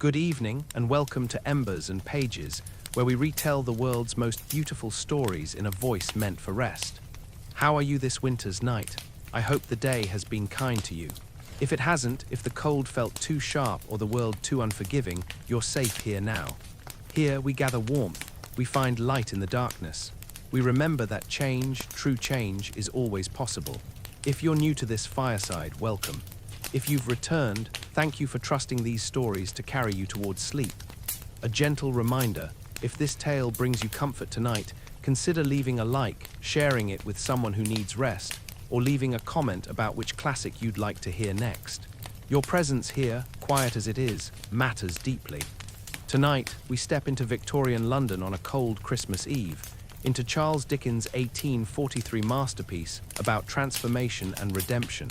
Good evening and welcome to Embers and Pages, where we retell the world's most beautiful stories in a voice meant for rest. How are you this winter's night? I hope the day has been kind to you. If it hasn't, if the cold felt too sharp or the world too unforgiving, you're safe here now. Here we gather warmth, we find light in the darkness. We remember that change, true change, is always possible. If you're new to this fireside, welcome. If you've returned, thank you for trusting these stories to carry you towards sleep. A gentle reminder, if this tale brings you comfort tonight, consider leaving a like, sharing it with someone who needs rest, or leaving a comment about which classic you'd like to hear next. Your presence here, quiet as it is, matters deeply. Tonight, we step into Victorian London on a cold Christmas Eve, into Charles Dickens' 1843 masterpiece about transformation and redemption.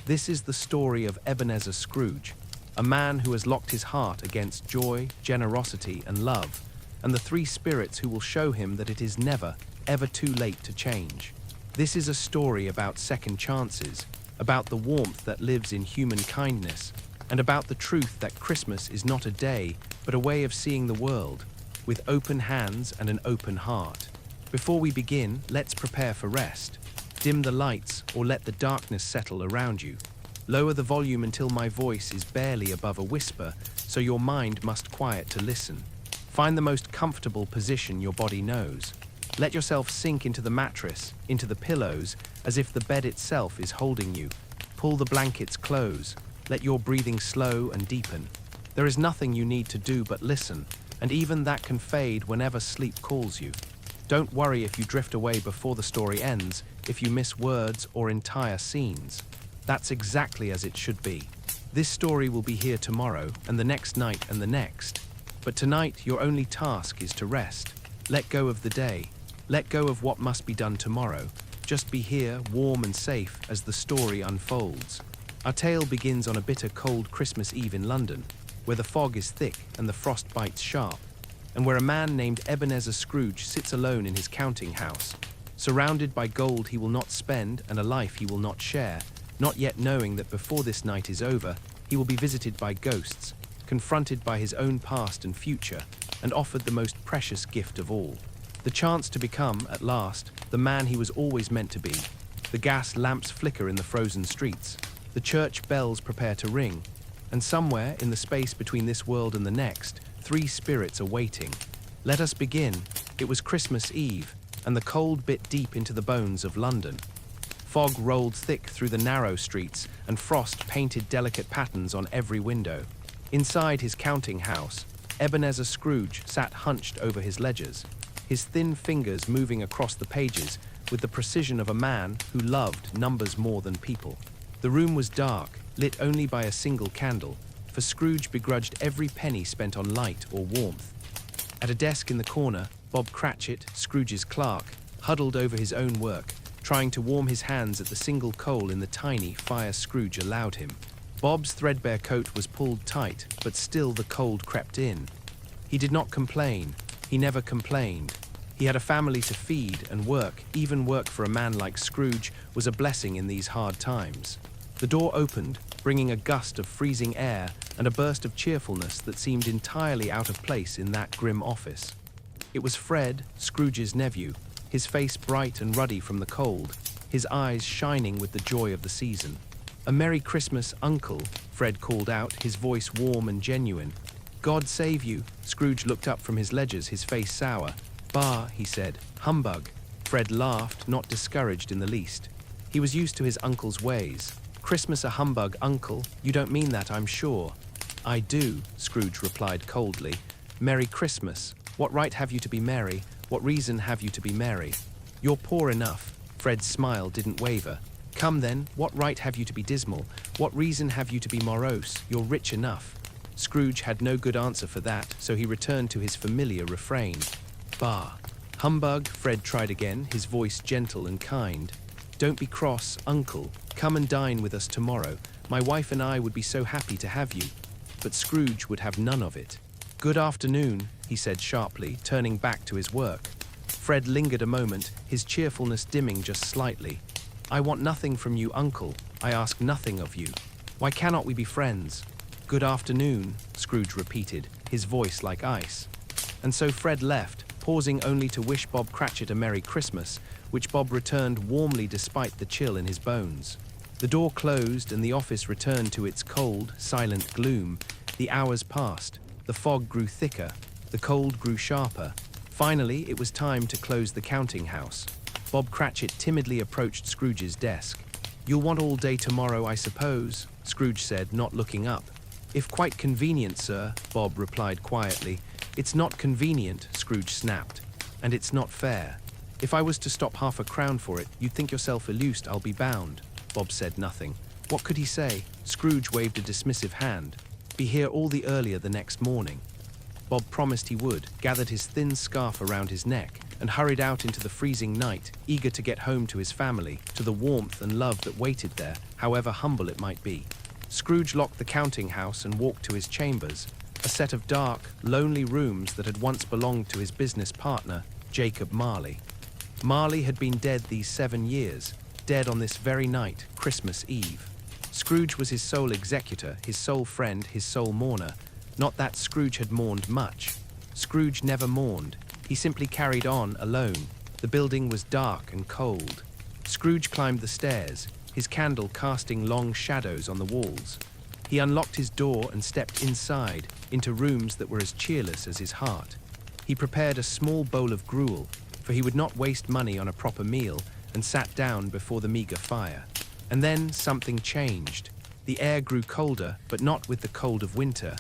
This is the story of Ebenezer Scrooge, a man who has locked his heart against joy, generosity, and love, and the three spirits who will show him that it is never, ever too late to change. This is a story about second chances, about the warmth that lives in human kindness, and about the truth that Christmas is not a day, but a way of seeing the world, with open hands and an open heart. Before we begin, let's prepare for rest. Dim the lights or let the darkness settle around you. Lower the volume until my voice is barely above a whisper, so your mind must quiet to listen. Find the most comfortable position your body knows. Let yourself sink into the mattress, into the pillows, as if the bed itself is holding you. Pull the blankets close. Let your breathing slow and deepen. There is nothing you need to do but listen, and even that can fade whenever sleep calls you. Don't worry if you drift away before the story ends, if you miss words or entire scenes. That's exactly as it should be. This story will be here tomorrow, and the next night and the next. But tonight, your only task is to rest. Let go of the day. Let go of what must be done tomorrow. Just be here, warm and safe, as the story unfolds. Our tale begins on a bitter cold Christmas Eve in London, where the fog is thick and the frost bites sharp, and where a man named Ebenezer Scrooge sits alone in his counting house, surrounded by gold he will not spend and a life he will not share, not yet knowing that before this night is over, he will be visited by ghosts, confronted by his own past and future, and offered the most precious gift of all. The chance to become, at last, the man he was always meant to be. The gas lamps flicker in the frozen streets. The church bells prepare to ring. And somewhere, in the space between this world and the next, three spirits are waiting. Let us begin. It was Christmas Eve, and the cold bit deep into the bones of London. Fog rolled thick through the narrow streets, and frost painted delicate patterns on every window. Inside his counting house, Ebenezer Scrooge sat hunched over his ledgers, his thin fingers moving across the pages with the precision of a man who loved numbers more than people. The room was dark, lit only by a single candle, for Scrooge begrudged every penny spent on light or warmth. At a desk in the corner, Bob Cratchit, Scrooge's clerk, huddled over his own work, trying to warm his hands at the single coal in the tiny fire Scrooge allowed him. Bob's threadbare coat was pulled tight, but still the cold crept in. He did not complain. He never complained. He had a family to feed and work. Even work for a man like Scrooge was a blessing in these hard times. The door opened, bringing a gust of freezing air and a burst of cheerfulness that seemed entirely out of place in that grim office. It was Fred, Scrooge's nephew, his face bright and ruddy from the cold, his eyes shining with the joy of the season. "A Merry Christmas, Uncle," Fred called out, his voice warm and genuine. "God save you." Scrooge looked up from his ledgers, his face sour. "Bah," he said. "Humbug." Fred laughed, not discouraged in the least. He was used to his uncle's ways. "Christmas a humbug, Uncle? You don't mean that, I'm sure." "I do," Scrooge replied coldly. "Merry Christmas. What right have you to be merry? What reason have you to be merry?" "You're poor enough." Fred's smile didn't waver. "Come then, what right have you to be dismal? What reason have you to be morose? You're rich enough." Scrooge had no good answer for that, so he returned to his familiar refrain. "Bah." "Humbug," Fred tried again, his voice gentle and kind. "Don't be cross, Uncle. Come and dine with us tomorrow. My wife and I would be so happy to have you." But Scrooge would have none of it. "Good afternoon," he said sharply, turning back to his work. Fred lingered a moment, his cheerfulness dimming just slightly. "I want nothing from you, Uncle. I ask nothing of you. Why cannot we be friends?" "Good afternoon," Scrooge repeated, his voice like ice. And so Fred left, pausing only to wish Bob Cratchit a Merry Christmas, which Bob returned warmly despite the chill in his bones. The door closed and the office returned to its cold, silent gloom. The hours passed. The fog grew thicker. The cold grew sharper. Finally, it was time to close the counting house. Bob Cratchit timidly approached Scrooge's desk. "You'll want all day tomorrow, I suppose," Scrooge said, not looking up. "If quite convenient, sir," Bob replied quietly. "It's not convenient," Scrooge snapped. "And it's not fair. If I was to stop £0.50 for it, you'd think yourself illused, I'll be bound." Bob said nothing. What could he say? Scrooge waved a dismissive hand. "Be here all the earlier the next morning." Bob promised he would, gathered his thin scarf around his neck, and hurried out into the freezing night, eager to get home to his family, to the warmth and love that waited there, however humble it might be. Scrooge locked the counting house and walked to his chambers, a set of dark, lonely rooms that had once belonged to his business partner, Jacob Marley. Marley had been dead these 7 years, dead on this very night, Christmas Eve. Scrooge was his sole executor, his sole friend, his sole mourner. Not that Scrooge had mourned much. Scrooge never mourned. He simply carried on alone. The building was dark and cold. Scrooge climbed the stairs, his candle casting long shadows on the walls. He unlocked his door and stepped inside, into rooms that were as cheerless as his heart. He prepared a small bowl of gruel, for he would not waste money on a proper meal, and sat down before the meager fire. And then something changed. The air grew colder, but not with the cold of winter.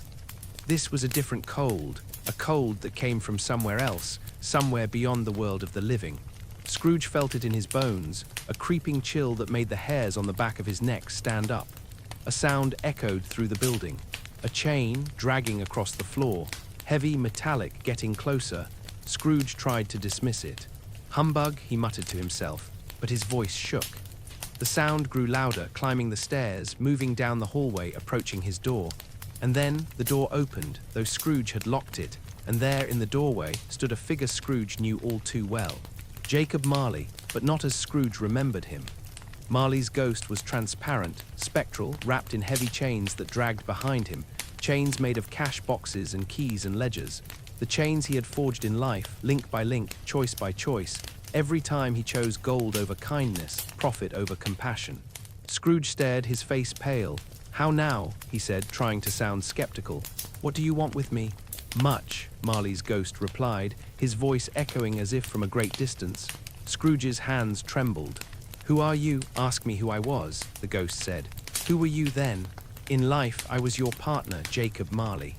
This was a different cold, a cold that came from somewhere else, somewhere beyond the world of the living. Scrooge felt it in his bones, a creeping chill that made the hairs on the back of his neck stand up. A sound echoed through the building, a chain dragging across the floor, heavy, metallic, getting closer. Scrooge tried to dismiss it. "Humbug," he muttered to himself, but his voice shook. The sound grew louder, climbing the stairs, moving down the hallway, approaching his door. And then the door opened, though Scrooge had locked it, and there in the doorway stood a figure Scrooge knew all too well. Jacob Marley, but not as Scrooge remembered him. Marley's ghost was transparent, spectral, wrapped in heavy chains that dragged behind him, chains made of cash boxes and keys and ledgers. The chains he had forged in life, link by link, choice by choice, every time he chose gold over kindness, profit over compassion. Scrooge stared, his face pale. "How now?" he said, trying to sound skeptical. "What do you want with me?" "Much," Marley's ghost replied, his voice echoing as if from a great distance. Scrooge's hands trembled. "Who are you?" "Ask me who I was," the ghost said. "Who were you then?" "In life, I was your partner, Jacob Marley."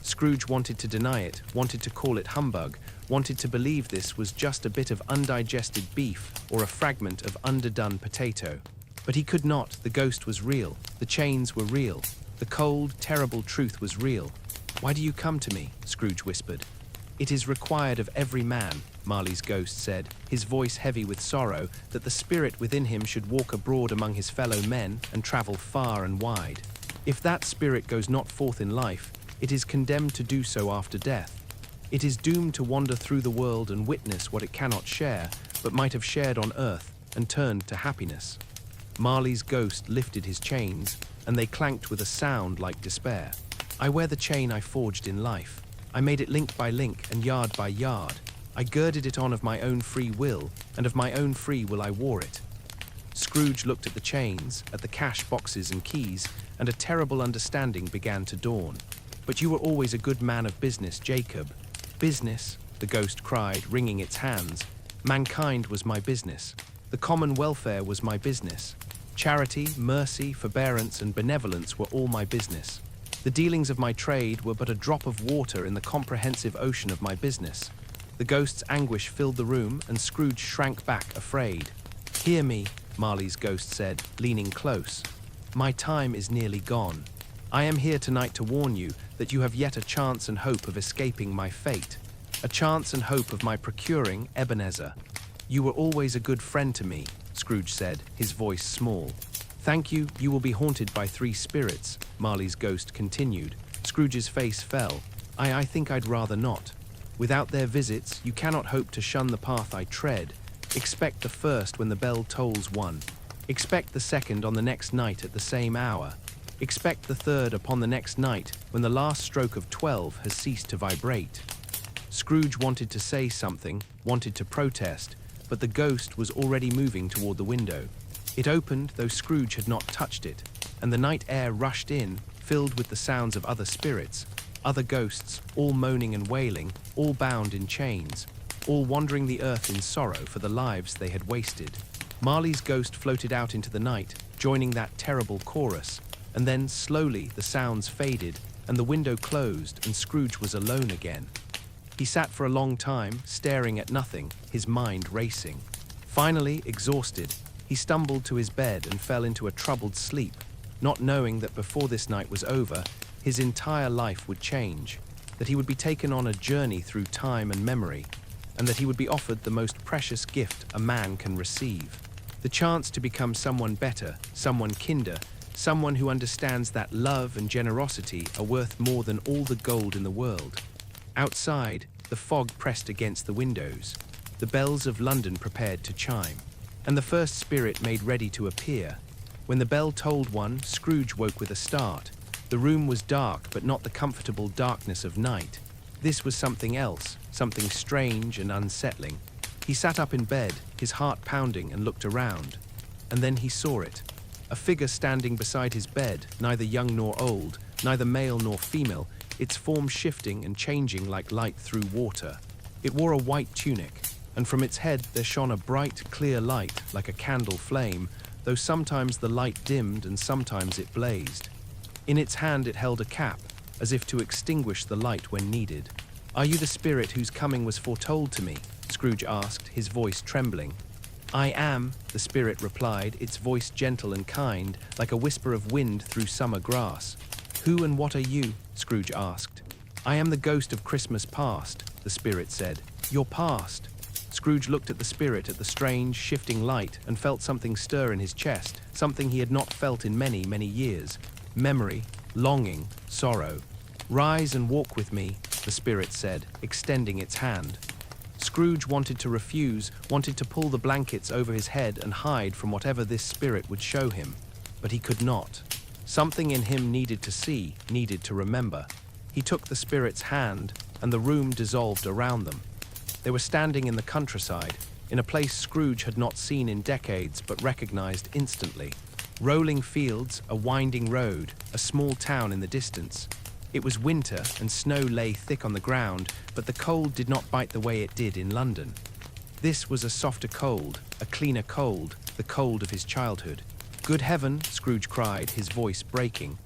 Scrooge wanted to deny it, wanted to call it humbug, wanted to believe this was just a bit of undigested beef or a fragment of underdone potato. But he could not. The ghost was real. The chains were real. The cold, terrible truth was real. "Why do you come to me?" Scrooge whispered. "It is required of every man," Marley's ghost said, his voice heavy with sorrow, "that the spirit within him should walk abroad among his fellow men and travel far and wide. If that spirit goes not forth in life, it is condemned to do so after death. It is doomed to wander through the world and witness what it cannot share, but might have shared on earth, and turned to happiness." Marley's ghost lifted his chains, and they clanked with a sound like despair. "I wear the chain I forged in life. I made it link by link and yard by yard. I girded it on of my own free will, and of my own free will I wore it." Scrooge looked at the chains, at the cash boxes and keys, and a terrible understanding began to dawn. "But you were always a good man of business, Jacob." "Business?" the ghost cried, wringing its hands. "Mankind was my business. The common welfare was my business. Charity, mercy, forbearance, and benevolence were all my business. The dealings of my trade were but a drop of water in the comprehensive ocean of my business." The ghost's anguish filled the room, and Scrooge shrank back, afraid. "Hear me," Marley's ghost said, leaning close. "My time is nearly gone. I am here tonight to warn you that you have yet a chance and hope of escaping my fate, a chance and hope of my procuring Ebenezer." "You were always a good friend to me," Scrooge said, his voice small. "Thank you, you will be haunted by 3 spirits," Marley's ghost continued. Scrooge's face fell. I think I'd rather not. Without their visits, you cannot hope to shun the path I tread. Expect the first when the bell tolls 1. Expect the second on the next night at the same hour. Expect the third upon the next night when the last stroke of 12 has ceased to vibrate." Scrooge wanted to say something, wanted to protest, but the ghost was already moving toward the window. It opened, though Scrooge had not touched it, and the night air rushed in, filled with the sounds of other spirits, other ghosts, all moaning and wailing, all bound in chains, all wandering the earth in sorrow for the lives they had wasted. Marley's ghost floated out into the night, joining that terrible chorus, and then slowly the sounds faded, and the window closed, and Scrooge was alone again. He sat for a long time, staring at nothing, his mind racing. Finally, exhausted, he stumbled to his bed and fell into a troubled sleep, not knowing that before this night was over, his entire life would change, that he would be taken on a journey through time and memory, and that he would be offered the most precious gift a man can receive: the chance to become someone better, someone kinder, someone who understands that love and generosity are worth more than all the gold in the world. Outside, the fog pressed against the windows. The bells of London prepared to chime, and the first spirit made ready to appear. When the bell tolled one, Scrooge woke with a start. The room was dark, but not the comfortable darkness of night. This was something else, something strange and unsettling. He sat up in bed, his heart pounding, and looked around. And then he saw it. A figure standing beside his bed, neither young nor old, neither male nor female, its form shifting and changing like light through water. It wore a white tunic, and from its head there shone a bright, clear light like a candle flame, though sometimes the light dimmed and sometimes it blazed. In its hand it held a cap, as if to extinguish the light when needed. "Are you the spirit whose coming was foretold to me?" Scrooge asked, his voice trembling. "I am," the spirit replied, its voice gentle and kind, like a whisper of wind through summer grass. "Who and what are you?" Scrooge asked. "I am the ghost of Christmas past," the spirit said. "Your past?" Scrooge looked at the spirit, at the strange, shifting light, and felt something stir in his chest, something he had not felt in many, many years. Memory, longing, sorrow. "Rise and walk with me," the spirit said, extending its hand. Scrooge wanted to refuse, wanted to pull the blankets over his head and hide from whatever this spirit would show him, but he could not. Something in him needed to see, needed to remember. He took the spirit's hand, and the room dissolved around them. They were standing in the countryside, in a place Scrooge had not seen in decades but recognized instantly. Rolling fields, a winding road, a small town in the distance. It was winter, and snow lay thick on the ground, but the cold did not bite the way it did in London. This was a softer cold, a cleaner cold, the cold of his childhood. "Good heaven," Scrooge cried, his voice breaking.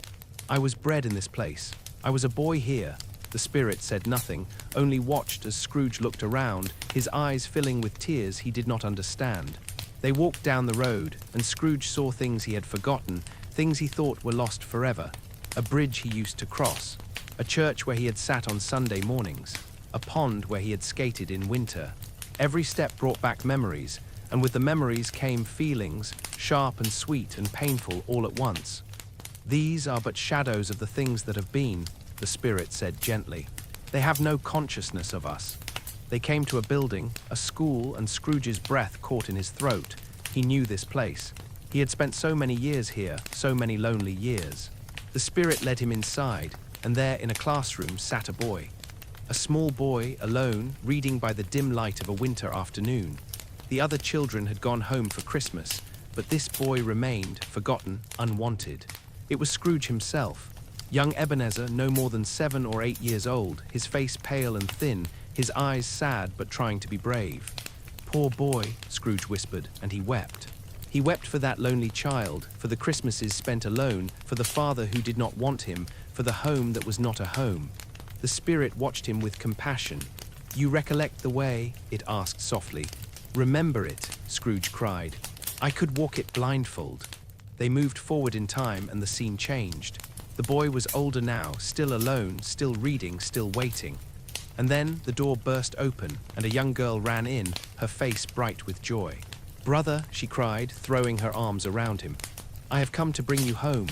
"I was bred in this place. I was a boy here." The spirit said nothing, only watched as Scrooge looked around, his eyes filling with tears he did not understand. They walked down the road, and Scrooge saw things he had forgotten, things he thought were lost forever. A bridge he used to cross, a church where he had sat on Sunday mornings, a pond where he had skated in winter. Every step brought back memories, and with the memories came feelings, sharp and sweet and painful all at once. "These are but shadows of the things that have been," the spirit said gently. "They have no consciousness of us." They came to a building, a school, and Scrooge's breath caught in his throat. He knew this place. He had spent so many years here, so many lonely years. The spirit led him inside, and there in a classroom sat a boy. A small boy, alone, reading by the dim light of a winter afternoon. The other children had gone home for Christmas, but this boy remained, forgotten, unwanted. It was Scrooge himself. Young Ebenezer, no more than 7 or 8 years old, his face pale and thin, his eyes sad but trying to be brave. "Poor boy," Scrooge whispered, and he wept. He wept for that lonely child, for the Christmases spent alone, for the father who did not want him, for the home that was not a home. The spirit watched him with compassion. "You recollect the way?" it asked softly. "Remember it," Scrooge cried. "I could walk it blindfold." They moved forward in time, and the scene changed. The boy was older now, still alone, still reading, still waiting. And then the door burst open, and a young girl ran in, her face bright with joy. "Brother," she cried, throwing her arms around him, "I have come to bring you home."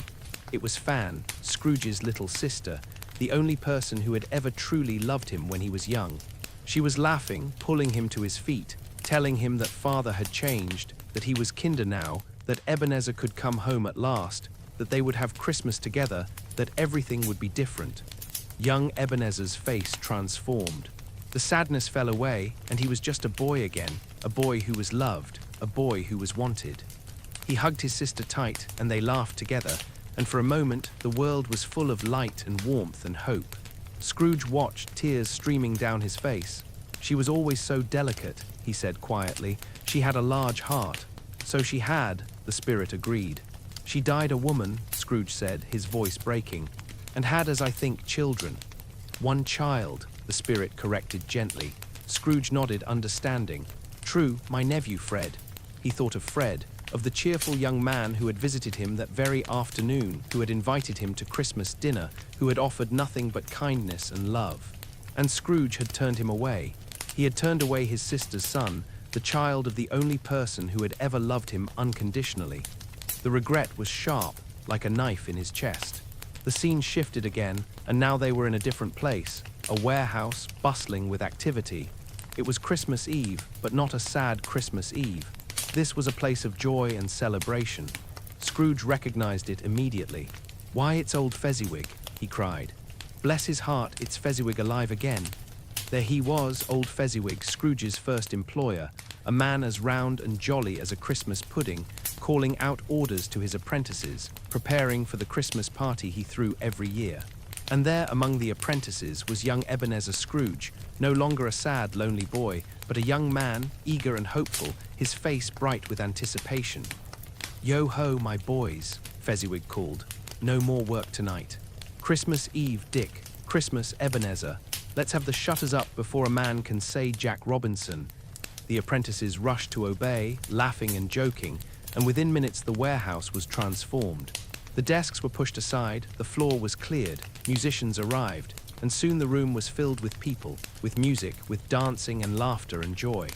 It was Fan, Scrooge's little sister, the only person who had ever truly loved him when he was young. She was laughing, pulling him to his feet, telling him that father had changed, that he was kinder now, that Ebenezer could come home at last. that they would have Christmas together, that everything would be different. Young Ebenezer's face transformed. The sadness fell away, and he was just a boy again, a boy who was loved, a boy who was wanted. He hugged his sister tight, and they laughed together, and for a moment the world was full of light and warmth and hope. Scrooge watched, tears streaming down his face. "She was always so delicate," he said quietly. "She had a large heart." "So she had," the spirit agreed. "She died a woman," Scrooge said, his voice breaking, "and had, as I think, children." "One child," the spirit corrected gently. Scrooge nodded, understanding. "True, my nephew Fred." He thought of Fred, of the cheerful young man who had visited him that very afternoon, who had invited him to Christmas dinner, who had offered nothing but kindness and love. And Scrooge had turned him away. He had turned away his sister's son, the child of the only person who had ever loved him unconditionally. The regret was sharp, like a knife in his chest. The scene shifted again, and now they were in a different place, a warehouse bustling with activity. It was Christmas Eve, but not a sad Christmas Eve. This was a place of joy and celebration. Scrooge recognized it immediately. "Why, it's old Fezziwig," he cried. "Bless his heart, it's Fezziwig alive again." There he was, old Fezziwig, Scrooge's first employer, a man as round and jolly as a Christmas pudding, calling out orders to his apprentices, preparing for the Christmas party he threw every year. And there among the apprentices was young Ebenezer Scrooge, no longer a sad, lonely boy, but a young man, eager and hopeful, his face bright with anticipation. "Yo-ho, my boys," Fezziwig called. "No more work tonight. Christmas Eve, Dick. Christmas, Ebenezer. Let's have the shutters up before a man can say Jack Robinson." The apprentices rushed to obey, laughing and joking, and within minutes the warehouse was transformed. The desks were pushed aside, the floor was cleared, musicians arrived, and soon the room was filled with people, with music, with dancing and laughter and joy.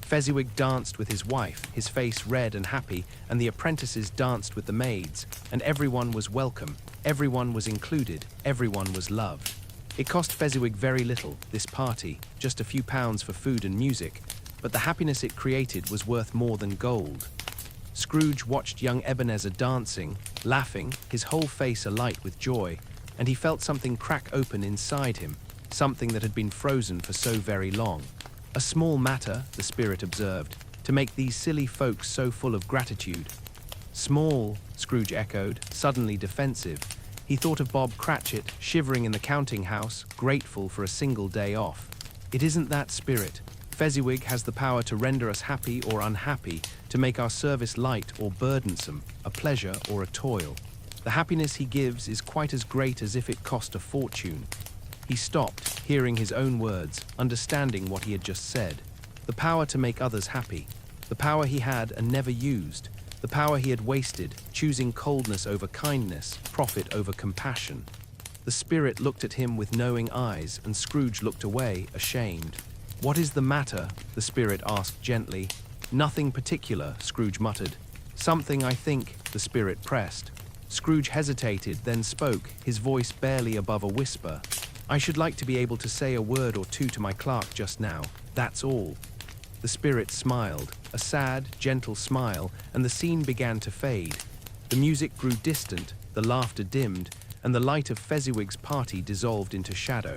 Fezziwig danced with his wife, his face red and happy, and the apprentices danced with the maids, and everyone was welcome, everyone was included, everyone was loved. It cost Fezziwig very little, this party, just a few pounds for food and music, but the happiness it created was worth more than gold. Scrooge watched young Ebenezer dancing, laughing, his whole face alight with joy, and he felt something crack open inside him, something that had been frozen for so very long. "A small matter," the spirit observed, "to make these silly folks so full of gratitude." "Small," Scrooge echoed, suddenly defensive. He thought of Bob Cratchit, shivering in the counting house, grateful for a single day off. "It isn't that, spirit. Fezziwig has the power to render us happy or unhappy, to make our service light or burdensome, a pleasure or a toil. The happiness he gives is quite as great as if it cost a fortune." He stopped, hearing his own words, understanding what he had just said. The power to make others happy. The power he had and never used. The power he had wasted, choosing coldness over kindness, profit over compassion. The spirit looked at him with knowing eyes, and Scrooge looked away, ashamed. "What is the matter?" the spirit asked gently. "Nothing particular," Scrooge muttered. "Something, I think," the spirit pressed. Scrooge hesitated, then spoke, his voice barely above a whisper. "I should like to be able to say a word or two to my clerk just now, that's all." The spirit smiled, a sad, gentle smile, and the scene began to fade. The music grew distant, the laughter dimmed, and the light of Fezziwig's party dissolved into shadow.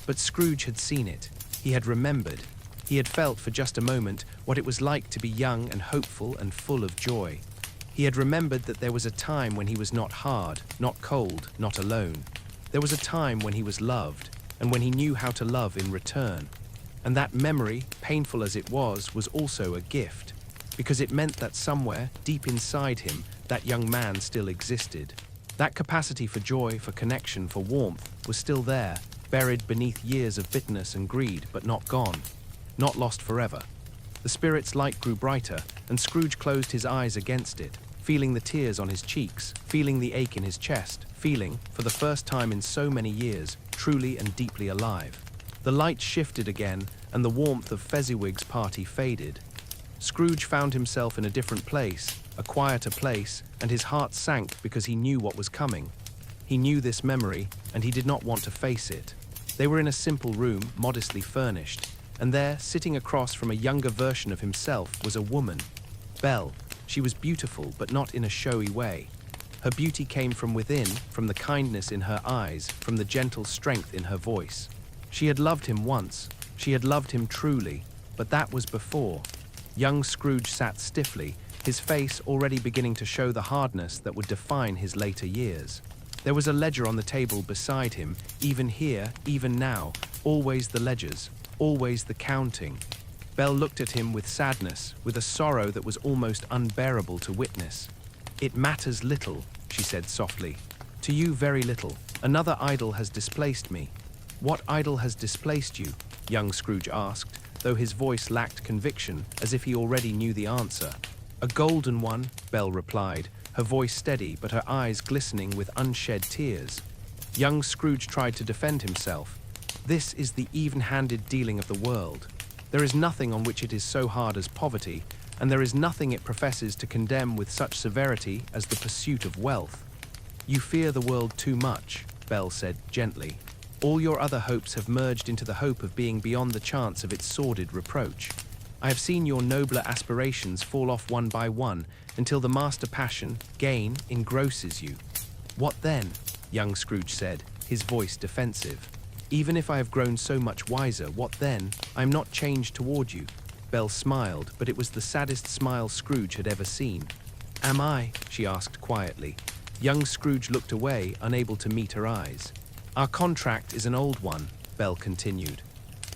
But Scrooge had seen it. He had remembered. He had felt for just a moment what it was like to be young and hopeful and full of joy. He had remembered that there was a time when he was not hard, not cold, not alone. There was a time when he was loved, and when he knew how to love in return. And that memory, painful as it was also a gift, because it meant that somewhere, deep inside him, that young man still existed. That capacity for joy, for connection, for warmth, was still there, buried beneath years of bitterness and greed, but not gone, not lost forever. The spirit's light grew brighter, and Scrooge closed his eyes against it, feeling the tears on his cheeks, feeling the ache in his chest, feeling, for the first time in so many years, truly and deeply alive. The light shifted again, and the warmth of Fezziwig's party faded. Scrooge found himself in a different place, a quieter place, and his heart sank because he knew what was coming. He knew this memory, and he did not want to face it. They were in a simple room, modestly furnished, and there, sitting across from a younger version of himself, was a woman. Belle. She was beautiful, but not in a showy way. Her beauty came from within, from the kindness in her eyes, from the gentle strength in her voice. She had loved him once. She had loved him truly, but that was before. Young Scrooge sat stiffly, his face already beginning to show the hardness that would define his later years. There was a ledger on the table beside him, even here, even now, always the ledgers, always the counting. Belle looked at him with sadness, with a sorrow that was almost unbearable to witness. "It matters little," she said softly. "To you very little. Another idol has displaced me." "What idol has displaced you?" young Scrooge asked, though his voice lacked conviction, as if he already knew the answer. "A golden one," Belle replied, her voice steady but her eyes glistening with unshed tears. Young Scrooge tried to defend himself. This is the even-handed dealing of the world. There is nothing on which it is so hard as poverty, and there is nothing it professes to condemn with such severity as the pursuit of wealth. "You fear the world too much," Belle said gently. "All your other hopes have merged into the hope of being beyond the chance of its sordid reproach. I have seen your nobler aspirations fall off one by one until the master passion, gain, engrosses you." "What then?" young Scrooge said, his voice defensive. "Even if I have grown so much wiser, what then? I am not changed toward you." Belle smiled, but it was the saddest smile Scrooge had ever seen. "Am I?" she asked quietly. Young Scrooge looked away, unable to meet her eyes. "Our contract is an old one," Belle continued.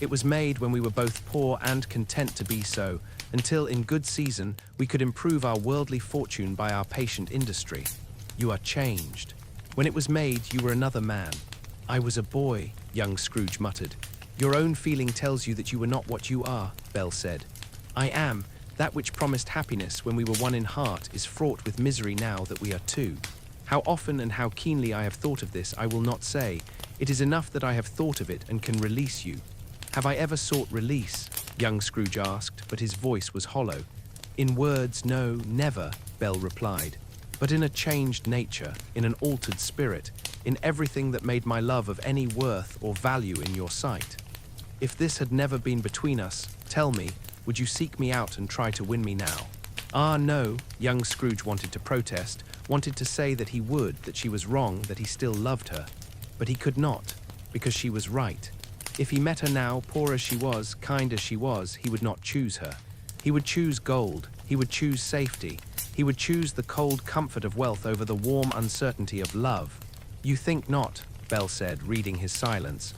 "It was made when we were both poor and content to be so, until in good season we could improve our worldly fortune by our patient industry. You are changed. When it was made, you were another man." "I was a boy," young Scrooge muttered. "Your own feeling tells you that you were not what you are," Belle said. "I am. That which promised happiness when we were one in heart is fraught with misery now that we are two. How often and how keenly I have thought of this I will not say. It is enough that I have thought of it and can release you." "Have I ever sought release?" young Scrooge asked, but his voice was hollow. "In words, no, never," Belle replied. "But in a changed nature, in an altered spirit, in everything that made my love of any worth or value in your sight. If this had never been between us, tell me, would you seek me out and try to win me now?" "Ah, no," young Scrooge wanted to protest, wanted to say that he would, that she was wrong, that he still loved her. But he could not, because she was right. If he met her now, poor as she was, kind as she was, he would not choose her. He would choose gold, he would choose safety, he would choose the cold comfort of wealth over the warm uncertainty of love. "You think not," Belle said, reading his silence.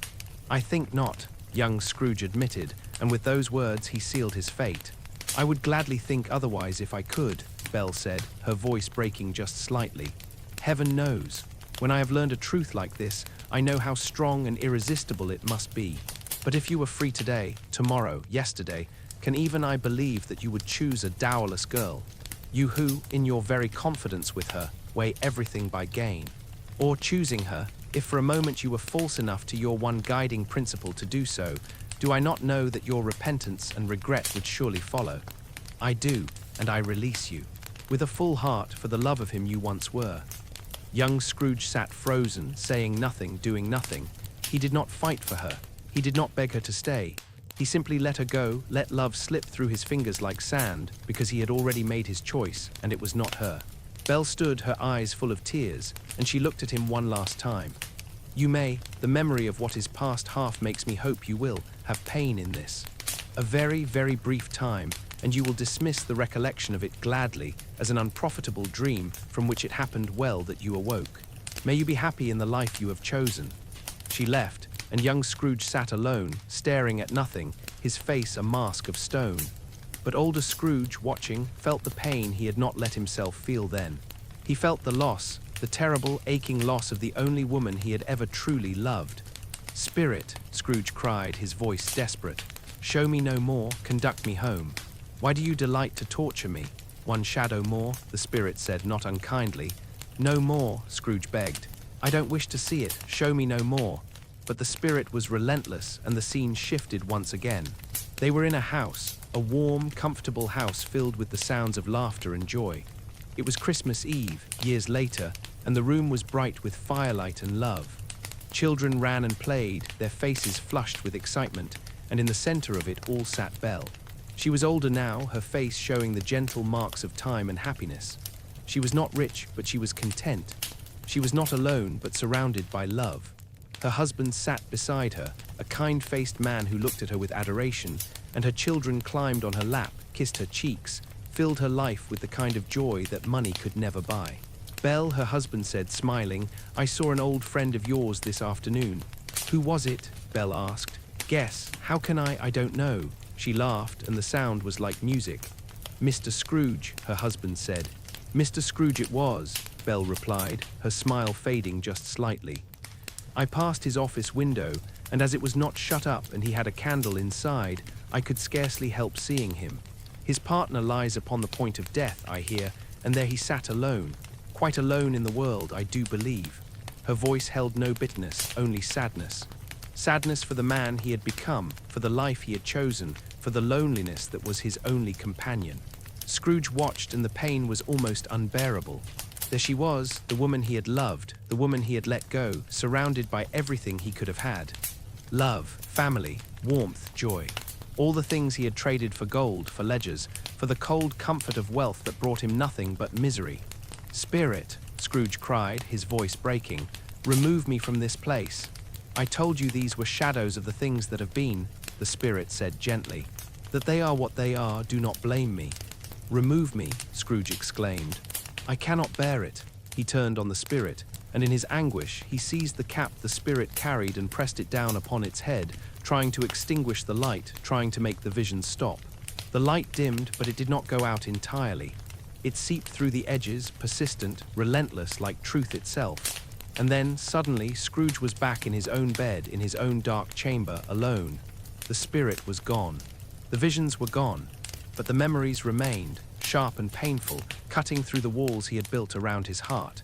"I think not," young Scrooge admitted, and with those words he sealed his fate. "I would gladly think otherwise if I could," Belle said, her voice breaking just slightly. "Heaven knows. When I have learned a truth like this, I know how strong and irresistible it must be. But if you were free today, tomorrow, yesterday, can even I believe that you would choose a dowerless girl? You who, in your very confidence with her, weigh everything by gain. Or choosing her, if for a moment you were false enough to your one guiding principle to do so, do I not know that your repentance and regret would surely follow? I do, and I release you, with a full heart for the love of him you once were." Young Scrooge sat frozen, saying nothing, doing nothing. He did not fight for her. He did not beg her to stay. He simply let her go, let love slip through his fingers like sand, because he had already made his choice, and it was not her. Belle stood, her eyes full of tears, and she looked at him one last time. "You may, the memory of what is past half makes me hope you will, have pain in this. A very, very brief time, and you will dismiss the recollection of it gladly as an unprofitable dream from which it happened well that you awoke. May you be happy in the life you have chosen." She left, and young Scrooge sat alone, staring at nothing, his face a mask of stone. But older Scrooge, watching, felt the pain he had not let himself feel then. He felt the loss, the terrible, aching loss of the only woman he had ever truly loved. "Spirit," Scrooge cried, his voice desperate, "show me no more, conduct me home. Why do you delight to torture me? One shadow more," the spirit said, not unkindly. "No more," Scrooge begged. "I don't wish to see it, show me no more." But the spirit was relentless, and the scene shifted once again. They were in a house, a warm, comfortable house filled with the sounds of laughter and joy. It was Christmas Eve, years later, and the room was bright with firelight and love. Children ran and played, their faces flushed with excitement, and in the center of it all sat Belle. She was older now, her face showing the gentle marks of time and happiness. She was not rich, but she was content. She was not alone, but surrounded by love. Her husband sat beside her, a kind-faced man who looked at her with adoration, and her children climbed on her lap, kissed her cheeks, filled her life with the kind of joy that money could never buy. "Belle," her husband said, smiling, "I saw an old friend of yours this afternoon." "Who was it?" Belle asked. "Guess. How can I don't know." She laughed, and the sound was like music. "Mr. Scrooge," her husband said. "Mr. Scrooge it was," Belle replied, her smile fading just slightly. "I passed his office window, and as it was not shut up and he had a candle inside, I could scarcely help seeing him. His partner lies upon the point of death, I hear, and there he sat alone, quite alone in the world, I do believe." Her voice held no bitterness, only sadness. Sadness for the man he had become, for the life he had chosen, for the loneliness that was his only companion. Scrooge watched, and the pain was almost unbearable. There she was, the woman he had loved, the woman he had let go, surrounded by everything he could have had. Love, family, warmth, joy. All the things he had traded for gold, for ledgers, for the cold comfort of wealth that brought him nothing but misery. "Spirit," Scrooge cried, his voice breaking, "remove me from this place." "I told you these were shadows of the things that have been," the spirit said gently. "That they are what they are, do not blame me." "Remove me," Scrooge exclaimed. "I cannot bear it." He turned on the spirit, and in his anguish he seized the cap the spirit carried and pressed it down upon its head, trying to extinguish the light, trying to make the vision stop. The light dimmed, but it did not go out entirely. It seeped through the edges, persistent, relentless like truth itself. And then, suddenly, Scrooge was back in his own bed, in his own dark chamber, alone. The spirit was gone. The visions were gone. But the memories remained, sharp and painful, cutting through the walls he had built around his heart.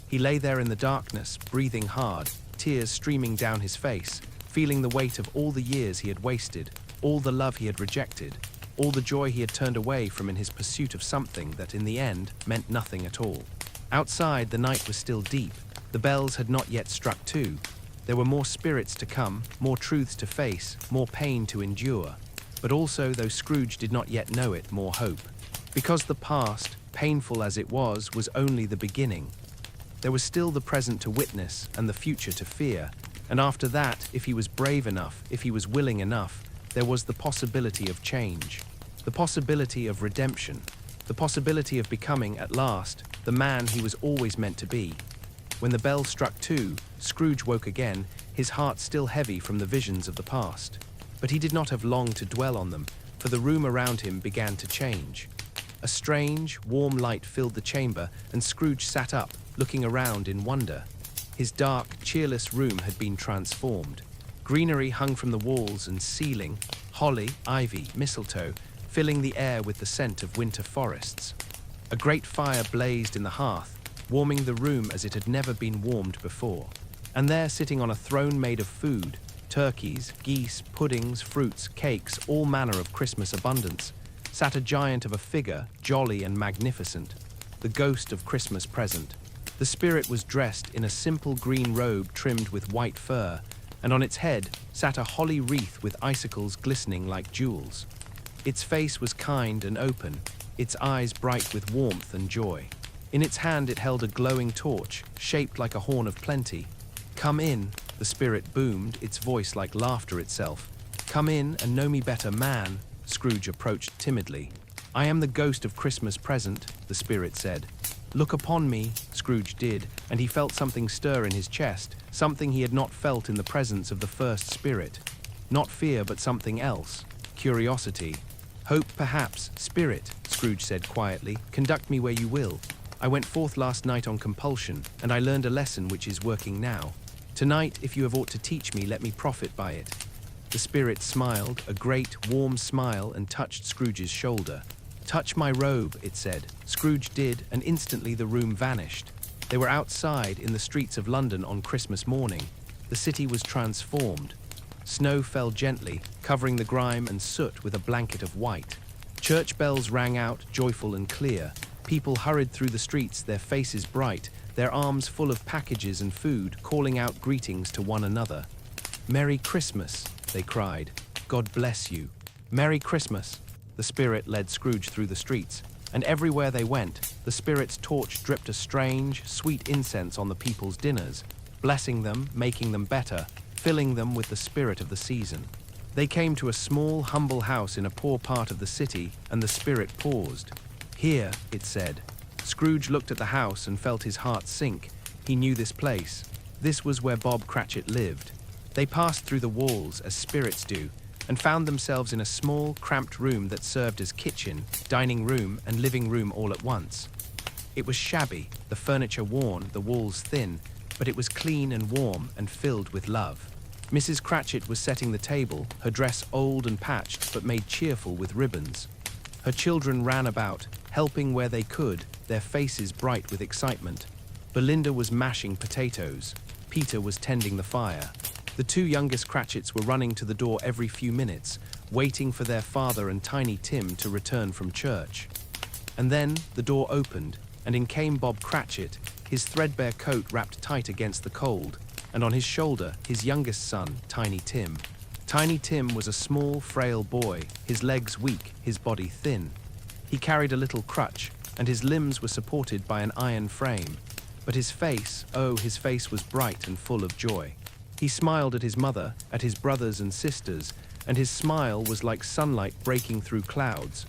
He lay there in the darkness, breathing hard, tears streaming down his face, feeling the weight of all the years he had wasted, all the love he had rejected, all the joy he had turned away from in his pursuit of something that, in the end, meant nothing at all. Outside, the night was still deep. The bells had not yet struck 2. There were more spirits to come, more truths to face, more pain to endure. But also, though Scrooge did not yet know it, more hope. Because the past, painful as it was only the beginning. There was still the present to witness and the future to fear. And after that, if he was brave enough, if he was willing enough, there was the possibility of change. The possibility of redemption. The possibility of becoming, at last, the man he was always meant to be. When the bell struck 2, Scrooge woke again, his heart still heavy from the visions of the past. But he did not have long to dwell on them, for the room around him began to change. A strange, warm light filled the chamber, and Scrooge sat up, looking around in wonder. His dark, cheerless room had been transformed. Greenery hung from the walls and ceiling, holly, ivy, mistletoe, filling the air with the scent of winter forests. A great fire blazed in the hearth, warming the room as it had never been warmed before. And there, sitting on a throne made of food, turkeys, geese, puddings, fruits, cakes, all manner of Christmas abundance, sat a giant of a figure, jolly and magnificent, the ghost of Christmas present. The spirit was dressed in a simple green robe trimmed with white fur, and on its head sat a holly wreath with icicles glistening like jewels. Its face was kind and open, its eyes bright with warmth and joy. In its hand it held a glowing torch, shaped like a horn of plenty. "Come in," the spirit boomed, its voice like laughter itself. "Come in and know me better, man." Scrooge approached timidly. "I am the ghost of Christmas present," the spirit said. "Look upon me." Scrooge did, and he felt something stir in his chest, something he had not felt in the presence of the first spirit. Not fear, but something else. Curiosity. "Hope, perhaps. Spirit," Scrooge said quietly, "conduct me where you will. I went forth last night on compulsion, and I learned a lesson which is working now. Tonight, if you have aught to teach me, let me profit by it." The spirit smiled, a great, warm smile, and touched Scrooge's shoulder. "Touch my robe," it said. Scrooge did, and instantly the room vanished. They were outside in the streets of London on Christmas morning. The city was transformed. Snow fell gently, covering the grime and soot with a blanket of white. Church bells rang out, joyful and clear. People hurried through the streets, their faces bright, their arms full of packages and food, calling out greetings to one another. "Merry Christmas," they cried. "God bless you." "Merry Christmas." The spirit led Scrooge through the streets, and everywhere they went, the spirit's torch dripped a strange, sweet incense on the people's dinners, blessing them, making them better, filling them with the spirit of the season. They came to a small, humble house in a poor part of the city, and the spirit paused. "Here," it said. Scrooge looked at the house and felt his heart sink. He knew this place. This was where Bob Cratchit lived. They passed through the walls, as spirits do, and found themselves in a small, cramped room that served as kitchen, dining room, and living room all at once. It was shabby, the furniture worn, the walls thin, but it was clean and warm and filled with love. Mrs. Cratchit was setting the table, her dress old and patched but made cheerful with ribbons. Her children ran about, helping where they could, their faces bright with excitement. Belinda was mashing potatoes. Peter was tending the fire. The two youngest Cratchits were running to the door every few minutes, waiting for their father and Tiny Tim to return from church. And then the door opened, and in came Bob Cratchit, his threadbare coat wrapped tight against the cold, and on his shoulder his youngest son, Tiny Tim. Tiny Tim was a small, frail boy, his legs weak, his body thin. He carried a little crutch, and his limbs were supported by an iron frame. But his face, oh, his face was bright and full of joy. He smiled at his mother, at his brothers and sisters, and his smile was like sunlight breaking through clouds.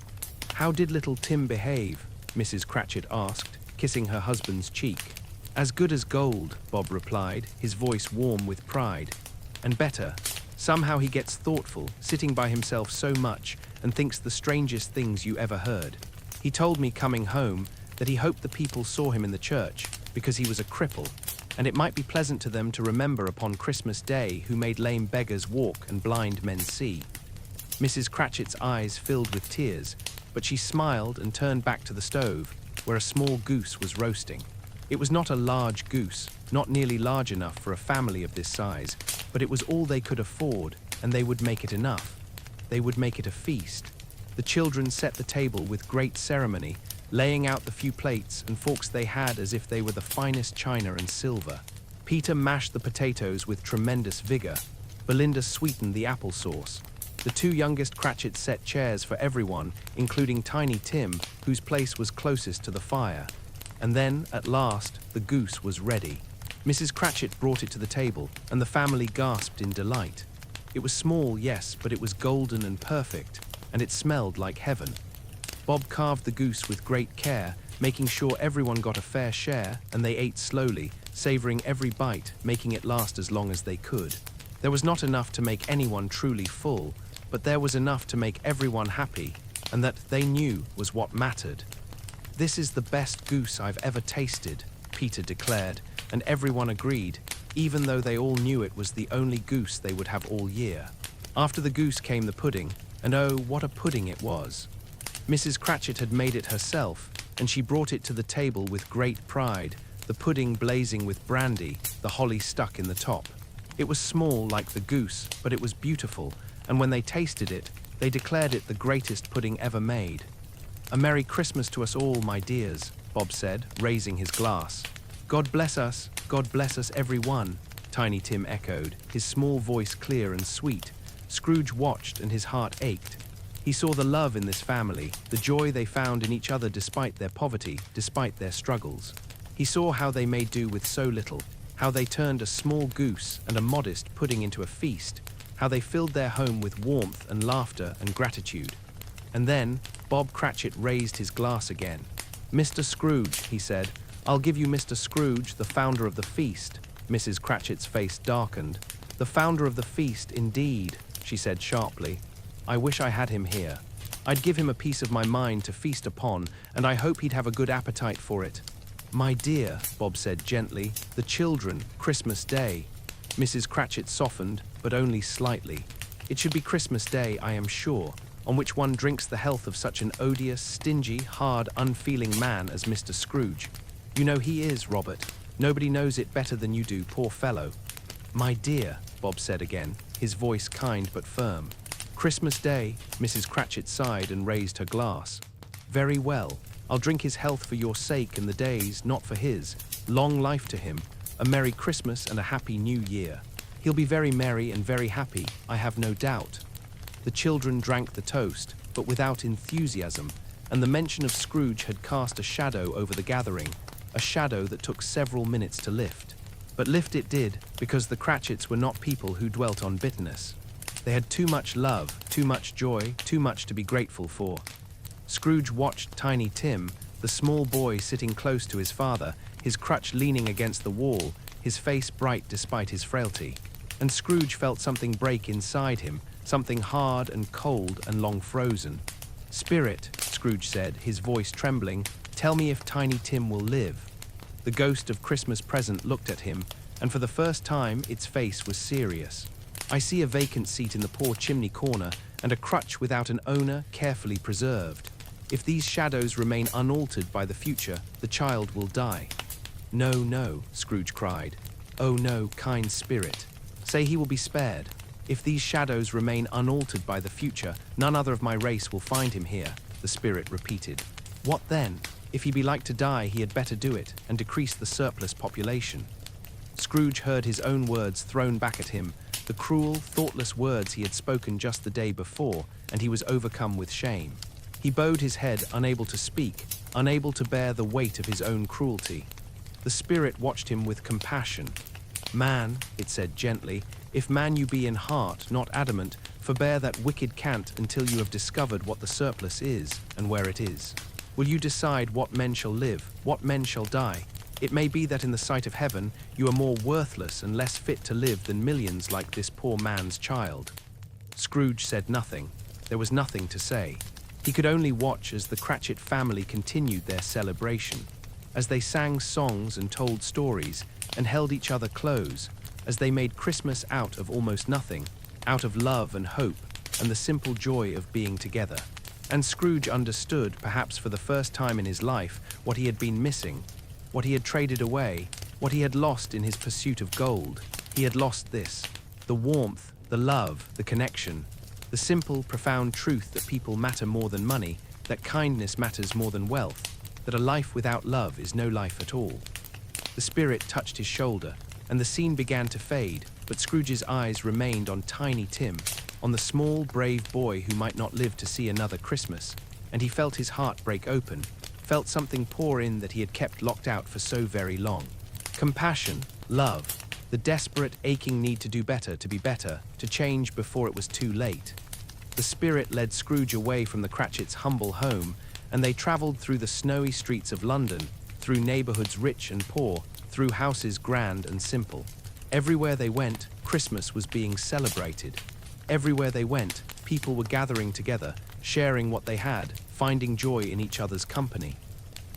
"How did little Tim behave?" Mrs. Cratchit asked, kissing her husband's cheek. "As good as gold," Bob replied, his voice warm with pride. "And better. Somehow he gets thoughtful, sitting by himself so much, and thinks the strangest things you ever heard. He told me coming home that he hoped the people saw him in the church, because he was a cripple, and it might be pleasant to them to remember upon Christmas Day who made lame beggars walk and blind men see." Mrs. Cratchit's eyes filled with tears, but she smiled and turned back to the stove, where a small goose was roasting. It was not a large goose, not nearly large enough for a family of this size, but it was all they could afford, and they would make it enough. They would make it a feast. The children set the table with great ceremony, laying out the few plates and forks they had as if they were the finest china and silver. Peter mashed the potatoes with tremendous vigor. Belinda sweetened the applesauce. The two youngest Cratchits set chairs for everyone, including Tiny Tim, whose place was closest to the fire. And then, at last, the goose was ready. Mrs. Cratchit brought it to the table, and the family gasped in delight. It was small, yes, but it was golden and perfect, and it smelled like heaven. Bob carved the goose with great care, making sure everyone got a fair share, and they ate slowly, savoring every bite, making it last as long as they could. There was not enough to make anyone truly full, but there was enough to make everyone happy, and that, they knew, was what mattered. "This is the best goose I've ever tasted," Peter declared, and everyone agreed, even though they all knew it was the only goose they would have all year. After the goose came the pudding, and oh, what a pudding it was. Mrs. Cratchit had made it herself, and she brought it to the table with great pride, the pudding blazing with brandy, the holly stuck in the top. It was small like the goose, but it was beautiful, and when they tasted it, they declared it the greatest pudding ever made. "A Merry Christmas to us all, my dears," Bob said, raising his glass. God bless us every one," Tiny Tim echoed, his small voice clear and sweet. Scrooge watched and his heart ached. He saw the love in this family, the joy they found in each other despite their poverty, despite their struggles. He saw how they made do with so little, how they turned a small goose and a modest pudding into a feast, how they filled their home with warmth and laughter and gratitude. And then Bob Cratchit raised his glass again. "Mr. Scrooge," he said, "I'll give you Mr. Scrooge, the founder of the feast." Mrs. Cratchit's face darkened. "The founder of the feast, indeed," she said sharply. "I wish I had him here. I'd give him a piece of my mind to feast upon, and I hope he'd have a good appetite for it." "My dear," Bob said gently, "the children, Christmas Day." Mrs. Cratchit softened, but only slightly. "It should be Christmas Day, I am sure, on which one drinks the health of such an odious, stingy, hard, unfeeling man as Mr. Scrooge. You know he is, Robert. Nobody knows it better than you do, poor fellow." "My dear," Bob said again, his voice kind but firm. "Christmas Day," Mrs. Cratchit sighed and raised her glass. "Very well. I'll drink his health for your sake and the day's, not for his. Long life to him. A Merry Christmas and a Happy New Year. He'll be very merry and very happy, I have no doubt." The children drank the toast, but without enthusiasm, and the mention of Scrooge had cast a shadow over the gathering, a shadow that took several minutes to lift. But lift it did, because the Cratchits were not people who dwelt on bitterness. They had too much love, too much joy, too much to be grateful for. Scrooge watched Tiny Tim, the small boy sitting close to his father, his crutch leaning against the wall, his face bright despite his frailty. And Scrooge felt something break inside him, something hard and cold and long frozen. "Spirit," Scrooge said, his voice trembling, "tell me if Tiny Tim will live." The ghost of Christmas present looked at him, and for the first time its face was serious. "I see a vacant seat in the poor chimney corner, and a crutch without an owner carefully preserved. If these shadows remain unaltered by the future, the child will die." "No, no," Scrooge cried. "Oh no, kind spirit. Say he will be spared. If these shadows remain unaltered by the future, none other of my race will find him here," the spirit repeated. "What then? If he be like to die, he had better do it, and decrease the surplus population." Scrooge heard his own words thrown back at him, the cruel, thoughtless words he had spoken just the day before, and he was overcome with shame. He bowed his head, unable to speak, unable to bear the weight of his own cruelty. The spirit watched him with compassion. "Man," it said gently, "if man you be in heart, not adamant, forbear that wicked cant until you have discovered what the surplus is, and where it is. Will you decide what men shall live, what men shall die? It may be that in the sight of heaven you are more worthless and less fit to live than millions like this poor man's child." Scrooge said nothing. There was nothing to say. He could only watch as the Cratchit family continued their celebration, as they sang songs and told stories, and held each other close, as they made Christmas out of almost nothing, out of love and hope, and the simple joy of being together. And Scrooge understood, perhaps for the first time in his life, what he had been missing, what he had traded away, what he had lost in his pursuit of gold. He had lost this: the warmth, the love, the connection, the simple, profound truth that people matter more than money, that kindness matters more than wealth, that a life without love is no life at all. The spirit touched his shoulder, and the scene began to fade, but Scrooge's eyes remained on Tiny Tim, on the small, brave boy who might not live to see another Christmas, and he felt his heart break open, felt something pour in that he had kept locked out for so very long. Compassion, love, the desperate, aching need to do better, to be better, to change before it was too late. The spirit led Scrooge away from the Cratchits' humble home, and they travelled through the snowy streets of London, through neighbourhoods rich and poor, through houses grand and simple. Everywhere they went, Christmas was being celebrated. Everywhere they went, people were gathering together, sharing what they had, finding joy in each other's company.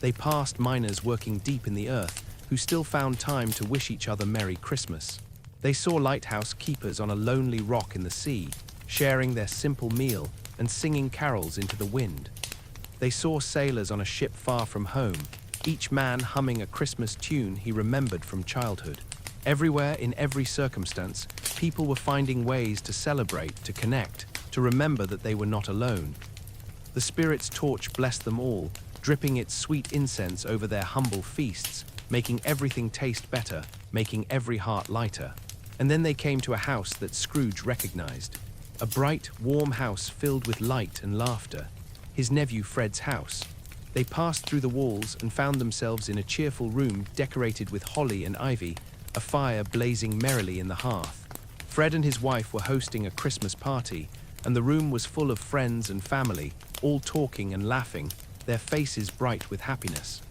They passed miners working deep in the earth, who still found time to wish each other Merry Christmas. They saw lighthouse keepers on a lonely rock in the sea, sharing their simple meal and singing carols into the wind. They saw sailors on a ship far from home, each man humming a Christmas tune he remembered from childhood. Everywhere, in every circumstance, people were finding ways to celebrate, to connect, to remember that they were not alone. The Spirit's torch blessed them all, dripping its sweet incense over their humble feasts, making everything taste better, making every heart lighter. And then they came to a house that Scrooge recognized. A bright, warm house filled with light and laughter. His nephew Fred's house. They passed through the walls and found themselves in a cheerful room decorated with holly and ivy, a fire blazing merrily in the hearth. Fred and his wife were hosting a Christmas party, and the room was full of friends and family, all talking and laughing, their faces bright with happiness.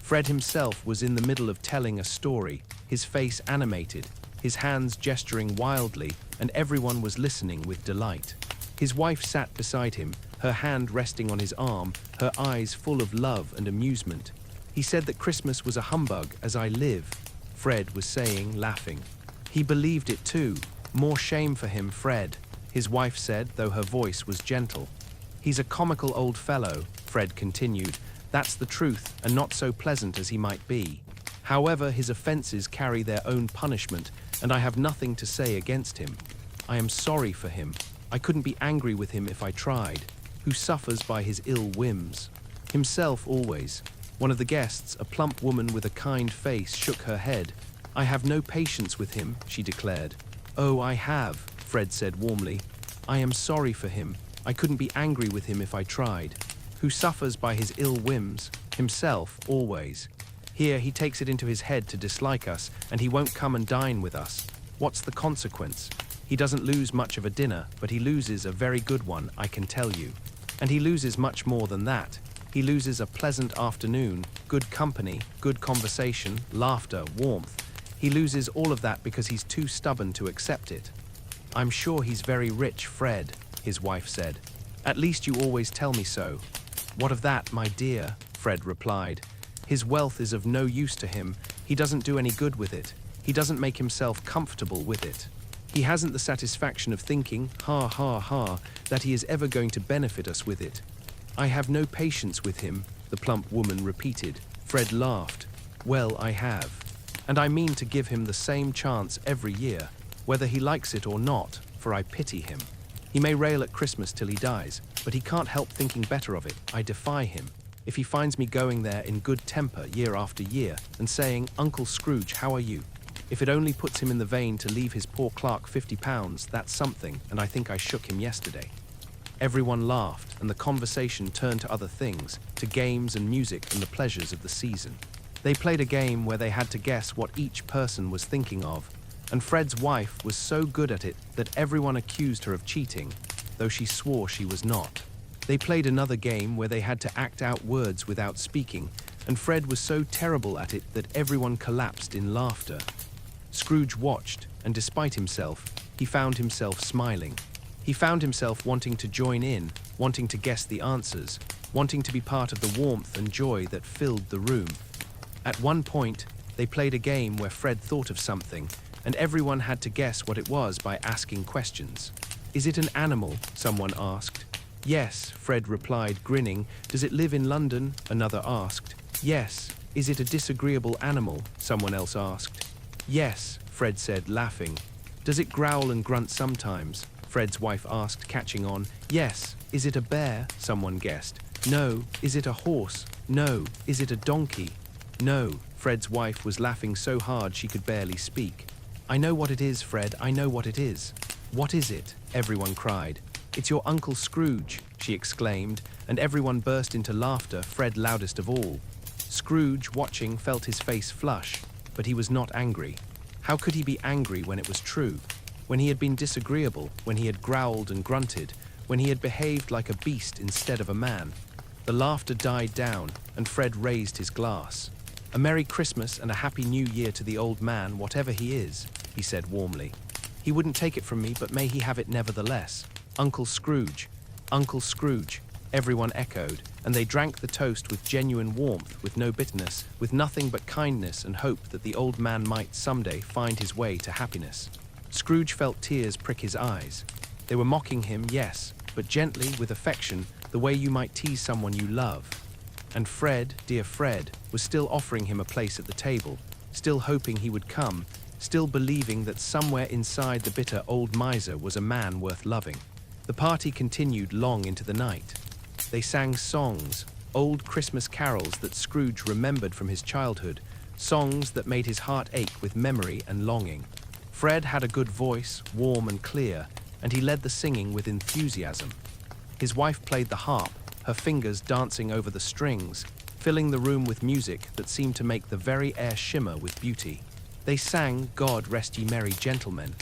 Fred himself was in the middle of telling a story, his face animated, his hands gesturing wildly, and everyone was listening with delight. His wife sat beside him, her hand resting on his arm, her eyes full of love and amusement. "He said that Christmas was a humbug, as I live," Fred was saying, laughing. "He believed it too. More shame for him, Fred," his wife said, though her voice was gentle. "He's a comical old fellow," Fred continued. "That's the truth, and not so pleasant as he might be. However, his offenses carry their own punishment, and I have nothing to say against him. I am sorry for him. I couldn't be angry with him if I tried, who suffers by his ill whims. Himself always." One of the guests, a plump woman with a kind face, shook her head. "I have no patience with him," she declared. "Oh, I have," Fred said warmly. "I am sorry for him. I couldn't be angry with him if I tried. who suffers by his ill whims, himself always. Here he takes it into his head to dislike us, and he won't come and dine with us. What's the consequence? He doesn't lose much of a dinner, but he loses a very good one, I can tell you. And he loses much more than that. He loses a pleasant afternoon, good company, good conversation, laughter, warmth. He loses all of that because he's too stubborn to accept it. I'm sure he's very rich, Fred, his wife said. At least you always tell me so. What of that, my dear? Fred replied. His wealth is of no use to him. He doesn't do any good with it. He doesn't make himself comfortable with it. He hasn't the satisfaction of thinking, ha ha ha, that he is ever going to benefit us with it. I have no patience with him, the plump woman repeated. Fred laughed. Well, I have. And I mean to give him the same chance every year, whether he likes it or not, for I pity him. He may rail at Christmas till he dies, but he can't help thinking better of it. I defy him. If he finds me going there in good temper year after year and saying, Uncle Scrooge, how are you? If it only puts him in the vein to leave his poor clerk £50, that's something, and I think I shook him yesterday. Everyone laughed, and the conversation turned to other things, to games and music and the pleasures of the season. They played a game where they had to guess what each person was thinking of, and Fred's wife was so good at it that everyone accused her of cheating, though she swore she was not. They played another game where they had to act out words without speaking, and Fred was so terrible at it that everyone collapsed in laughter. Scrooge watched, and despite himself, he found himself smiling. He found himself wanting to join in, wanting to guess the answers, wanting to be part of the warmth and joy that filled the room. At one point, they played a game where Fred thought of something, and everyone had to guess what it was by asking questions. Is it an animal? Someone asked. Yes, Fred replied, grinning. Does it live in London? Another asked. Yes. Is it a disagreeable animal? Someone else asked. Yes, Fred said, laughing. Does it growl and grunt sometimes? Fred's wife asked, catching on. Yes. Is it a bear? Someone guessed. No. Is it a horse? No. Is it a donkey? No. Fred's wife was laughing so hard she could barely speak. I know what it is, Fred, I know what it is. What is it? Everyone cried. It's your Uncle Scrooge, she exclaimed, and everyone burst into laughter, Fred loudest of all. Scrooge, watching, felt his face flush, but he was not angry. How could he be angry when it was true? When he had been disagreeable, when he had growled and grunted, when he had behaved like a beast instead of a man? The laughter died down, and Fred raised his glass. A Merry Christmas and a Happy New Year to the old man, whatever he is, he said warmly. He wouldn't take it from me, but may he have it nevertheless. Uncle Scrooge, Uncle Scrooge, everyone echoed, and they drank the toast with genuine warmth, with no bitterness, with nothing but kindness and hope that the old man might someday find his way to happiness. Scrooge felt tears prick his eyes. They were mocking him, yes, but gently, with affection, the way you might tease someone you love. And Fred, dear Fred, was still offering him a place at the table, still hoping he would come, still believing that somewhere inside the bitter old miser was a man worth loving. The party continued long into the night. They sang songs, old Christmas carols that Scrooge remembered from his childhood, songs that made his heart ache with memory and longing. Fred had a good voice, warm and clear, and he led the singing with enthusiasm. His wife played the harp, her fingers dancing over the strings, filling the room with music that seemed to make the very air shimmer with beauty. They sang, God rest ye merry gentlemen,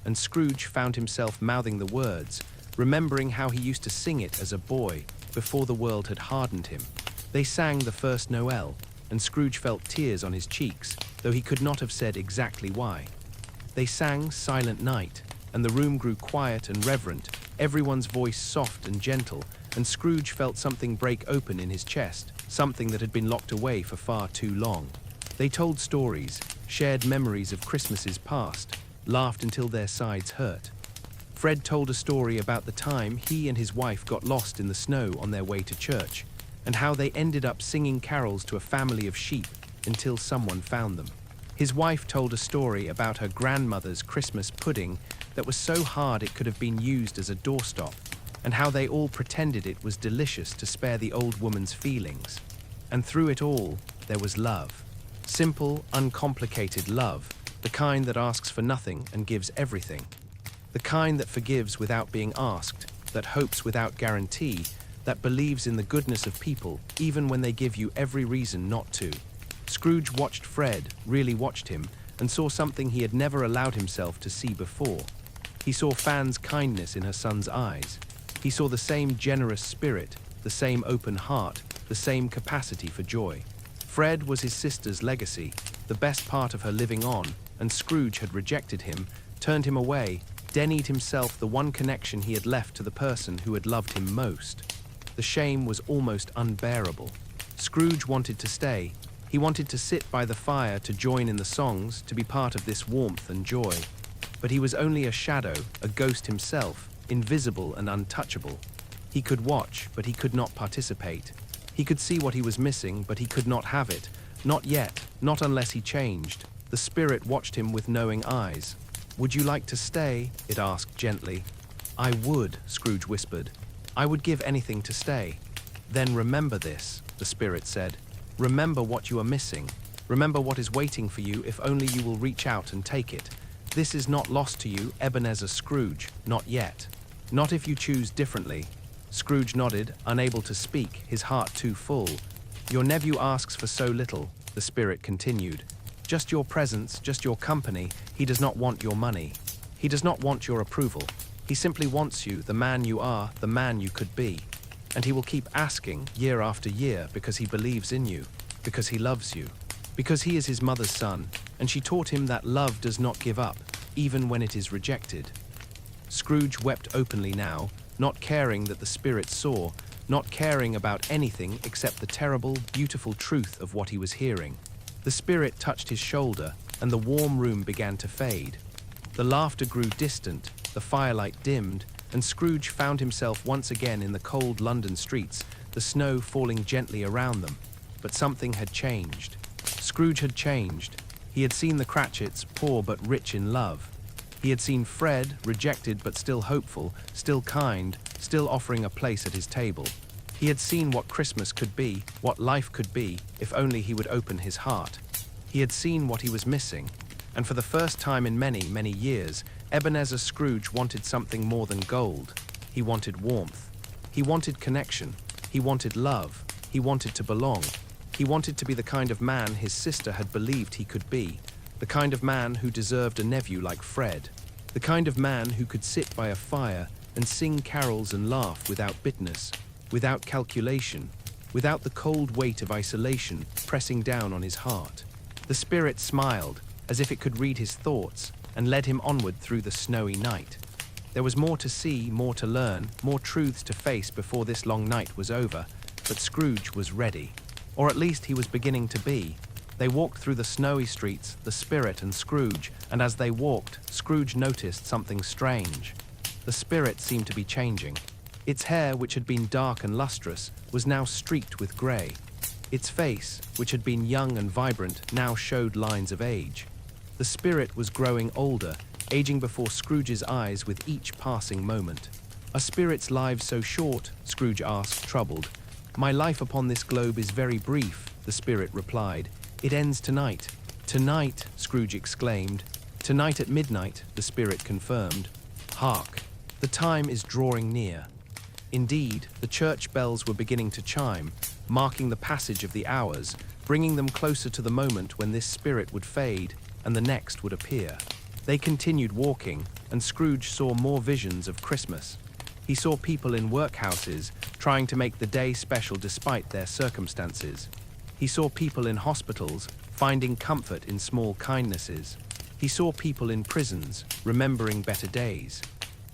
and Scrooge found himself mouthing the words, remembering how he used to sing it as a boy, before the world had hardened him. They sang the first Noel, and Scrooge felt tears on his cheeks, though he could not have said exactly why. They sang Silent Night, and the room grew quiet and reverent, everyone's voice soft and gentle, and Scrooge felt something break open in his chest, something that had been locked away for far too long. They told stories, shared memories of Christmases past, laughed until their sides hurt. Fred told a story about the time he and his wife got lost in the snow on their way to church, and how they ended up singing carols to a family of sheep until someone found them. His wife told a story about her grandmother's Christmas pudding that was so hard it could have been used as a doorstop, and how they all pretended it was delicious to spare the old woman's feelings. And through it all, there was love. Simple, uncomplicated love, the kind that asks for nothing and gives everything. The kind that forgives without being asked, that hopes without guarantee, that believes in the goodness of people even when they give you every reason not to. Scrooge watched Fred, really watched him, and saw something he had never allowed himself to see before. He saw Fan's kindness in her son's eyes. He saw the same generous spirit, the same open heart, the same capacity for joy. Fred was his sister's legacy, the best part of her living on, and Scrooge had rejected him, turned him away, denied himself the one connection he had left to the person who had loved him most. The shame was almost unbearable. Scrooge wanted to stay. He wanted to sit by the fire, to join in the songs, to be part of this warmth and joy. But he was only a shadow, a ghost himself, invisible and untouchable. He could watch, but he could not participate. He could see what he was missing, but he could not have it. Not yet, not unless he changed. The spirit watched him with knowing eyes. "Would you like to stay?" it asked gently. "I would," Scrooge whispered. "I would give anything to stay." "Then remember this," the spirit said. "Remember what you are missing. Remember what is waiting for you if only you will reach out and take it. This is not lost to you, Ebenezer Scrooge, not yet. Not if you choose differently." Scrooge nodded, unable to speak, his heart too full. "Your nephew asks for so little," the spirit continued. "Just your presence, just your company. He does not want your money. He does not want your approval. He simply wants you, the man you are, the man you could be. And he will keep asking, year after year, because he believes in you, because he loves you, because he is his mother's son, and she taught him that love does not give up, even when it is rejected." Scrooge wept openly now, not caring that the spirit saw, not caring about anything except the terrible, beautiful truth of what he was hearing. The spirit touched his shoulder, and the warm room began to fade. The laughter grew distant, the firelight dimmed, and Scrooge found himself once again in the cold London streets, the snow falling gently around them. But something had changed. Scrooge had changed. He had seen the Cratchits, poor but rich in love. He had seen Fred, rejected but still hopeful, still kind, still offering a place at his table. He had seen what Christmas could be, what life could be, if only he would open his heart. He had seen what he was missing, and for the first time in many, many years, Ebenezer Scrooge wanted something more than gold. He wanted warmth. He wanted connection. He wanted love. He wanted to belong. He wanted to be the kind of man his sister had believed he could be, the kind of man who deserved a nephew like Fred, the kind of man who could sit by a fire and sing carols and laugh without bitterness, without calculation, without the cold weight of isolation pressing down on his heart. The spirit smiled, as if it could read his thoughts, and led him onward through the snowy night. There was more to see, more to learn, more truths to face before this long night was over, but Scrooge was ready. Or at least he was beginning to be. They walked through the snowy streets, the spirit and Scrooge, and as they walked, Scrooge noticed something strange. The spirit seemed to be changing. Its hair, which had been dark and lustrous, was now streaked with grey. Its face, which had been young and vibrant, now showed lines of age. The spirit was growing older, aging before Scrooge's eyes with each passing moment. "Are spirits' lives so short?" Scrooge asked, troubled. "My life upon this globe is very brief," the spirit replied. "It ends tonight." "Tonight," Scrooge exclaimed. "Tonight at midnight," the spirit confirmed. "Hark! The time is drawing near." Indeed, the church bells were beginning to chime, marking the passage of the hours, bringing them closer to the moment when this spirit would fade and the next would appear. They continued walking, and Scrooge saw more visions of Christmas. He saw people in workhouses trying to make the day special despite their circumstances. He saw people in hospitals finding comfort in small kindnesses. He saw people in prisons remembering better days.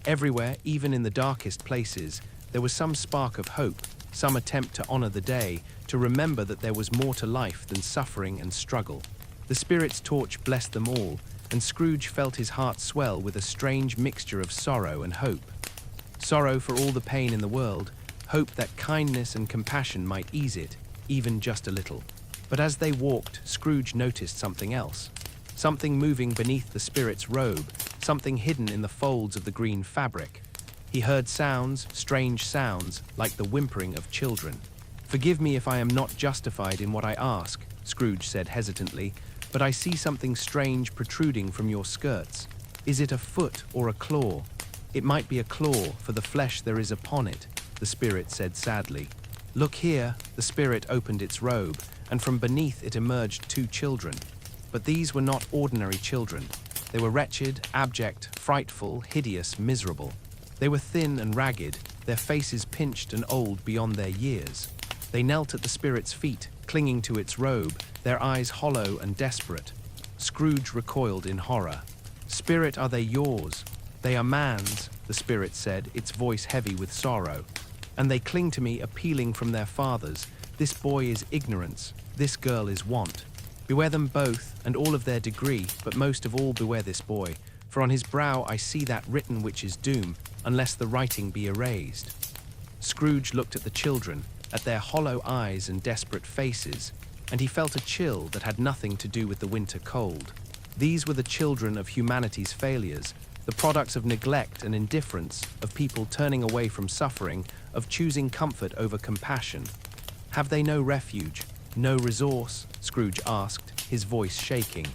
Everywhere, even in the darkest places, there was some spark of hope, some attempt to honor the day, to remember that there was more to life than suffering and struggle. The spirit's torch blessed them all, and Scrooge felt his heart swell with a strange mixture of sorrow and hope. Sorrow for all the pain in the world, hope that kindness and compassion might ease it, even just a little. But as they walked, Scrooge noticed something else. Something moving beneath the spirit's robe, something hidden in the folds of the green fabric. He heard sounds, strange sounds, like the whimpering of children. "Forgive me if I am not justified in what I ask," Scrooge said hesitantly, "but I see something strange protruding from your skirts. Is it a foot or a claw?" "It might be a claw, for the flesh there is upon it," the spirit said sadly. Look here, the spirit opened its robe, and from beneath it emerged two children. But these were not ordinary children. They were wretched, abject, frightful, hideous, miserable. They were thin and ragged, their faces pinched and old beyond their years. They knelt at the spirit's feet, clinging to its robe, their eyes hollow and desperate. Scrooge recoiled in horror. Spirit, are they yours? They are man's, the spirit said, its voice heavy with sorrow. And they cling to me, appealing from their fathers. This boy is ignorance, this girl is want. Beware them both, and all of their degree, but most of all beware this boy, for on his brow I see that written which is doom, unless the writing be erased. Scrooge looked at the children, at their hollow eyes and desperate faces, and he felt a chill that had nothing to do with the winter cold. These were the children of humanity's failures, the products of neglect and indifference, of people turning away from suffering, of choosing comfort over compassion. Have they no refuge, no resource? Scrooge asked, his voice shaking.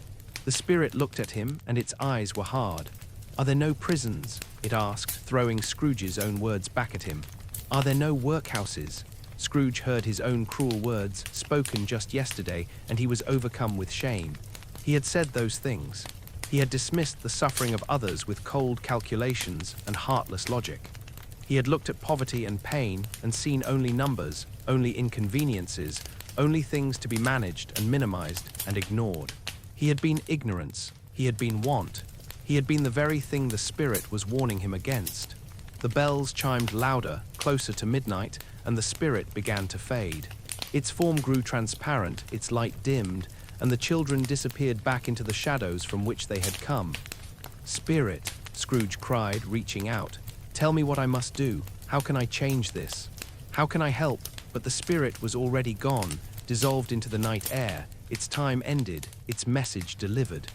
The spirit looked at him, and its eyes were hard. Are there no prisons? It asked, throwing Scrooge's own words back at him. Are there no workhouses? Scrooge heard his own cruel words, spoken just yesterday, and he was overcome with shame. He had said those things. He had dismissed the suffering of others with cold calculations and heartless logic. He had looked at poverty and pain and seen only numbers, only inconveniences, only things to be managed and minimized and ignored. He had been ignorance. He had been want. He had been the very thing the spirit was warning him against. The bells chimed louder, closer to midnight, and the spirit began to fade. Its form grew transparent, its light dimmed, and the children disappeared back into the shadows from which they had come. Spirit, Scrooge cried, reaching out. Tell me what I must do. How can I change this? How can I help? But the spirit was already gone, dissolved into the night air. Its time ended, its message delivered.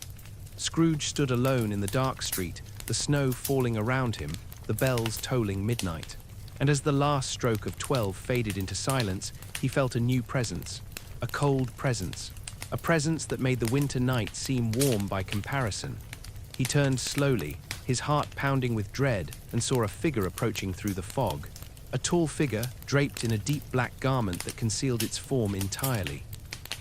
Scrooge stood alone in the dark street, the snow falling around him, the bells tolling midnight. And as the last stroke of 12 faded into silence, he felt a new presence, a cold presence, a presence that made the winter night seem warm by comparison. He turned slowly, his heart pounding with dread, and saw a figure approaching through the fog. A tall figure, draped in a deep black garment that concealed its form entirely.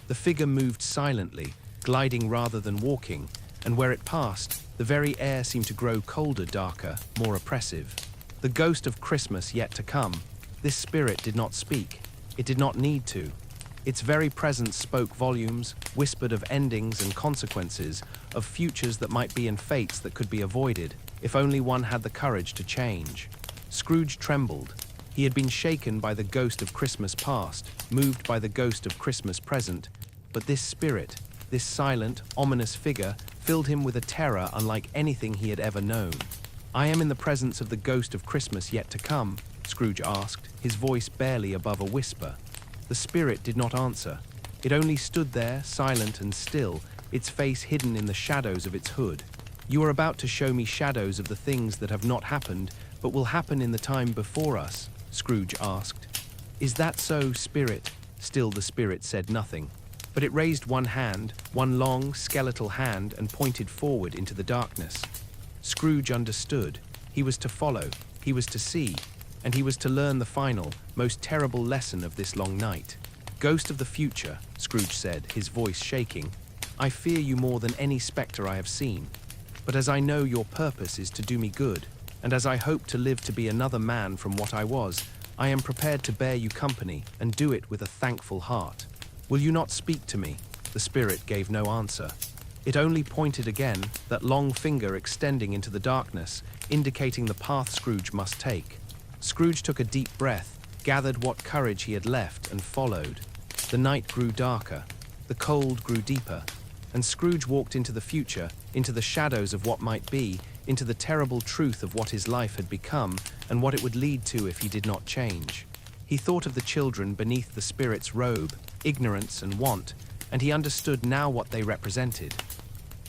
The figure moved silently, gliding rather than walking, and where it passed, the very air seemed to grow colder, darker, more oppressive. The ghost of Christmas yet to come. This spirit did not speak. It did not need to. Its very presence spoke volumes, whispered of endings and consequences, of futures that might be and fates that could be avoided, if only one had the courage to change. Scrooge trembled. He had been shaken by the ghost of Christmas past, moved by the ghost of Christmas present, but this spirit, this silent, ominous figure, filled him with a terror unlike anything he had ever known. I am in the presence of the ghost of Christmas yet to come, Scrooge asked, his voice barely above a whisper. The spirit did not answer. It only stood there, silent and still, its face hidden in the shadows of its hood. You are about to show me shadows of the things that have not happened, but will happen in the time before us, Scrooge asked. Is that so, spirit? Still the spirit said nothing. But it raised one hand, one long, skeletal hand, and pointed forward into the darkness. Scrooge understood. He was to follow, he was to see, and he was to learn the final, most terrible lesson of this long night. Ghost of the future, Scrooge said, his voice shaking, I fear you more than any spectre I have seen. But as I know your purpose is to do me good, and as I hope to live to be another man from what I was, I am prepared to bear you company and do it with a thankful heart. Will you not speak to me? The spirit gave no answer. It only pointed again, that long finger extending into the darkness, indicating the path Scrooge must take. Scrooge took a deep breath, gathered what courage he had left, and followed. The night grew darker, the cold grew deeper, and Scrooge walked into the future, into the shadows of what might be, into the terrible truth of what his life had become, and what it would lead to if he did not change. He thought of the children beneath the spirit's robe, ignorance and want, and he understood now what they represented.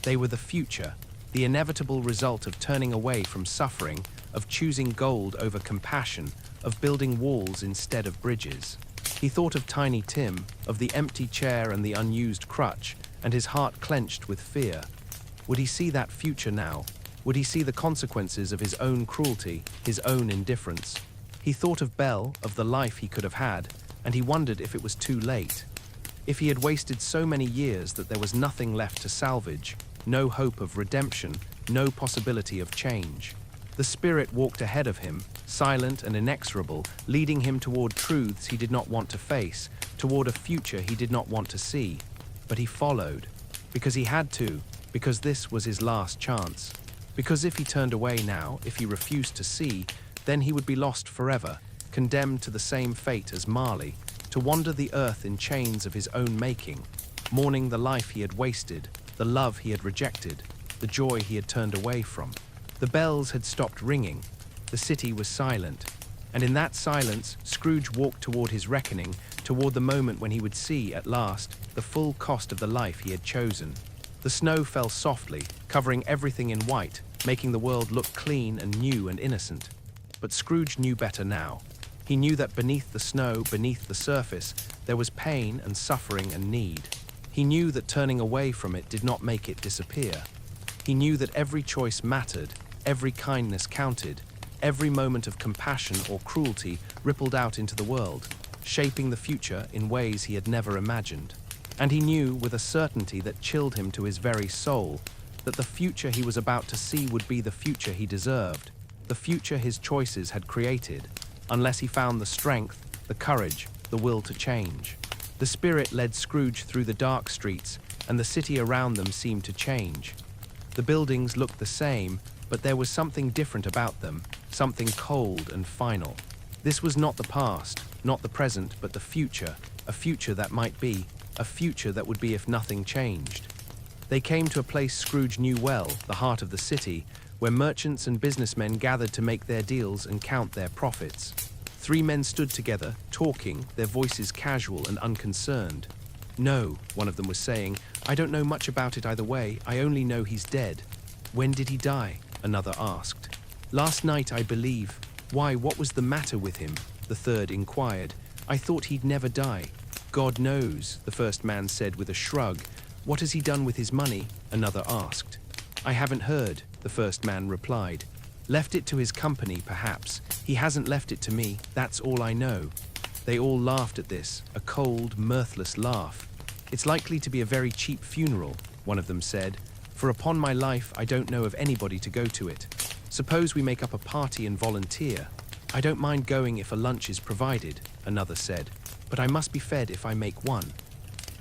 They were the future, the inevitable result of turning away from suffering, of choosing gold over compassion, of building walls instead of bridges. He thought of Tiny Tim, of the empty chair and the unused crutch, and his heart clenched with fear. Would he see that future now? Would he see the consequences of his own cruelty, his own indifference? He thought of Belle, of the life he could have had, and he wondered if it was too late. If he had wasted so many years that there was nothing left to salvage, no hope of redemption, no possibility of change. The spirit walked ahead of him, silent and inexorable, leading him toward truths he did not want to face, toward a future he did not want to see. But he followed, because he had to, because this was his last chance. Because if he turned away now, if he refused to see, then he would be lost forever, condemned to the same fate as Marley, to wander the earth in chains of his own making, mourning the life he had wasted, the love he had rejected, the joy he had turned away from. The bells had stopped ringing, the city was silent, and in that silence Scrooge walked toward his reckoning, toward the moment when he would see, at last, the full cost of the life he had chosen. The snow fell softly, covering everything in white, making the world look clean and new and innocent. But Scrooge knew better now. He knew that beneath the snow, beneath the surface, there was pain and suffering and need. He knew that turning away from it did not make it disappear. He knew that every choice mattered, every kindness counted, every moment of compassion or cruelty rippled out into the world, shaping the future in ways he had never imagined. And he knew, with a certainty that chilled him to his very soul, that the future he was about to see would be the future he deserved, the future his choices had created, unless he found the strength, the courage, the will to change. The spirit led Scrooge through the dark streets, and the city around them seemed to change. The buildings looked the same, but there was something different about them, something cold and final. This was not the past, not the present, but the future, a future that might be, a future that would be if nothing changed. They came to a place Scrooge knew well, the heart of the city, where merchants and businessmen gathered to make their deals and count their profits. 3 men stood together, talking, their voices casual and unconcerned. "No," one of them was saying, "I don't know much about it either way, I only know he's dead." "When did he die?" another asked. "Last night, I believe." "Why, what was the matter with him?" the third inquired. "I thought he'd never die." "God knows," the first man said with a shrug. "What has he done with his money?" another asked. "I haven't heard," the first man replied. "Left it to his company, perhaps. He hasn't left it to me, that's all I know." They all laughed at this, a cold, mirthless laugh. "It's likely to be a very cheap funeral," one of them said, "for upon my life I don't know of anybody to go to it. Suppose we make up a party and volunteer." "I don't mind going if a lunch is provided," another said, "but I must be fed if I make one."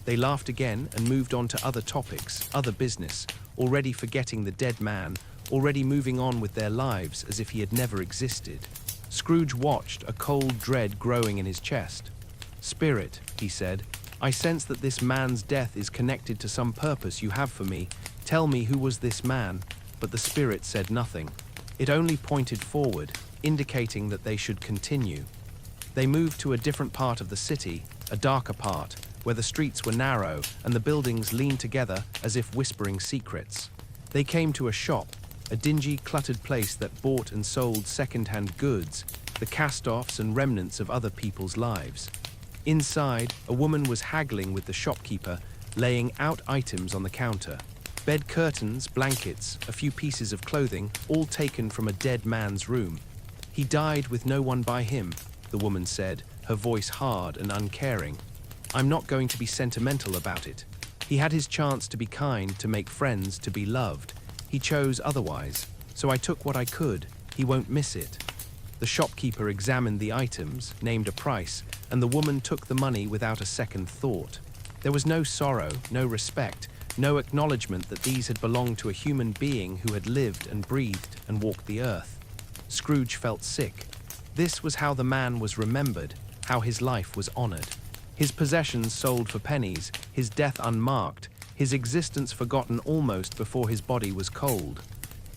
They laughed again and moved on to other topics, other business, already forgetting the dead man, already moving on with their lives as if he had never existed. Scrooge watched, a cold dread growing in his chest. "Spirit," he said, "I sense that this man's death is connected to some purpose you have for me. Tell me, who was this man?" But the spirit said nothing. It only pointed forward, indicating that they should continue. They moved to a different part of the city, a darker part, where the streets were narrow and the buildings leaned together as if whispering secrets. They came to a shop, a dingy, cluttered place that bought and sold second-hand goods, the cast-offs and remnants of other people's lives. Inside, a woman was haggling with the shopkeeper, laying out items on the counter. Bed curtains, blankets, a few pieces of clothing, all taken from a dead man's room. "He died with no one by him," the woman said, her voice hard and uncaring. "I'm not going to be sentimental about it. He had his chance to be kind, to make friends, to be loved. He chose otherwise, so I took what I could. He won't miss it." The shopkeeper examined the items, named a price, and the woman took the money without a second thought. There was no sorrow, no respect, no acknowledgement that these had belonged to a human being who had lived and breathed and walked the earth. Scrooge felt sick. This was how the man was remembered, how his life was honored. His possessions sold for pennies, his death unmarked, his existence forgotten almost before his body was cold.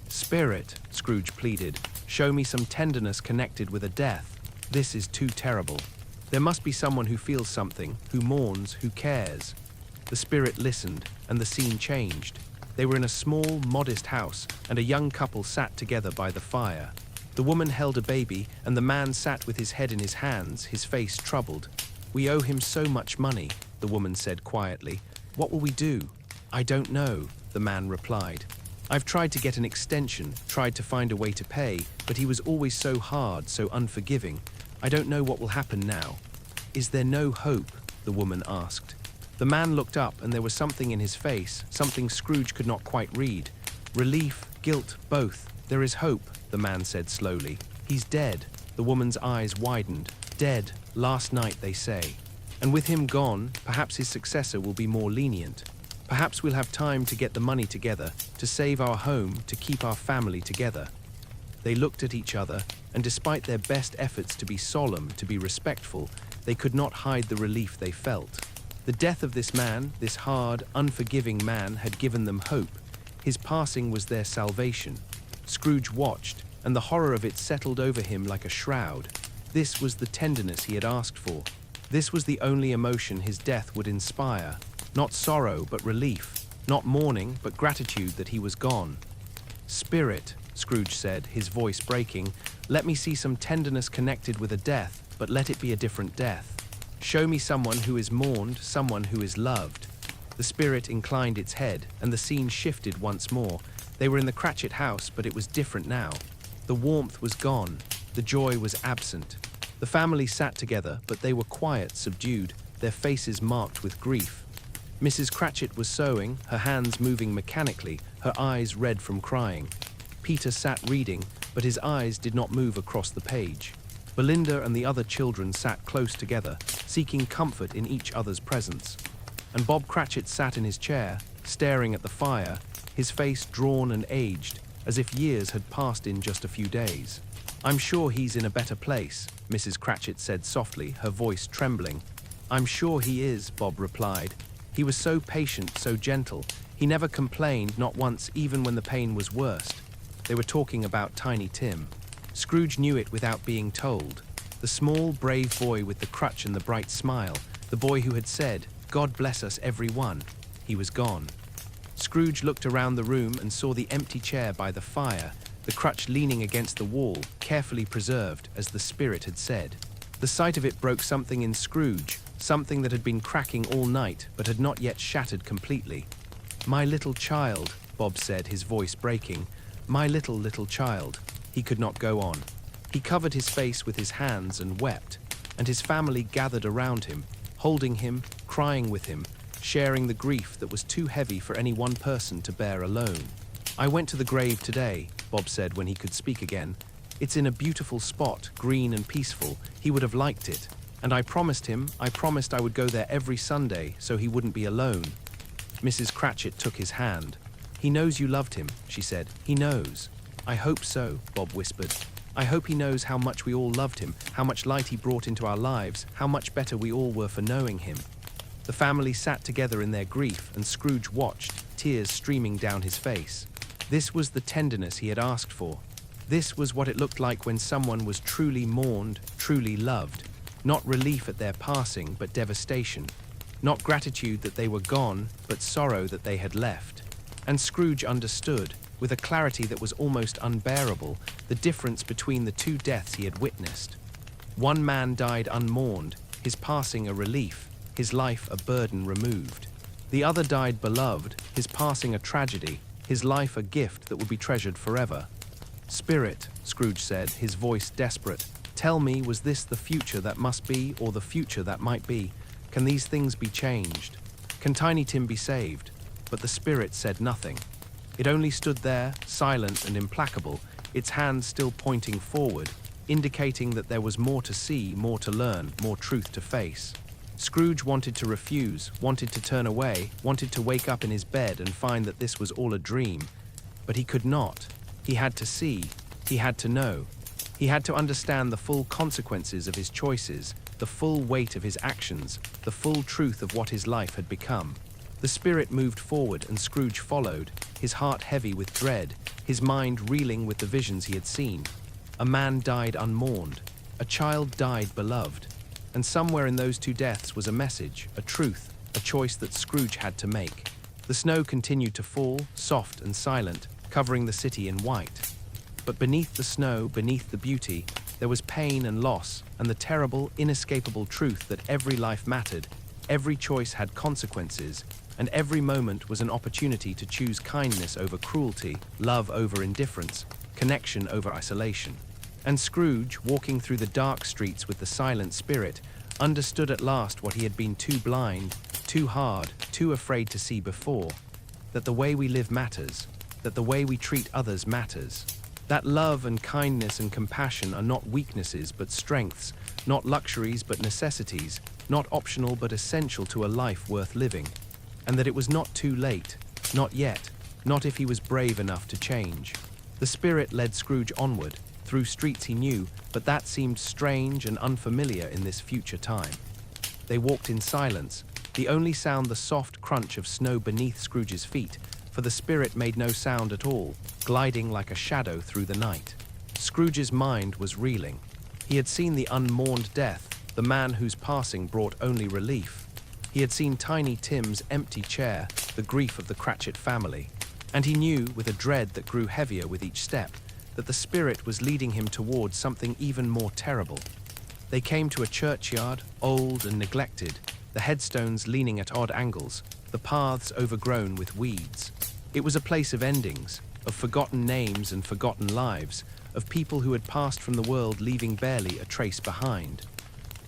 "Spirit," Scrooge pleaded, "show me some tenderness connected with a death. This is too terrible. There must be someone who feels something, who mourns, who cares." The spirit listened, and the scene changed. They were in a small, modest house, and a young couple sat together by the fire. The woman held a baby, and the man sat with his head in his hands, his face troubled. "We owe him so much money," the woman said quietly. "What will we do?" "I don't know," the man replied. I've tried to get an extension, tried to find a way to pay, but he was always so hard, so unforgiving. I don't know what will happen now." "Is there no hope?" the woman asked. The man looked up and there was something in his face, something Scrooge could not quite read. Relief, guilt, both. "There is hope," the man said slowly. "He's dead." The woman's eyes widened. "Dead, last night, they say. And with him gone, perhaps his successor will be more lenient. Perhaps we'll have time to get the money together, to save our home, to keep our family together." They looked at each other, and despite their best efforts to be solemn, to be respectful, they could not hide the relief they felt. The death of this man, this hard, unforgiving man, had given them hope. His passing was their salvation. Scrooge watched, and the horror of it settled over him like a shroud. This was the tenderness he had asked for. This was the only emotion his death would inspire. Not sorrow, but relief. Not mourning, but gratitude that he was gone. "Spirit," Scrooge said, his voice breaking, "let me see some tenderness connected with a death, but let it be a different death. Show me someone who is mourned, someone who is loved." The spirit inclined its head, and the scene shifted once more. They were in the Cratchit house, but it was different now. The warmth was gone. The joy was absent. The family sat together, but they were quiet, subdued, their faces marked with grief. Mrs. Cratchit was sewing, her hands moving mechanically, her eyes red from crying. Peter sat reading, but his eyes did not move across the page. Belinda and the other children sat close together, seeking comfort in each other's presence. And Bob Cratchit sat in his chair, staring at the fire, his face drawn and aged, as if years had passed in just a few days. "I'm sure he's in a better place," Mrs. Cratchit said softly, her voice trembling. "I'm sure he is," Bob replied. "He was so patient, so gentle. He never complained, not once, even when the pain was worst." They were talking about Tiny Tim. Scrooge knew it without being told. The small, brave boy with the crutch and the bright smile, the boy who had said, "God bless us, every one." He was gone. Scrooge looked around the room and saw the empty chair by the fire, the crutch leaning against the wall, carefully preserved, as the spirit had said. The sight of it broke something in Scrooge, something that had been cracking all night, but had not yet shattered completely. "My little child," Bob said, his voice breaking. "My little child." He could not go on. He covered his face with his hands and wept, and his family gathered around him, holding him, crying with him, sharing the grief that was too heavy for any one person to bear alone. "I went to the grave today," Bob said when he could speak again. "It's in a beautiful spot, green and peaceful. He would have liked it. And I promised I would go there every Sunday so he wouldn't be alone." Mrs. Cratchit took his hand. "He knows you loved him," she said. "He knows." "I hope so," Bob whispered. "I hope he knows how much we all loved him, how much light he brought into our lives, how much better we all were for knowing him." The family sat together in their grief, and Scrooge watched, tears streaming down his face. This was the tenderness he had asked for. This was what it looked like when someone was truly mourned, truly loved. Not relief at their passing, but devastation. Not gratitude that they were gone, but sorrow that they had left. And Scrooge understood, with a clarity that was almost unbearable, the difference between the two deaths he had witnessed. One man died unmourned, his passing a relief, his life a burden removed. The other died beloved, his passing a tragedy, his life a gift that would be treasured forever. "Spirit," Scrooge said, his voice desperate, "tell me, was this the future that must be, or the future that might be? Can these things be changed? Can Tiny Tim be saved?" But the spirit said nothing. It only stood there, silent and implacable, its hands still pointing forward, indicating that there was more to see, more to learn, more truth to face. Scrooge wanted to refuse, wanted to turn away, wanted to wake up in his bed and find that this was all a dream. But he could not. He had to see. He had to know. He had to understand the full consequences of his choices, the full weight of his actions, the full truth of what his life had become. The spirit moved forward and Scrooge followed, his heart heavy with dread, his mind reeling with the visions he had seen. A man died unmourned. A child died beloved. And somewhere in those two deaths was a message, a truth, a choice that Scrooge had to make. The snow continued to fall, soft and silent, covering the city in white. But beneath the snow, beneath the beauty, there was pain and loss, and the terrible, inescapable truth that every life mattered, every choice had consequences, and every moment was an opportunity to choose kindness over cruelty, love over indifference, connection over isolation. And Scrooge, walking through the dark streets with the silent spirit, understood at last what he had been too blind, too hard, too afraid to see before, that the way we live matters, that the way we treat others matters, that love and kindness and compassion are not weaknesses but strengths, not luxuries but necessities, not optional but essential to a life worth living, and that it was not too late, not yet, not if he was brave enough to change. The spirit led Scrooge onward, through streets he knew, but that seemed strange and unfamiliar in this future time. They walked in silence, the only sound the soft crunch of snow beneath Scrooge's feet, for the spirit made no sound at all, gliding like a shadow through the night. Scrooge's mind was reeling. He had seen the unmourned death, the man whose passing brought only relief. He had seen Tiny Tim's empty chair, the grief of the Cratchit family, and he knew, with a dread that grew heavier with each step, that the spirit was leading him towards something even more terrible. They came to a churchyard, old and neglected, the headstones leaning at odd angles, the paths overgrown with weeds. It was a place of endings, of forgotten names and forgotten lives, of people who had passed from the world leaving barely a trace behind.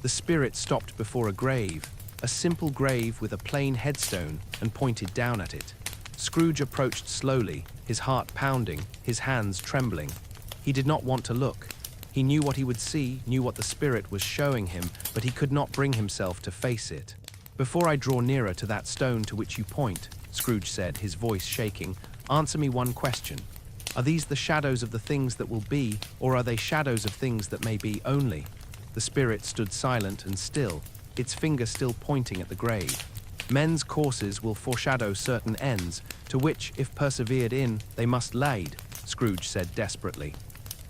The spirit stopped before a grave, a simple grave with a plain headstone, and pointed down at it. Scrooge approached slowly, his heart pounding, his hands trembling. He did not want to look. He knew what he would see, knew what the spirit was showing him, but he could not bring himself to face it. "Before I draw nearer to that stone to which you point," Scrooge said, his voice shaking, "answer me one question. Are these the shadows of the things that will be, or are they shadows of things that may be only?" The spirit stood silent and still, its finger still pointing at the grave. "Men's courses will foreshadow certain ends, to which, if persevered in, they must lead," Scrooge said desperately.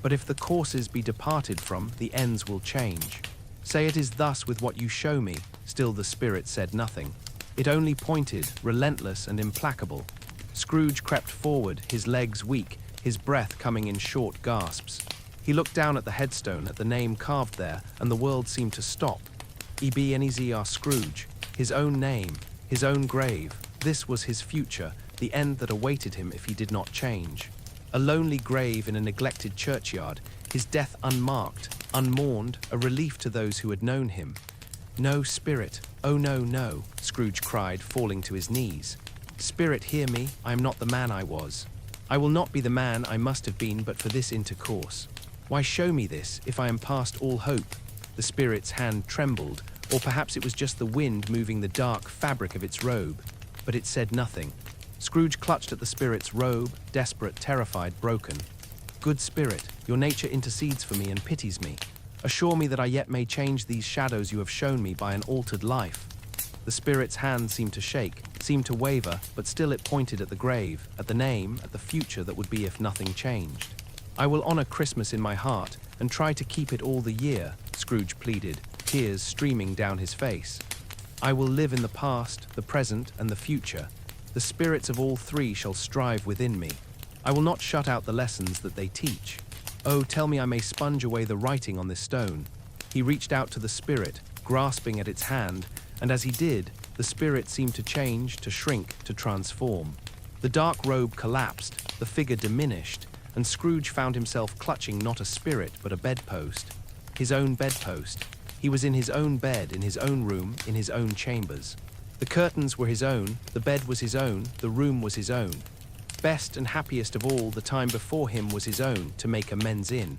"But if the courses be departed from, the ends will change. Say it is thus with what you show me." Still the spirit said nothing. It only pointed, relentless and implacable. Scrooge crept forward, his legs weak, his breath coming in short gasps. He looked down at the headstone, at the name carved there, and the world seemed to stop. Ebenezer Scrooge, his own name, his own grave. This was his future, the end that awaited him if he did not change. A lonely grave in a neglected churchyard, his death unmarked, unmourned, a relief to those who had known him. "No, spirit, oh no, no," Scrooge cried, falling to his knees. "Spirit, hear me, I am not the man I was. I will not be the man I must have been but for this intercourse. Why show me this, if I am past all hope?" The spirit's hand trembled, or perhaps it was just the wind moving the dark fabric of its robe, but it said nothing. Scrooge clutched at the spirit's robe, desperate, terrified, broken. "Good spirit, your nature intercedes for me and pities me. Assure me that I yet may change these shadows you have shown me by an altered life." The spirit's hand seemed to shake, seemed to waver, but still it pointed at the grave, at the name, at the future that would be if nothing changed. "I will honor Christmas in my heart and try to keep it all the year," Scrooge pleaded, tears streaming down his face. "I will live in the past, the present, and the future. The spirits of all three shall strive within me. I will not shut out the lessons that they teach. Oh, tell me I may sponge away the writing on this stone." He reached out to the spirit, grasping at its hand, and as he did, the spirit seemed to change, to shrink, to transform. The dark robe collapsed, the figure diminished, and Scrooge found himself clutching not a spirit but a bedpost. His own bedpost. He was in his own bed, in his own room, in his own chambers. The curtains were his own, the bed was his own, the room was his own. Best and happiest of all, the time before him was his own, to make amends in.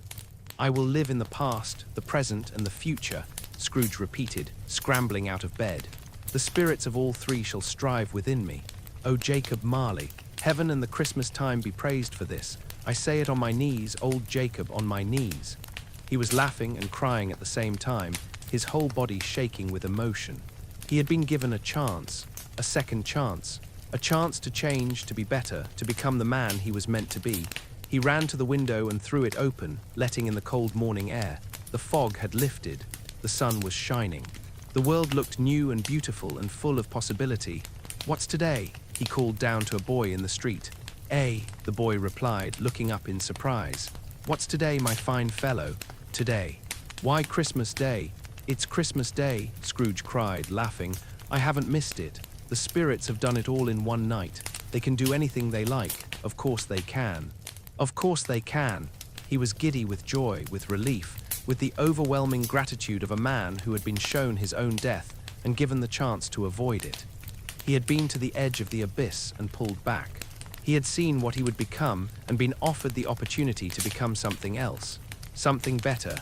"I will live in the past, the present, and the future," Scrooge repeated, scrambling out of bed. "The spirits of all three shall strive within me. O Jacob Marley, heaven and the Christmas time be praised for this. I say it on my knees, old Jacob, on my knees." He was laughing and crying at the same time, his whole body shaking with emotion. He had been given a chance, a second chance, a chance to change, to be better, to become the man he was meant to be. He ran to the window and threw it open, letting in the cold morning air. The fog had lifted. The sun was shining. The world looked new and beautiful and full of possibility. "What's today?" he called down to a boy in the street. "Eh," the boy replied, looking up in surprise. "What's today, my fine fellow? Today. Why Christmas Day? It's Christmas Day," Scrooge cried, laughing. "I haven't missed it. The spirits have done it all in one night. They can do anything they like. Of course they can. Of course they can. He was giddy with joy, with relief, with the overwhelming gratitude of a man who had been shown his own death and given the chance to avoid it. He had been to the edge of the abyss and pulled back. He had seen what he would become and been offered the opportunity to become something else, something better.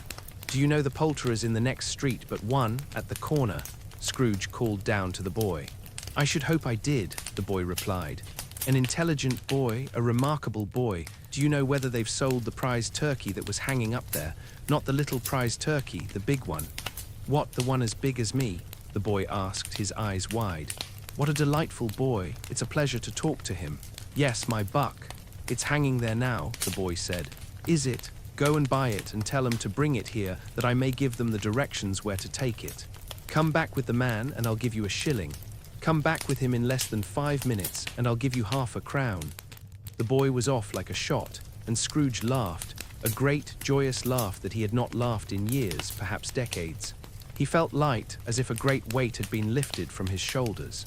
"Do you know the poulterer's in the next street but one, at the corner?" Scrooge called down to the boy. "I should hope I did," the boy replied. "An intelligent boy, a remarkable boy. Do you know whether they've sold the prize turkey that was hanging up there? Not the little prize turkey, the big one." "What, the one as big as me?" the boy asked, his eyes wide. "What a delightful boy. It's a pleasure to talk to him." "Yes, my buck. It's hanging there now," the boy said. "Is it? Go and buy it and tell him to bring it here that I may give them the directions where to take it. Come back with the man and I'll give you a shilling. Come back with him in less than 5 minutes and I'll give you half a crown." The boy was off like a shot, and Scrooge laughed, a great, joyous laugh that he had not laughed in years, perhaps decades. He felt light, as if a great weight had been lifted from his shoulders.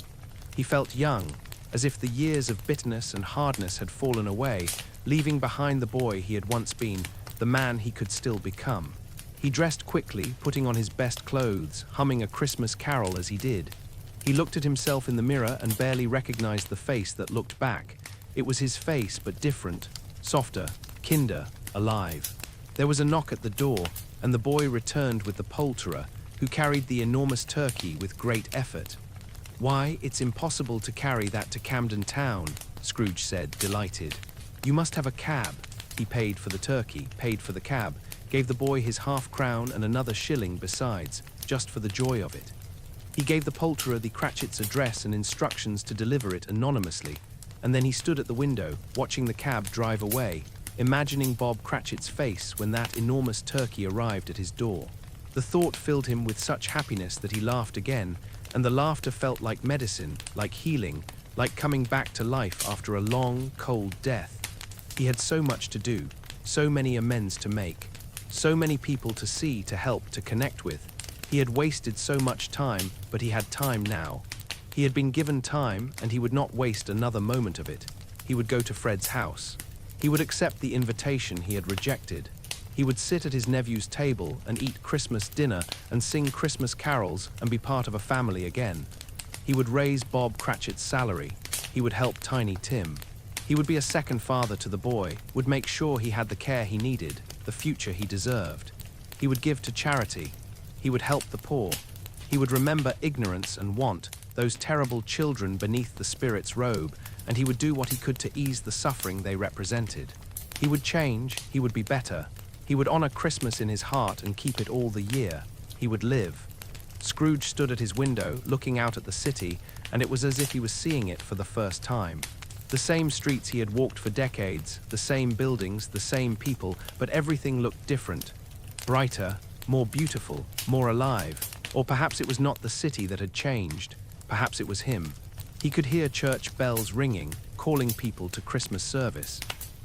He felt young, as if the years of bitterness and hardness had fallen away, leaving behind the boy he had once been, the man he could still become. He dressed quickly, putting on his best clothes, humming a Christmas carol as he did. He looked at himself in the mirror and barely recognized the face that looked back. It was his face, but different, softer, kinder, alive. There was a knock at the door, and the boy returned with the poulterer, who carried the enormous turkey with great effort. "Why, it's impossible to carry that to Camden Town," Scrooge said, delighted. "You must have a cab." He paid for the turkey, paid for the cab, gave the boy his half-crown and another shilling besides, just for the joy of it. He gave the poulterer the Cratchit's address and instructions to deliver it anonymously, and then he stood at the window, watching the cab drive away, imagining Bob Cratchit's face when that enormous turkey arrived at his door. The thought filled him with such happiness that he laughed again, and the laughter felt like medicine, like healing, like coming back to life after a long, cold death. He had so much to do, so many amends to make, so many people to see, to help, to connect with. He had wasted so much time, but he had time now. He had been given time, and he would not waste another moment of it. He would go to Fred's house. He would accept the invitation he had rejected. He would sit at his nephew's table and eat Christmas dinner and sing Christmas carols and be part of a family again. He would raise Bob Cratchit's salary. He would help Tiny Tim. He would be a second father to the boy, would make sure he had the care he needed, the future he deserved. He would give to charity. He would help the poor. He would remember ignorance and want, those terrible children beneath the spirit's robe, and he would do what he could to ease the suffering they represented. He would change. He would be better. He would honor Christmas in his heart and keep it all the year. He would live. Scrooge stood at his window, looking out at the city, and it was as if he was seeing it for the first time. The same streets he had walked for decades, the same buildings, the same people, but everything looked different. Brighter, more beautiful, more alive. Or perhaps it was not the city that had changed. Perhaps it was him. He could hear church bells ringing, calling people to Christmas service.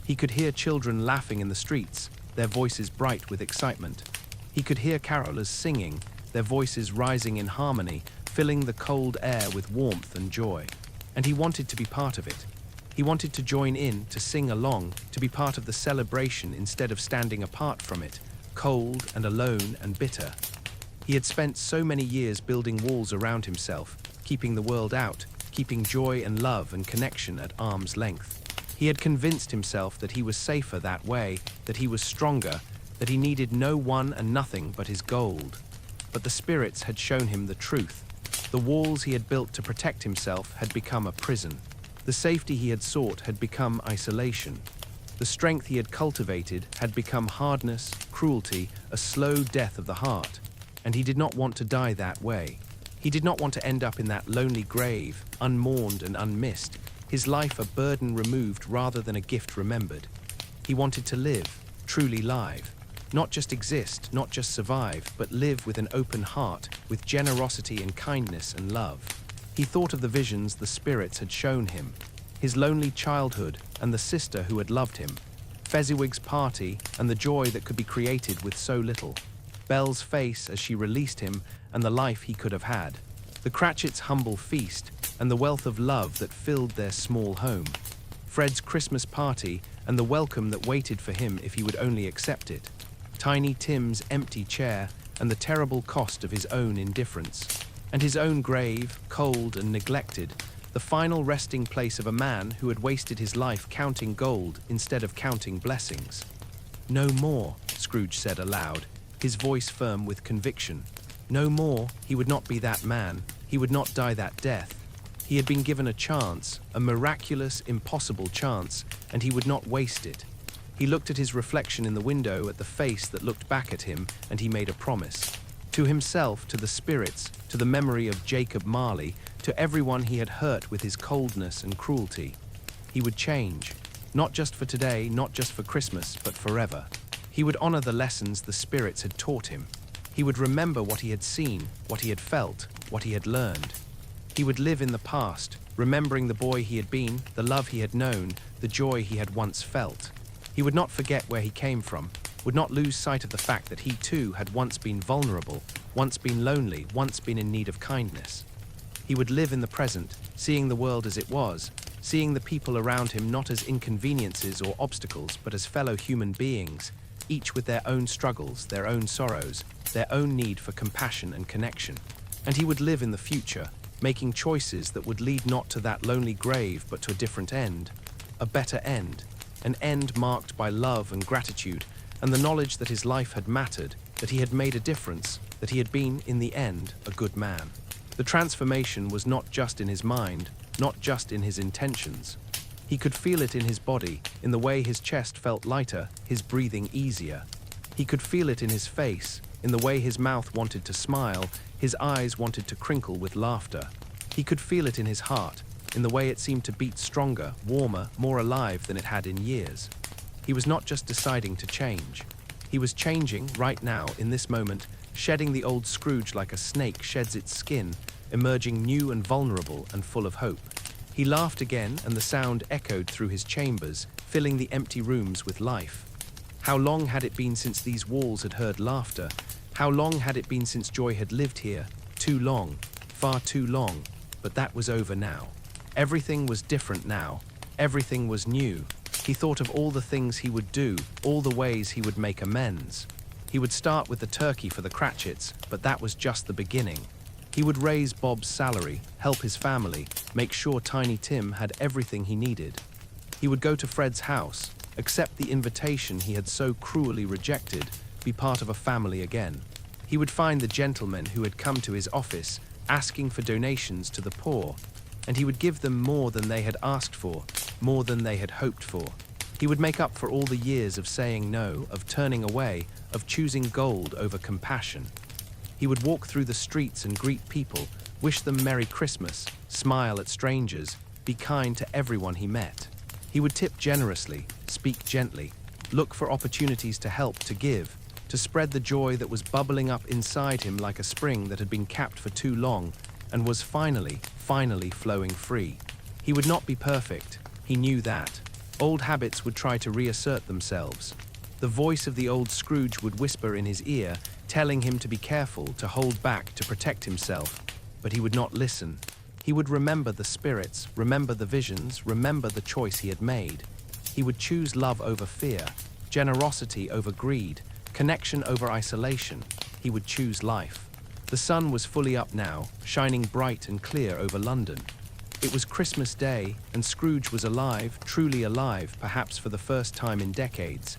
He could hear children laughing in the streets, their voices bright with excitement. He could hear carolers singing, their voices rising in harmony, filling the cold air with warmth and joy. And he wanted to be part of it. He wanted to join in, to sing along, to be part of the celebration instead of standing apart from it, cold and alone and bitter. He had spent so many years building walls around himself, keeping the world out, keeping joy and love and connection at arm's length. He had convinced himself that he was safer that way, that he was stronger, that he needed no one and nothing but his gold. But the spirits had shown him the truth. The walls he had built to protect himself had become a prison. The safety he had sought had become isolation. The strength he had cultivated had become hardness, cruelty, a slow death of the heart. And he did not want to die that way. He did not want to end up in that lonely grave, unmourned and unmissed, his life a burden removed rather than a gift remembered. He wanted to live, truly live. Not just exist, not just survive, but live with an open heart, with generosity and kindness and love. He thought of the visions the spirits had shown him, his lonely childhood and the sister who had loved him, Fezziwig's party and the joy that could be created with so little, Belle's face as she released him and the life he could have had. the Cratchits' humble feast, and the wealth of love that filled their small home. Fred's Christmas party and the welcome that waited for him if he would only accept it. Tiny Tim's empty chair and the terrible cost of his own indifference. And his own grave, cold and neglected, the final resting place of a man who had wasted his life counting gold instead of counting blessings. "No more," Scrooge said aloud, his voice firm with conviction. No more, he would not be that man, he would not die that death. He had been given a chance, a miraculous, impossible chance, and he would not waste it. He looked at his reflection in the window, at the face that looked back at him, and he made a promise. To himself, to the spirits, to the memory of Jacob Marley, to everyone he had hurt with his coldness and cruelty. He would change, not just for today, not just for Christmas, but forever. He would honor the lessons the spirits had taught him. He would remember what he had seen, what he had felt, what he had learned. He would live in the past, remembering the boy he had been, the love he had known, the joy he had once felt. He would not forget where he came from, would not lose sight of the fact that he too had once been vulnerable, once been lonely, once been in need of kindness. He would live in the present, seeing the world as it was, seeing the people around him not as inconveniences or obstacles, but as fellow human beings, each with their own struggles, their own sorrows, their own need for compassion and connection. And he would live in the future, making choices that would lead not to that lonely grave but to a different end, a better end, an end marked by love and gratitude and the knowledge that his life had mattered, that he had made a difference, that he had been, in the end, a good man. The transformation was not just in his mind, not just in his intentions. He could feel it in his body, in the way his chest felt lighter, his breathing easier. He could feel it in his face, in the way his mouth wanted to smile, his eyes wanted to crinkle with laughter. He could feel it in his heart, in the way it seemed to beat stronger, warmer, more alive than it had in years. He was not just deciding to change. He was changing, right now, in this moment, shedding the old Scrooge like a snake sheds its skin, emerging new and vulnerable and full of hope. He laughed again, and the sound echoed through his chambers, filling the empty rooms with life. How long had it been since these walls had heard laughter? How long had it been since joy had lived here? Too long, far too long. But that was over now. Everything was different now. Everything was new. He thought of all the things he would do, all the ways he would make amends. He would start with the turkey for the Cratchits, but that was just the beginning. He would raise Bob's salary, help his family, make sure Tiny Tim had everything he needed. He would go to Fred's house, accept the invitation he had so cruelly rejected, be part of a family again. He would find the gentlemen who had come to his office, asking for donations to the poor, and he would give them more than they had asked for, more than they had hoped for. He would make up for all the years of saying no, of turning away, of choosing gold over compassion. He would walk through the streets and greet people, wish them Merry Christmas, smile at strangers, be kind to everyone he met. He would tip generously, speak gently, look for opportunities to help, to give, to spread the joy that was bubbling up inside him like a spring that had been capped for too long and was finally flowing free. He would not be perfect, he knew that. Old habits would try to reassert themselves. The voice of the old Scrooge would whisper in his ear, telling him to be careful, to hold back, to protect himself. But he would not listen. He would remember the spirits, remember the visions, remember the choice he had made. He would choose love over fear, generosity over greed, connection over isolation. He would choose life. The sun was fully up now, shining bright and clear over London. It was Christmas Day, and Scrooge was alive, truly alive, perhaps for the first time in decades.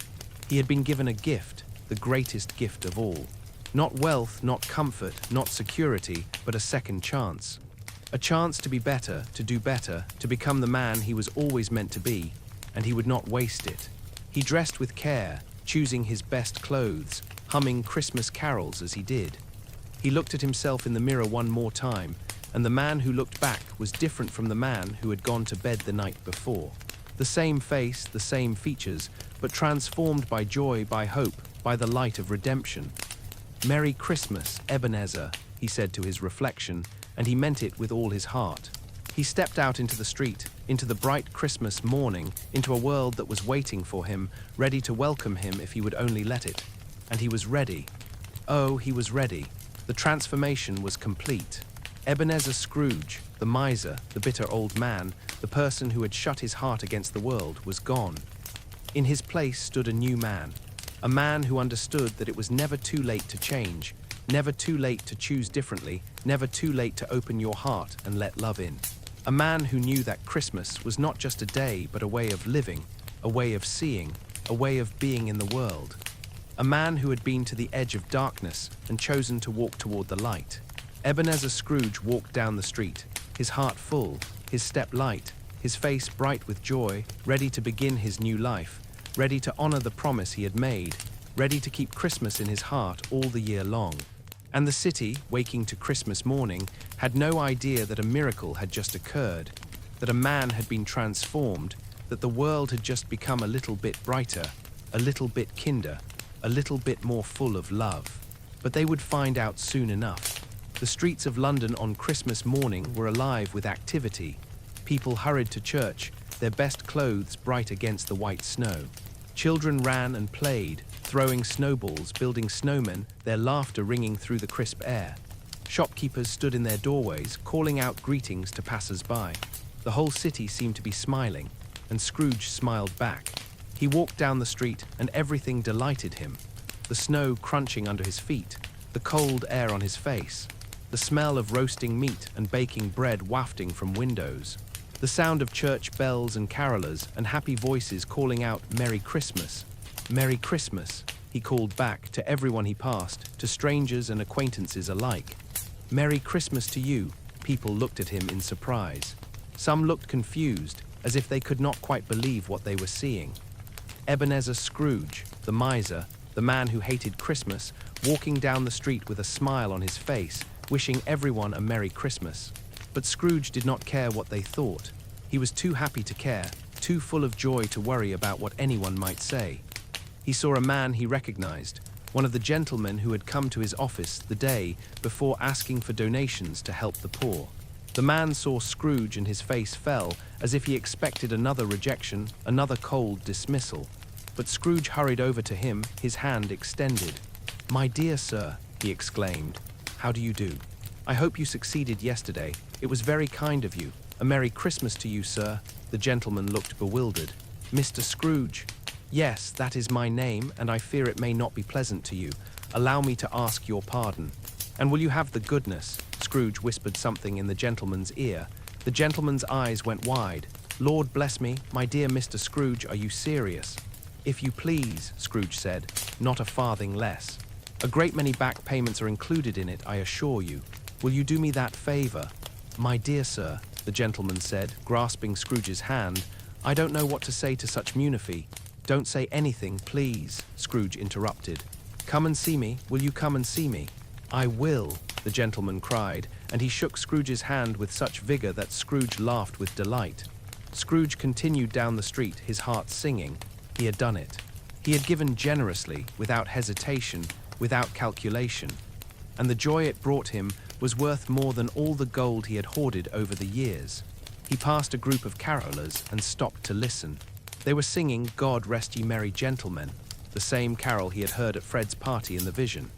He had been given a gift, the greatest gift of all. Not wealth, not comfort, not security, but a second chance. A chance to be better, to do better, to become the man he was always meant to be, and he would not waste it. He dressed with care, choosing his best clothes, humming Christmas carols as he did. He looked at himself in the mirror one more time, and the man who looked back was different from the man who had gone to bed the night before. The same face, the same features, but transformed by joy, by hope, by the light of redemption. "Merry Christmas, Ebenezer," he said to his reflection, and he meant it with all his heart. He stepped out into the street, into the bright Christmas morning, into a world that was waiting for him, ready to welcome him if he would only let it. And he was ready. Oh, he was ready. The transformation was complete. Ebenezer Scrooge, the miser, the bitter old man, the person who had shut his heart against the world, was gone. In his place stood a new man, a man who understood that it was never too late to change, never too late to choose differently, never too late to open your heart and let love in. A man who knew that Christmas was not just a day but a way of living, a way of seeing, a way of being in the world. A man who had been to the edge of darkness and chosen to walk toward the light. Ebenezer Scrooge walked down the street, his heart full, his step light, his face bright with joy, ready to begin his new life, ready to honor the promise he had made, ready to keep Christmas in his heart all the year long. And the city, waking to Christmas morning, had no idea that a miracle had just occurred, that a man had been transformed, that the world had just become a little bit brighter, a little bit kinder, a little bit more full of love. But they would find out soon enough. The streets of London on Christmas morning were alive with activity. People hurried to church, their best clothes bright against the white snow. Children ran and played, throwing snowballs, building snowmen, their laughter ringing through the crisp air. Shopkeepers stood in their doorways, calling out greetings to passers-by. The whole city seemed to be smiling, and Scrooge smiled back. He walked down the street, and everything delighted him. The snow crunching under his feet, the cold air on his face, the smell of roasting meat and baking bread wafting from windows, the sound of church bells and carolers and happy voices calling out "Merry Christmas, Merry Christmas," he called back to everyone he passed, to strangers and acquaintances alike. "Merry Christmas to you." People looked at him in surprise. Some looked confused, as if they could not quite believe what they were seeing. Ebenezer Scrooge, the miser, the man who hated Christmas, walking down the street with a smile on his face, wishing everyone a Merry Christmas. But Scrooge did not care what they thought. He was too happy to care, too full of joy to worry about what anyone might say. He saw a man he recognized, one of the gentlemen who had come to his office the day before asking for donations to help the poor. The man saw Scrooge and his face fell, as if he expected another rejection, another cold dismissal. But Scrooge hurried over to him, his hand extended. "My dear sir," he exclaimed, "how do you do? I hope you succeeded yesterday. It was very kind of you. A Merry Christmas to you, sir." The gentleman looked bewildered. "Mr. Scrooge?" "Yes, that is my name, and I fear it may not be pleasant to you. Allow me to ask your pardon. And will you have the goodness?" Scrooge whispered something in the gentleman's ear. The gentleman's eyes went wide. "Lord bless me, my dear Mr. Scrooge, are you serious?" "If you please," Scrooge said, "not a farthing less. A great many back payments are included in it, I assure you. Will you do me that favor?" "My dear sir," the gentleman said, grasping Scrooge's hand, "I don't know what to say to such munificence." "Don't say anything, please," Scrooge interrupted. "Come and see me. Will you come and see me?" "I will," the gentleman cried, and he shook Scrooge's hand with such vigor that Scrooge laughed with delight. Scrooge continued down the street, his heart singing. He had done it. He had given generously, without hesitation, without calculation. And the joy it brought him was worth more than all the gold he had hoarded over the years. He passed a group of carolers and stopped to listen. They were singing "God Rest Ye Merry Gentlemen," the same carol he had heard at Fred's party in the vision.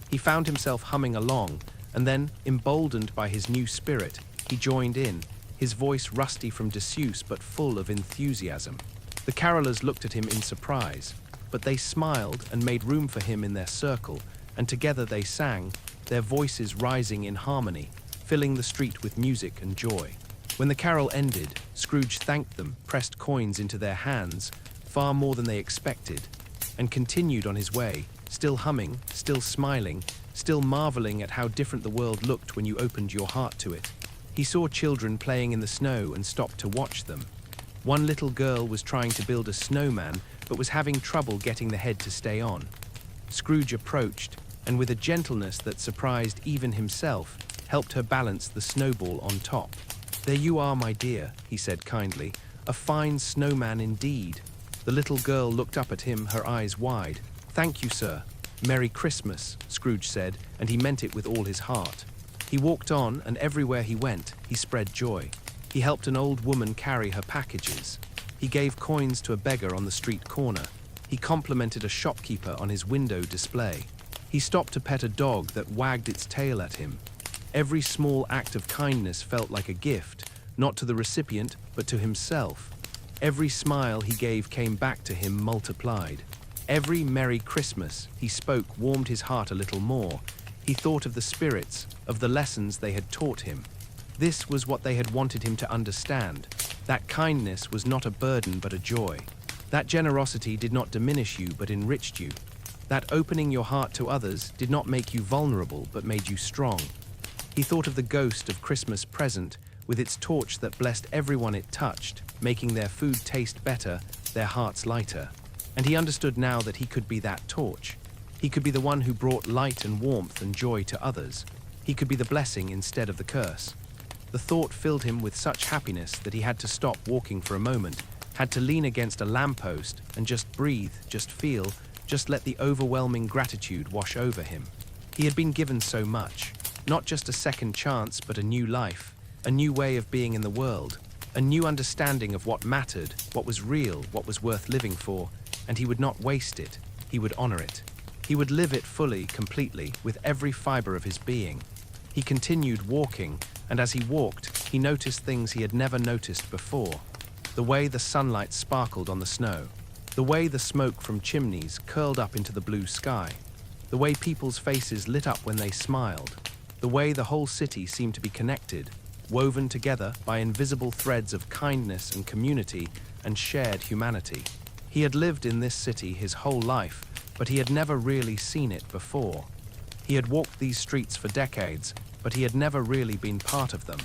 He found himself humming along, and then, emboldened by his new spirit, he joined in, his voice rusty from disuse but full of enthusiasm. The carolers looked at him in surprise, but they smiled and made room for him in their circle, and together they sang, their voices rising in harmony, filling the street with music and joy. When the carol ended, Scrooge thanked them, pressed coins into their hands, far more than they expected, and continued on his way, still humming, still smiling, still marveling at how different the world looked when you opened your heart to it. He saw children playing in the snow and stopped to watch them. One little girl was trying to build a snowman, but was having trouble getting the head to stay on. Scrooge approached, and with a gentleness that surprised even himself, helped her balance the snowball on top. "There you are, my dear," he said kindly. "A fine snowman indeed." The little girl looked up at him, her eyes wide. "Thank you, sir. Merry Christmas," Scrooge said, and he meant it with all his heart. He walked on, and everywhere he went, he spread joy. He helped an old woman carry her packages. He gave coins to a beggar on the street corner. He complimented a shopkeeper on his window display. He stopped to pet a dog that wagged its tail at him. Every small act of kindness felt like a gift, not to the recipient, but to himself. Every smile he gave came back to him multiplied. Every Merry Christmas he spoke warmed his heart a little more. He thought of the spirits, of the lessons they had taught him. This was what they had wanted him to understand. That kindness was not a burden but a joy. That generosity did not diminish you but enriched you. That opening your heart to others did not make you vulnerable but made you strong. He thought of the ghost of Christmas present, with its torch that blessed everyone it touched, making their food taste better, their hearts lighter. And he understood now that he could be that torch. He could be the one who brought light and warmth and joy to others. He could be the blessing instead of the curse. The thought filled him with such happiness that he had to stop walking for a moment, had to lean against a lamppost and just breathe, just feel, just let the overwhelming gratitude wash over him. He had been given so much, not just a second chance but a new life, a new way of being in the world, a new understanding of what mattered, what was real, what was worth living for, and he would not waste it, he would honor it. He would live it fully, completely, with every fiber of his being. He continued walking, and as he walked, he noticed things he had never noticed before. The way the sunlight sparkled on the snow, the way the smoke from chimneys curled up into the blue sky, the way people's faces lit up when they smiled, the way the whole city seemed to be connected, woven together by invisible threads of kindness and community and shared humanity. He had lived in this city his whole life, but he had never really seen it before. He had walked these streets for decades, but he had never really been part of them.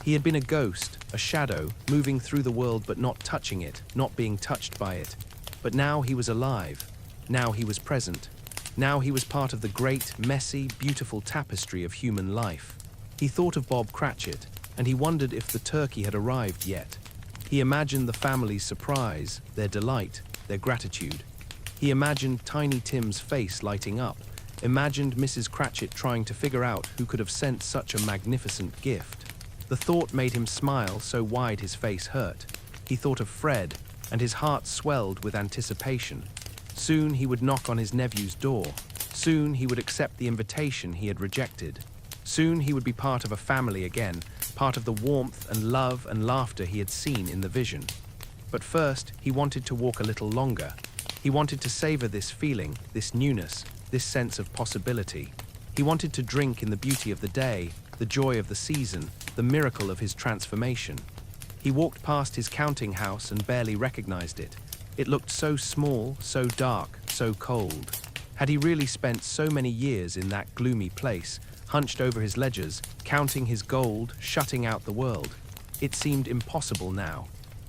He had been a ghost, a shadow, moving through the world but not touching it, not being touched by it. But now he was alive. Now he was present. Now he was part of the great, messy, beautiful tapestry of human life. He thought of Bob Cratchit, and he wondered if the turkey had arrived yet. He imagined the family's surprise, their delight, their gratitude. He imagined Tiny Tim's face lighting up, imagined Mrs. Cratchit trying to figure out who could have sent such a magnificent gift. The thought made him smile so wide his face hurt. He thought of Fred, and his heart swelled with anticipation. Soon he would knock on his nephew's door. Soon he would accept the invitation he had rejected. Soon he would be part of a family again, part of the warmth and love and laughter he had seen in the vision. But first, he wanted to walk a little longer. He wanted to savor this feeling, this newness, this sense of possibility. He wanted to drink in the beauty of the day, the joy of the season, the miracle of his transformation. He walked past his counting house and barely recognized it. It looked so small, so dark, so cold. Had he really spent so many years in that gloomy place, hunched over his ledgers, counting his gold, shutting out the world? It seemed impossible now.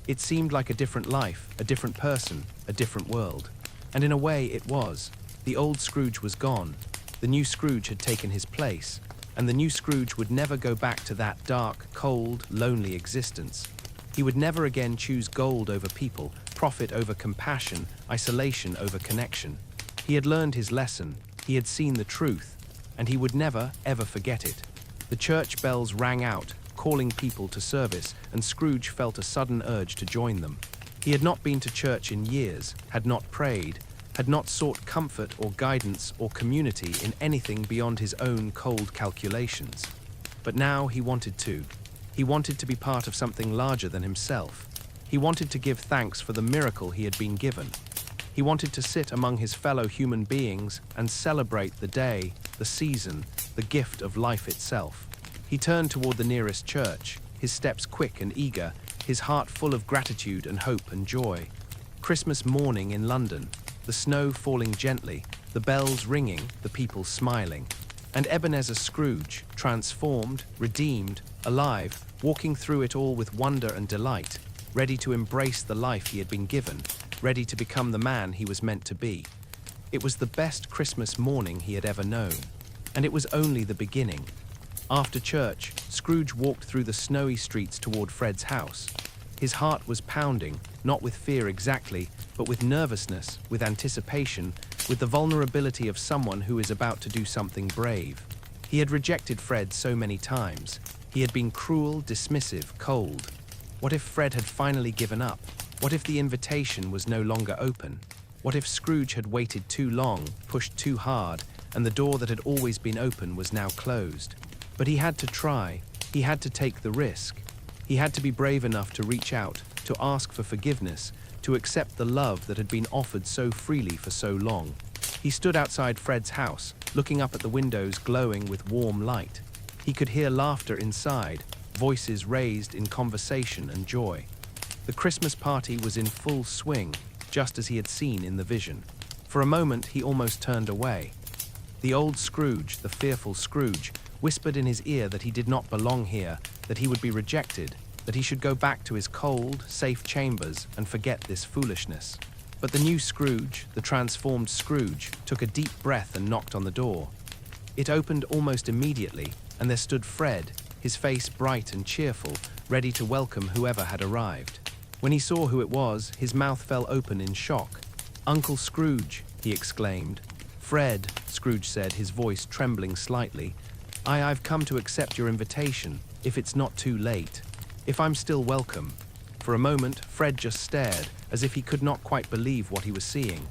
It seemed like a different life, a different person, a different world. And in a way it was. The old Scrooge was gone. The new Scrooge had taken his place. And the new Scrooge would never go back to that dark, cold, lonely existence. He would never again choose gold over people, profit over compassion, isolation over connection. He had learned his lesson. He had seen the truth. And he would never, ever forget it. The church bells rang out, calling people to service, and Scrooge felt a sudden urge to join them. He had not been to church in years, had not prayed, had not sought comfort or guidance or community in anything beyond his own cold calculations. But now he wanted to. He wanted to be part of something larger than himself. He wanted to give thanks for the miracle he had been given. He wanted to sit among his fellow human beings and celebrate the day, the season, the gift of life itself. He turned toward the nearest church, his steps quick and eager, his heart full of gratitude and hope and joy. Christmas morning in London, the snow falling gently, the bells ringing, the people smiling. And Ebenezer Scrooge, transformed, redeemed, alive, walking through it all with wonder and delight, ready to embrace the life he had been given, ready to become the man he was meant to be. It was the best Christmas morning he had ever known. And it was only the beginning. After church, Scrooge walked through the snowy streets toward Fred's house. His heart was pounding, not with fear exactly, but with nervousness, with anticipation, with the vulnerability of someone who is about to do something brave. He had rejected Fred so many times. He had been cruel, dismissive, cold. What if Fred had finally given up? What if the invitation was no longer open? What if Scrooge had waited too long, pushed too hard, and the door that had always been open was now closed? But he had to try, he had to take the risk. He had to be brave enough to reach out, to ask for forgiveness, to accept the love that had been offered so freely for so long. He stood outside Fred's house, looking up at the windows glowing with warm light. He could hear laughter inside, voices raised in conversation and joy. The Christmas party was in full swing, just as he had seen in the vision. For a moment, he almost turned away. The old Scrooge, the fearful Scrooge, whispered in his ear that he did not belong here, that he would be rejected, that he should go back to his cold, safe chambers and forget this foolishness. But the new Scrooge, the transformed Scrooge, took a deep breath and knocked on the door. It opened almost immediately, and there stood Fred, his face bright and cheerful, ready to welcome whoever had arrived. When he saw who it was, his mouth fell open in shock. "Uncle Scrooge," he exclaimed. "Fred," Scrooge said, his voice trembling slightly. I've come to accept your invitation, if it's not too late. If I'm still welcome." For a moment, Fred just stared, as if he could not quite believe what he was seeing.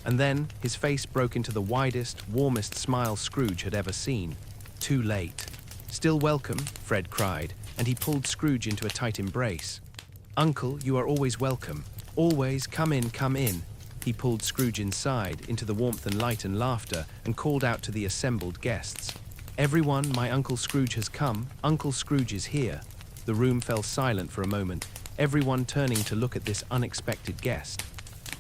And then, his face broke into the widest, warmest smile Scrooge had ever seen. "Too late." "Still welcome," Fred cried, and he pulled Scrooge into a tight embrace. "Uncle, you are always welcome. Always, come in, come in." He pulled Scrooge inside, into the warmth and light and laughter, and called out to the assembled guests. "Everyone, my Uncle Scrooge has come. Uncle Scrooge is here." The room fell silent for a moment, everyone turning to look at this unexpected guest.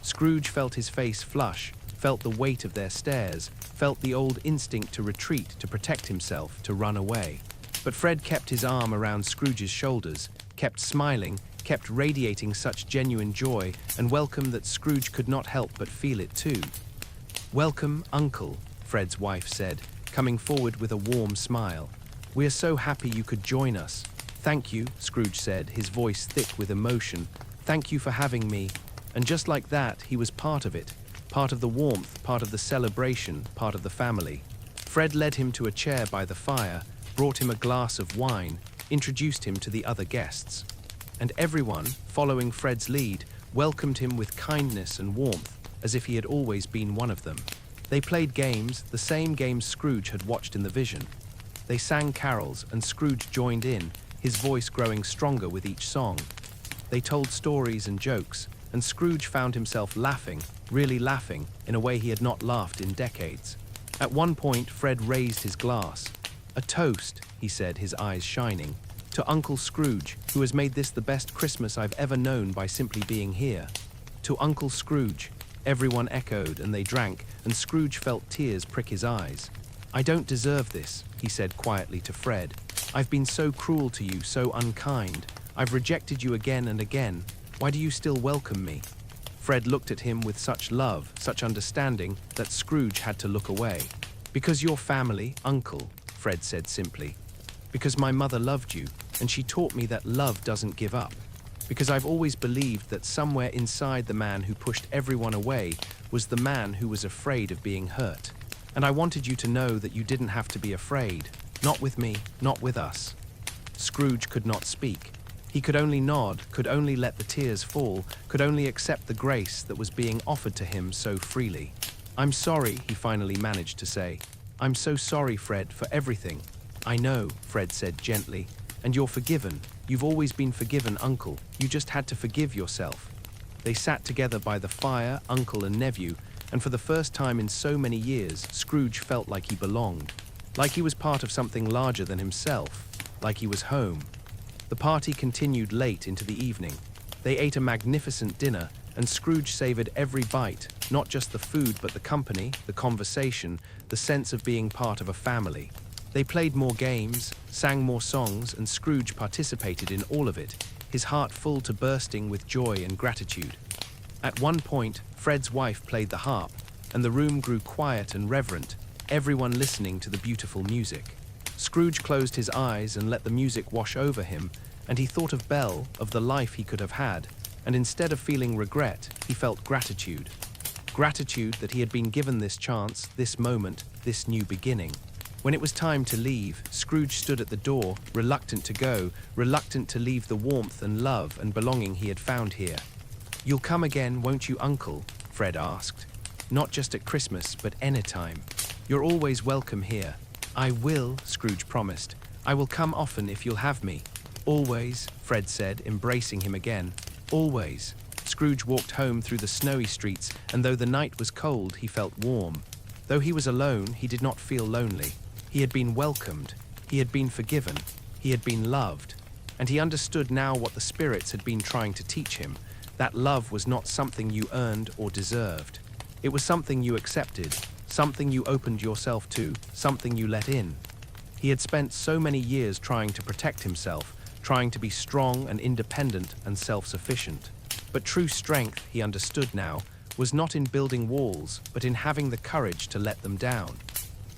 Scrooge felt his face flush, felt the weight of their stares, felt the old instinct to retreat, to protect himself, to run away. But Fred kept his arm around Scrooge's shoulders, kept smiling, kept radiating such genuine joy and welcome that Scrooge could not help but feel it too. "Welcome, Uncle," Fred's wife said, coming forward with a warm smile. "We are so happy you could join us." "Thank you," Scrooge said, his voice thick with emotion. "Thank you for having me." And just like that, he was part of it, part of the warmth, part of the celebration, part of the family. Fred led him to a chair by the fire, brought him a glass of wine, introduced him to the other guests. And everyone, following Fred's lead, welcomed him with kindness and warmth, as if he had always been one of them. They played games, the same games Scrooge had watched in the vision. They sang carols, and Scrooge joined in, his voice growing stronger with each song. They told stories and jokes, and Scrooge found himself laughing, really laughing, in a way he had not laughed in decades. At one point, Fred raised his glass. "A toast," he said, his eyes shining, "to Uncle Scrooge, who has made this the best Christmas I've ever known by simply being here." "To Uncle Scrooge," everyone echoed, and they drank, and Scrooge felt tears prick his eyes. "I don't deserve this," he said quietly to Fred. "I've been so cruel to you, so unkind. I've rejected you again and again. Why do you still welcome me?" Fred looked at him with such love, such understanding, that Scrooge had to look away. "Because you're family, Uncle," Fred said simply. "Because my mother loved you, and she taught me that love doesn't give up. Because I've always believed that somewhere inside the man who pushed everyone away was the man who was afraid of being hurt. And I wanted you to know that you didn't have to be afraid. Not with me, not with us." Scrooge could not speak. He could only nod, could only let the tears fall, could only accept the grace that was being offered to him so freely. "I'm sorry," he finally managed to say. "I'm so sorry, Fred, for everything." "I know," Fred said gently, "and you're forgiven. You've always been forgiven, Uncle. You just had to forgive yourself." They sat together by the fire, uncle and nephew, and for the first time in so many years, Scrooge felt like he belonged, like he was part of something larger than himself, like he was home. The party continued late into the evening. They ate a magnificent dinner, and Scrooge savored every bite, not just the food but the company, the conversation, the sense of being part of a family. They played more games, sang more songs, and Scrooge participated in all of it, his heart full to bursting with joy and gratitude. At one point, Fred's wife played the harp, and the room grew quiet and reverent, everyone listening to the beautiful music. Scrooge closed his eyes and let the music wash over him, and he thought of Belle, of the life he could have had, and instead of feeling regret, he felt gratitude. Gratitude that he had been given this chance, this moment, this new beginning. When it was time to leave, Scrooge stood at the door, reluctant to go, reluctant to leave the warmth and love and belonging he had found here. "You'll come again, won't you, Uncle?" Fred asked. "Not just at Christmas, but anytime. You're always welcome here." "I will," Scrooge promised. I will come often if you'll have me. Always, Fred said, embracing him again. Always. Scrooge walked home through the snowy streets, and though the night was cold, he felt warm. Though he was alone, he did not feel lonely. He had been welcomed. He had been forgiven. He had been loved. And he understood now what the spirits had been trying to teach him, that love was not something you earned or deserved. It was something you accepted, something you opened yourself to, something you let in. He had spent so many years trying to protect himself, trying to be strong and independent and self-sufficient. But true strength, he understood now, was not in building walls, but in having the courage to let them down.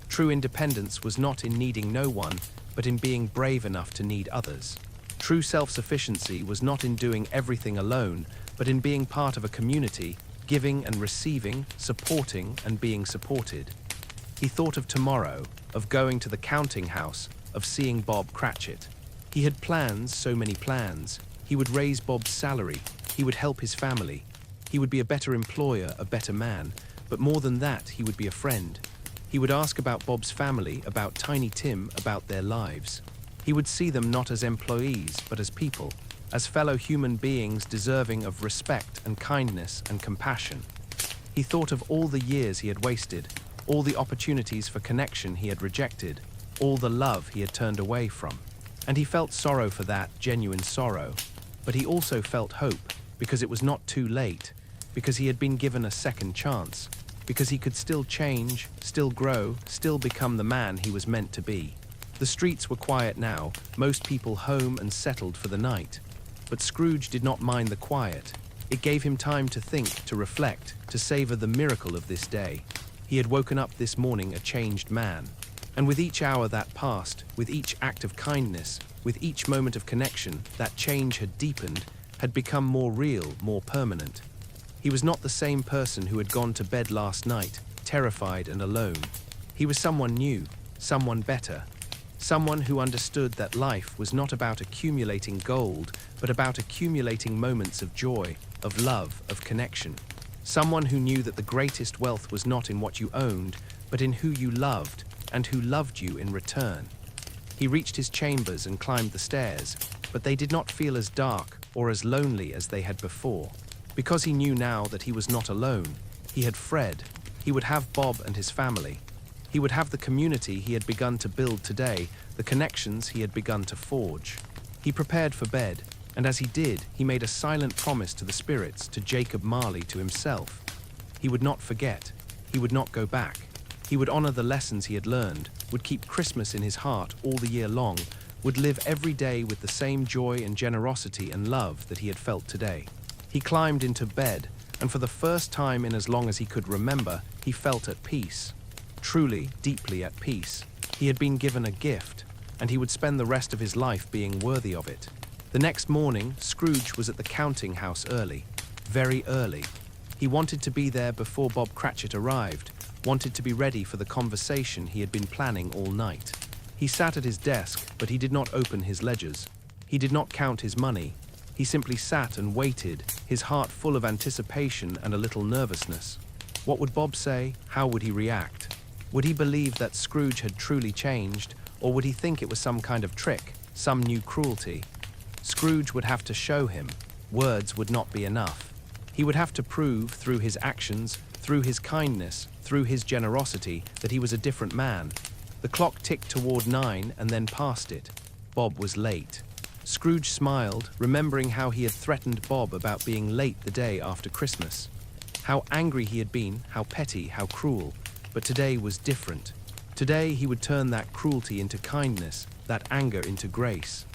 True independence was not in needing no one, but in being brave enough to need others. True self-sufficiency was not in doing everything alone, but in being part of a community, giving and receiving, supporting and being supported. He thought of tomorrow, of going to the counting house, of seeing Bob Cratchit. He had plans, so many plans. He would raise Bob's salary. He would help his family. He would be a better employer, a better man. But more than that, he would be a friend. He would ask about Bob's family, about Tiny Tim, about their lives. He would see them not as employees, but as people, as fellow human beings deserving of respect and kindness and compassion. He thought of all the years he had wasted, all the opportunities for connection he had rejected, all the love he had turned away from. And he felt sorrow for that, genuine sorrow. But he also felt hope, because it was not too late, because he had been given a second chance, because he could still change, still grow, still become the man he was meant to be. The streets were quiet now, most people home and settled for the night. But Scrooge did not mind the quiet. It gave him time to think, to reflect, to savor the miracle of this day. He had woken up this morning a changed man. And with each hour that passed, with each act of kindness, with each moment of connection, that change had deepened, had become more real, more permanent. He was not the same person who had gone to bed last night, terrified and alone. He was someone new, someone better, someone who understood that life was not about accumulating gold, but about accumulating moments of joy, of love, of connection. Someone who knew that the greatest wealth was not in what you owned, but in who you loved, and who loved you in return. He reached his chambers and climbed the stairs, but they did not feel as dark or as lonely as they had before. Because he knew now that he was not alone, he had Fred. He would have Bob and his family. He would have the community he had begun to build today, the connections he had begun to forge. He prepared for bed, and as he did, he made a silent promise to the spirits, to Jacob Marley, to himself. He would not forget. He would not go back. He would honor the lessons he had learned, would keep Christmas in his heart all the year long, would live every day with the same joy and generosity and love that he had felt today. He climbed into bed, and for the first time in as long as he could remember, he felt at peace. Truly, deeply at peace. He had been given a gift, and he would spend the rest of his life being worthy of it. The next morning, Scrooge was at the counting house early, very early. He wanted to be there before Bob Cratchit arrived, wanted to be ready for the conversation he had been planning all night. He sat at his desk, but he did not open his ledgers. He did not count his money. He simply sat and waited, his heart full of anticipation and a little nervousness. What would Bob say? How would he react? Would he believe that Scrooge had truly changed, or would he think it was some kind of trick, some new cruelty? Scrooge would have to show him. Words would not be enough. He would have to prove through his actions, through his kindness, through his generosity, that he was a different man. The clock ticked toward 9 and then past it. Bob was late. Scrooge smiled, remembering how he had threatened Bob about being late the day after Christmas. How angry he had been, how petty, how cruel. But today was different. Today he would turn that cruelty into kindness, that anger into grace.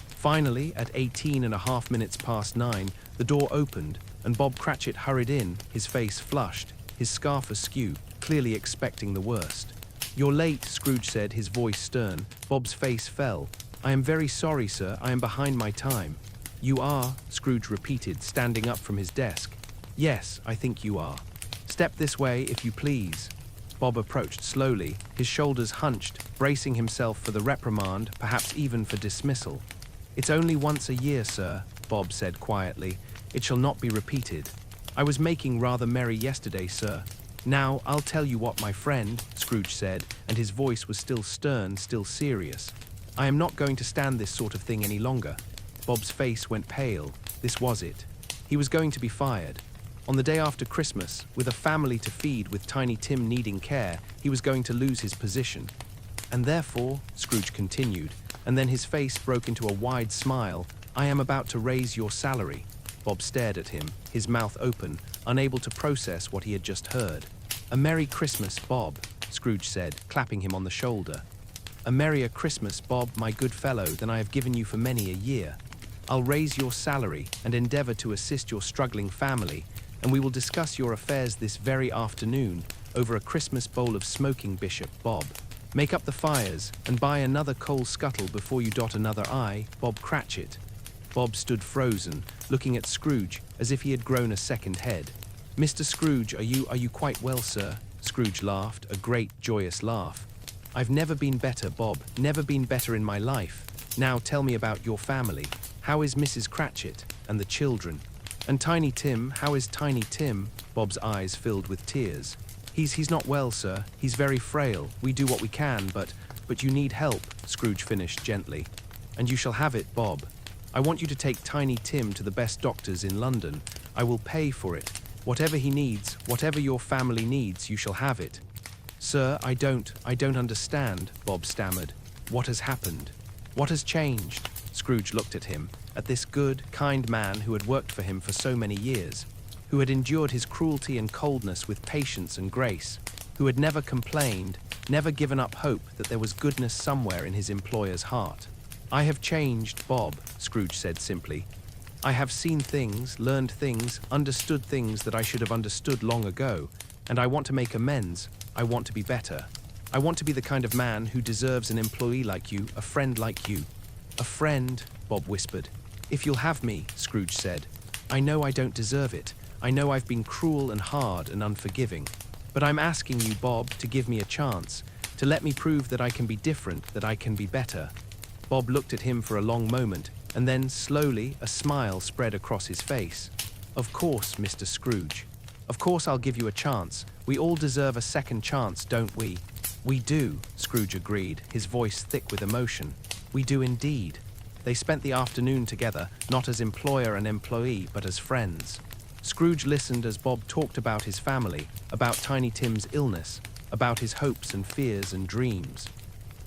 Finally, at 18.5 minutes past 9, the door opened, and Bob Cratchit hurried in, his face flushed, his scarf askew, clearly expecting the worst. "You're late," Scrooge said, his voice stern. Bob's face fell. "I am very sorry, sir. I am behind my time." "You are?" Scrooge repeated, standing up from his desk. "Yes, I think you are. Step this way, if you please." Bob approached slowly, his shoulders hunched, bracing himself for the reprimand, perhaps even for dismissal. "It's only once a year, sir," Bob said quietly. "It shall not be repeated. I was making rather merry yesterday, sir. Now, I'll tell you what, my friend," Scrooge said, and his voice was still stern, still serious. I am not going to stand this sort of thing any longer. Bob's face went pale. This was it. He was going to be fired. On the day after Christmas, with a family to feed, with Tiny Tim needing care, he was going to lose his position. And therefore, Scrooge continued, and then his face broke into a wide smile, I am about to raise your salary. Bob stared at him, his mouth open, unable to process what he had just heard. A Merry Christmas, Bob, Scrooge said, clapping him on the shoulder. A merrier Christmas, Bob, my good fellow, than I have given you for many a year. I'll raise your salary and endeavor to assist your struggling family, and we will discuss your affairs this very afternoon over a Christmas bowl of smoking, Bishop Bob. Make up the fires and buy another coal scuttle before you dot another I, Bob Cratchit. Bob stood frozen, looking at Scrooge as if he had grown a second head. Mr. Scrooge, are you quite well, sir? Scrooge laughed, a great, joyous laugh. I've never been better, Bob, never been better in my life. Now tell me about your family. How is Mrs. Cratchit and the children? And Tiny Tim, how is Tiny Tim? Bob's eyes filled with tears. He's not well, sir. He's very frail. We do what we can, but you need help, Scrooge finished gently. And you shall have it, Bob. I want you to take Tiny Tim to the best doctors in London. I will pay for it. Whatever he needs, whatever your family needs, you shall have it. Sir, I don't understand, Bob stammered. What has happened? What has changed? Scrooge looked at him, at this good, kind man who had worked for him for so many years, who had endured his cruelty and coldness with patience and grace, who had never complained, never given up hope that there was goodness somewhere in his employer's heart. I have changed, Bob, Scrooge said simply. I have seen things, learned things, understood things that I should have understood long ago, and I want to make amends. I want to be better. I want to be the kind of man who deserves an employee like you, a friend like you. A friend, Bob whispered. If you'll have me, Scrooge said. I know I don't deserve it. I know I've been cruel and hard and unforgiving. But I'm asking you, Bob, to give me a chance, to let me prove that I can be different, that I can be better. Bob looked at him for a long moment, and then, slowly, a smile spread across his face. Of course, Mr. Scrooge. Of course I'll give you a chance. We all deserve a second chance, don't we? We do, Scrooge agreed, his voice thick with emotion. We do indeed. They spent the afternoon together, not as employer and employee, but as friends. Scrooge listened as Bob talked about his family, about Tiny Tim's illness, about his hopes and fears and dreams.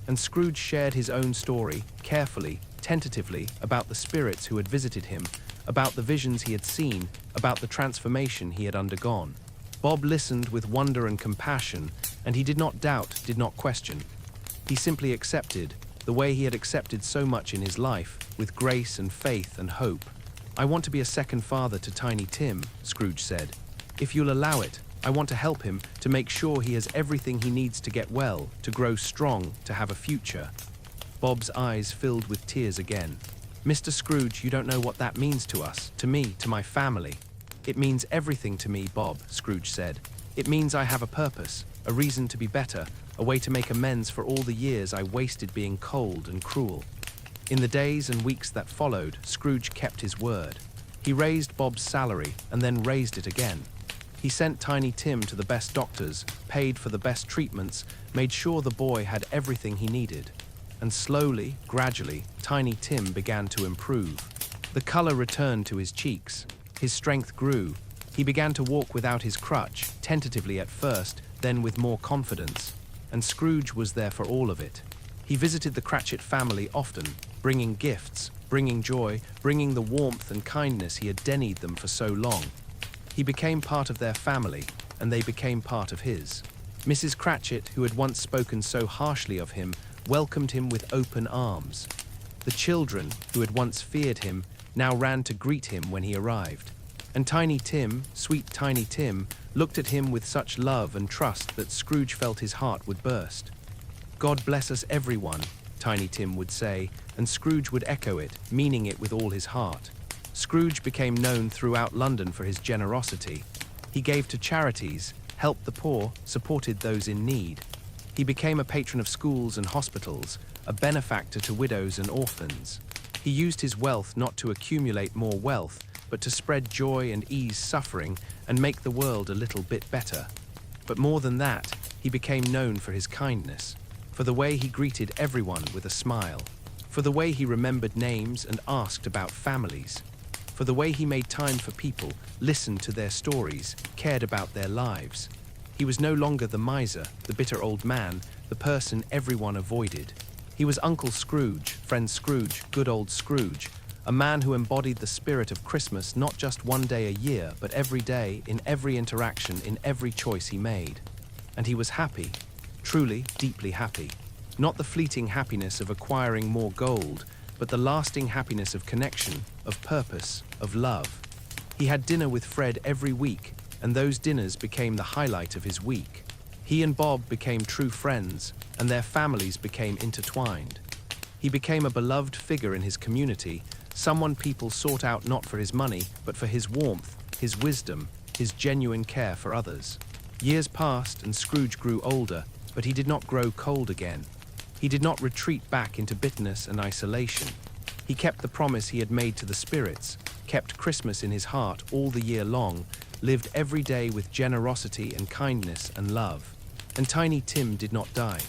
And Scrooge shared his own story, carefully, tentatively, about the spirits who had visited him, about the visions he had seen, about the transformation he had undergone. Bob listened with wonder and compassion, and he did not doubt, did not question. He simply accepted, the way he had accepted so much in his life, with grace and faith and hope. I want to be a second father to Tiny Tim, Scrooge said. If you'll allow it, I want to help him, to make sure he has everything he needs to get well, to grow strong, to have a future. Bob's eyes filled with tears again. Mr. Scrooge, you don't know what that means to us, to me, to my family. It means everything to me, Bob, Scrooge said. It means I have a purpose, a reason to be better, a way to make amends for all the years I wasted being cold and cruel. In the days and weeks that followed, Scrooge kept his word. He raised Bob's salary and then raised it again. He sent Tiny Tim to the best doctors, paid for the best treatments, made sure the boy had everything he needed. And slowly, gradually, Tiny Tim began to improve. The color returned to his cheeks. His strength grew. He began to walk without his crutch, tentatively at first, then with more confidence. And Scrooge was there for all of it. He visited the Cratchit family often, bringing gifts, bringing joy, bringing the warmth and kindness he had denied them for so long. He became part of their family, and they became part of his. Mrs. Cratchit, who had once spoken so harshly of him, welcomed him with open arms. The children, who had once feared him, now ran to greet him when he arrived. And Tiny Tim, sweet Tiny Tim, looked at him with such love and trust that Scrooge felt his heart would burst. God bless us everyone, Tiny Tim would say, and Scrooge would echo it, meaning it with all his heart. Scrooge became known throughout London for his generosity. He gave to charities, helped the poor, supported those in need. He became a patron of schools and hospitals, a benefactor to widows and orphans. He used his wealth not to accumulate more wealth, but to spread joy and ease suffering and make the world a little bit better. But more than that, he became known for his kindness, for the way he greeted everyone with a smile. for the way he remembered names and asked about families, for the way he made time for people, listened to their stories, cared about their lives. He was no longer the miser, the bitter old man, the person everyone avoided. He was Uncle Scrooge, Friend Scrooge, good old Scrooge, a man who embodied the spirit of Christmas not just one day a year, but every day, in every interaction, in every choice he made. And he was happy, truly, deeply happy. Not the fleeting happiness of acquiring more gold, but the lasting happiness of connection, of purpose, of love. He had dinner with Fred every week, and those dinners became the highlight of his week. He and Bob became true friends, and their families became intertwined. He became a beloved figure in his community, someone people sought out not for his money, but for his warmth, his wisdom, his genuine care for others. Years passed and Scrooge grew older, but he did not grow cold again. He did not retreat back into bitterness and isolation. He kept the promise he had made to the spirits, kept Christmas in his heart all the year long, lived every day with generosity and kindness and love. And Tiny Tim did not die.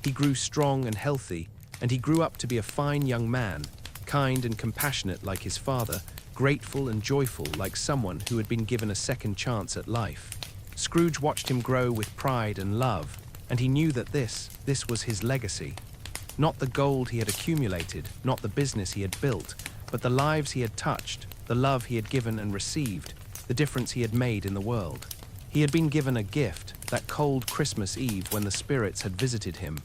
He grew strong and healthy, and he grew up to be a fine young man, kind and compassionate like his father, grateful and joyful like someone who had been given a second chance at life. Scrooge watched him grow with pride and love, and he knew that this was his legacy. Not the gold he had accumulated, not the business he had built, but the lives he had touched, the love he had given and received, the difference he had made in the world. He had been given a gift, that cold Christmas Eve when the spirits had visited him.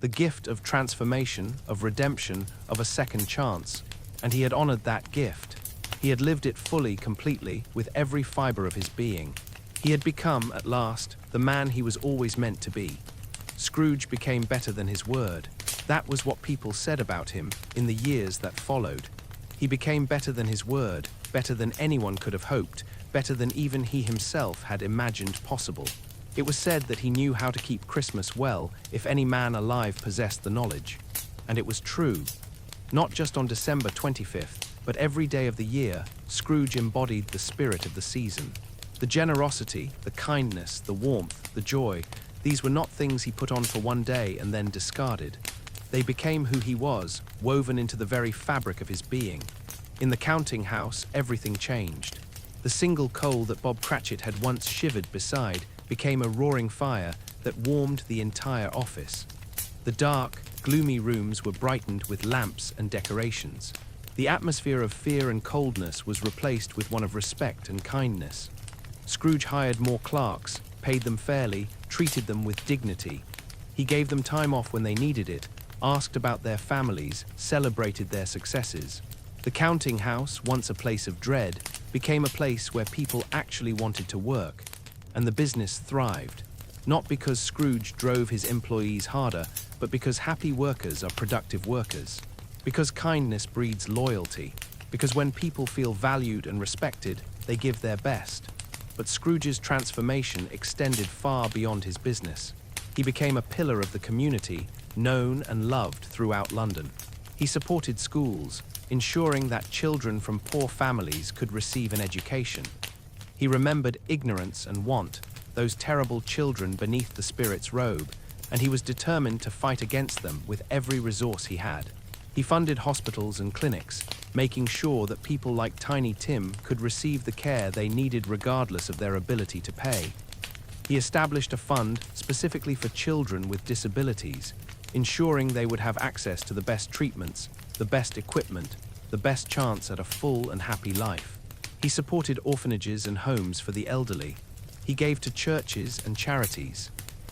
The gift of transformation, of redemption, of a second chance, and he had honored that gift. He had lived it fully, completely, with every fiber of his being. He had become, at last, the man he was always meant to be. Scrooge became better than his word. That was what people said about him in the years that followed. He became better than his word, better than anyone could have hoped, better than even he himself had imagined possible. It was said that he knew how to keep Christmas well if any man alive possessed the knowledge. And it was true. Not just on December 25th, but every day of the year, Scrooge embodied the spirit of the season. The generosity, the kindness, the warmth, the joy, these were not things he put on for one day and then discarded. They became who he was, woven into the very fabric of his being. In the counting house, everything changed. The single coal that Bob Cratchit had once shivered beside became a roaring fire that warmed the entire office. The dark, gloomy rooms were brightened with lamps and decorations. The atmosphere of fear and coldness was replaced with one of respect and kindness. Scrooge hired more clerks, paid them fairly, treated them with dignity. He gave them time off when they needed it, asked about their families, celebrated their successes. The counting house, once a place of dread, became a place where people actually wanted to work, and the business thrived. Not because Scrooge drove his employees harder, but because happy workers are productive workers. Because kindness breeds loyalty. Because when people feel valued and respected, they give their best. But Scrooge's transformation extended far beyond his business. He became a pillar of the community, known and loved throughout London. He supported schools, ensuring that children from poor families could receive an education. He remembered ignorance and want, those terrible children beneath the spirit's robe, and he was determined to fight against them with every resource he had. He funded hospitals and clinics, making sure that people like Tiny Tim could receive the care they needed regardless of their ability to pay. He established a fund specifically for children with disabilities, ensuring they would have access to the best treatments, the best equipment, the best chance at a full and happy life. He supported orphanages and homes for the elderly. He gave to churches and charities.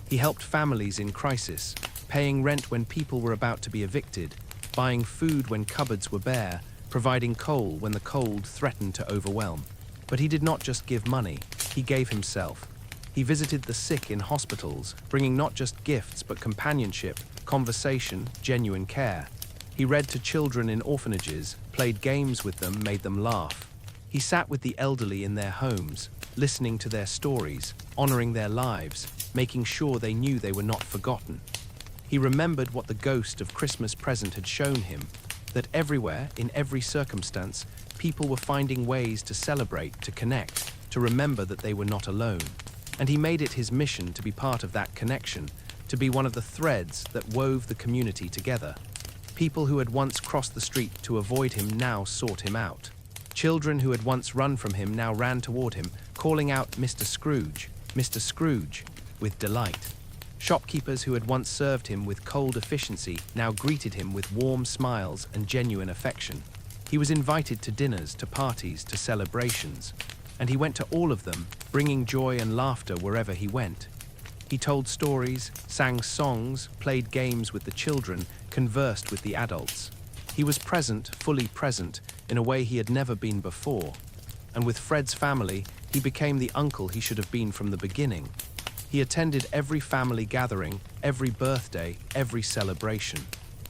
He helped families in crisis, paying rent when people were about to be evicted, buying food when cupboards were bare, providing coal when the cold threatened to overwhelm. But he did not just give money, he gave himself. He visited the sick in hospitals, bringing not just gifts but companionship, conversation, genuine care. He read to children in orphanages, played games with them, made them laugh. He sat with the elderly in their homes, listening to their stories, honoring their lives, making sure they knew they were not forgotten. He remembered what the ghost of Christmas present had shown him, that everywhere, in every circumstance, people were finding ways to celebrate, to connect, to remember that they were not alone. And he made it his mission to be part of that connection, to be one of the threads that wove the community together. People who had once crossed the street to avoid him now sought him out. Children who had once run from him now ran toward him, calling out Mr. Scrooge, with delight. Shopkeepers who had once served him with cold efficiency now greeted him with warm smiles and genuine affection. He was invited to dinners, to parties, to celebrations, and he went to all of them, bringing joy and laughter wherever he went. He told stories, sang songs, played games with the children, conversed with the adults. He was present, fully present, in a way he had never been before. And with Fred's family, he became the uncle he should have been from the beginning. He attended every family gathering, every birthday, every celebration.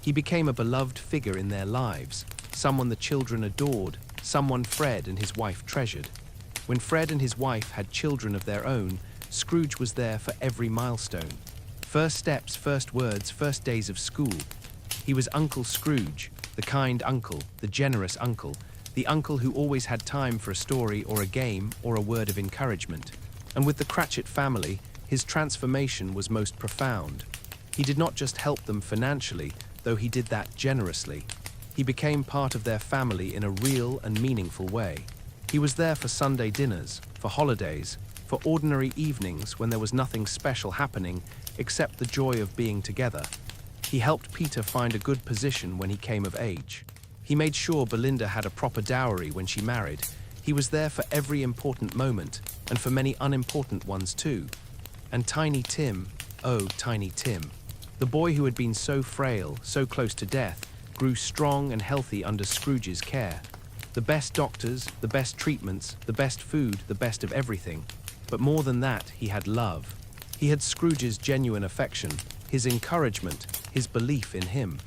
He became a beloved figure in their lives, someone the children adored, someone Fred and his wife treasured. When Fred and his wife had children of their own, Scrooge was there for every milestone. First steps, first words, first days of school. He was Uncle Scrooge, the kind uncle, the generous uncle, the uncle who always had time for a story or a game or a word of encouragement. And with the Cratchit family, his transformation was most profound. He did not just help them financially, though he did that generously. He became part of their family in a real and meaningful way. He was there for Sunday dinners, for holidays, for ordinary evenings when there was nothing special happening except the joy of being together. He helped Peter find a good position when he came of age. He made sure Belinda had a proper dowry when she married. He was there for every important moment, and for many unimportant ones too. And Tiny Tim, oh, Tiny Tim, the boy who had been so frail, so close to death, grew strong and healthy under Scrooge's care. The best doctors, the best treatments, the best food, the best of everything. But more than that, he had love. He had Scrooge's genuine affection, his encouragement, his belief in him.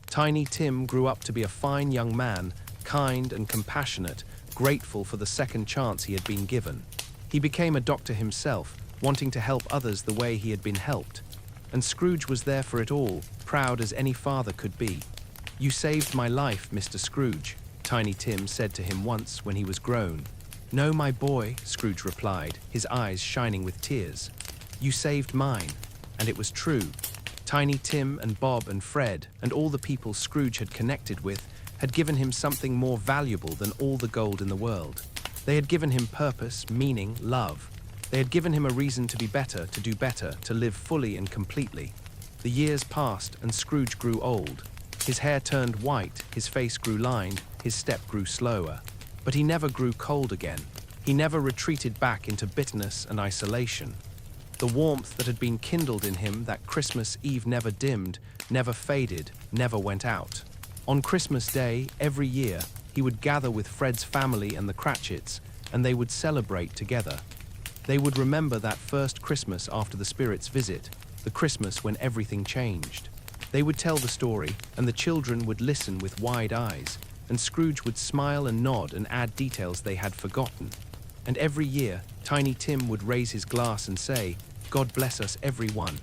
Tiny Tim grew up to be a fine young man, kind and compassionate, grateful for the second chance he had been given. He became a doctor himself, wanting to help others the way he had been helped. And Scrooge was there for it all, proud as any father could be. "You saved my life, Mr. Scrooge," Tiny Tim said to him once when he was grown. "No, my boy," Scrooge replied, his eyes shining with tears. "You saved mine." And it was true. Tiny Tim and Bob and Fred and all the people Scrooge had connected with had given him something more valuable than all the gold in the world. They had given him purpose, meaning, love. They had given him a reason to be better, to do better, to live fully and completely. The years passed and Scrooge grew old. His hair turned white, his face grew lined, his step grew slower. But he never grew cold again. He never retreated back into bitterness and isolation. The warmth that had been kindled in him that Christmas Eve never dimmed, never faded, never went out. On Christmas Day, every year, he would gather with Fred's family and the Cratchits, and they would celebrate together. They would remember that first Christmas after the spirit's visit, the Christmas when everything changed. They would tell the story, and the children would listen with wide eyes, and Scrooge would smile and nod and add details they had forgotten. And every year, Tiny Tim would raise his glass and say, "God bless us, everyone."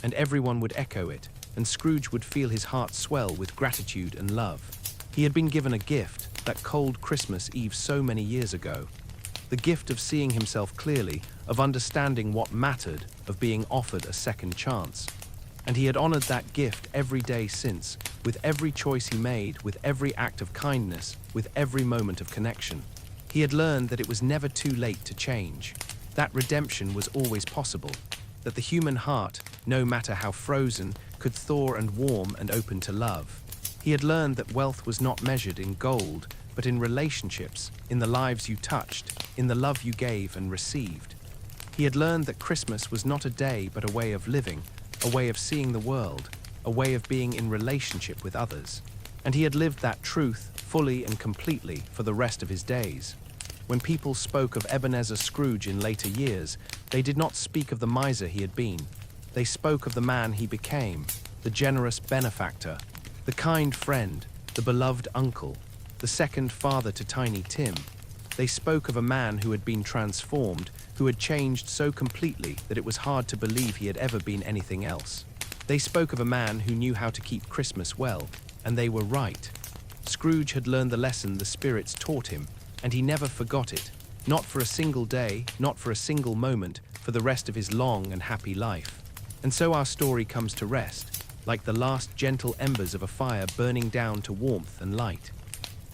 And everyone would echo it, and Scrooge would feel his heart swell with gratitude and love. He had been given a gift, that cold Christmas Eve so many years ago. The gift of seeing himself clearly, of understanding what mattered, of being offered a second chance. And he had honored that gift every day since, with every choice he made, with every act of kindness, with every moment of connection. He had learned that it was never too late to change, that redemption was always possible, that the human heart, no matter how frozen, could thaw and warm and open to love. He had learned that wealth was not measured in gold, but in relationships, in the lives you touched, in the love you gave and received. He had learned that Christmas was not a day but a way of living, a way of seeing the world, a way of being in relationship with others. And he had lived that truth fully and completely for the rest of his days. When people spoke of Ebenezer Scrooge in later years, they did not speak of the miser he had been. They spoke of the man he became, the generous benefactor, the kind friend, the beloved uncle, the second father to Tiny Tim. They spoke of a man who had been transformed, who had changed so completely that it was hard to believe he had ever been anything else. They spoke of a man who knew how to keep Christmas well, and they were right. Scrooge had learned the lesson the spirits taught him, and he never forgot it, not for a single day, not for a single moment, for the rest of his long and happy life. And so our story comes to rest, like the last gentle embers of a fire burning down to warmth and light.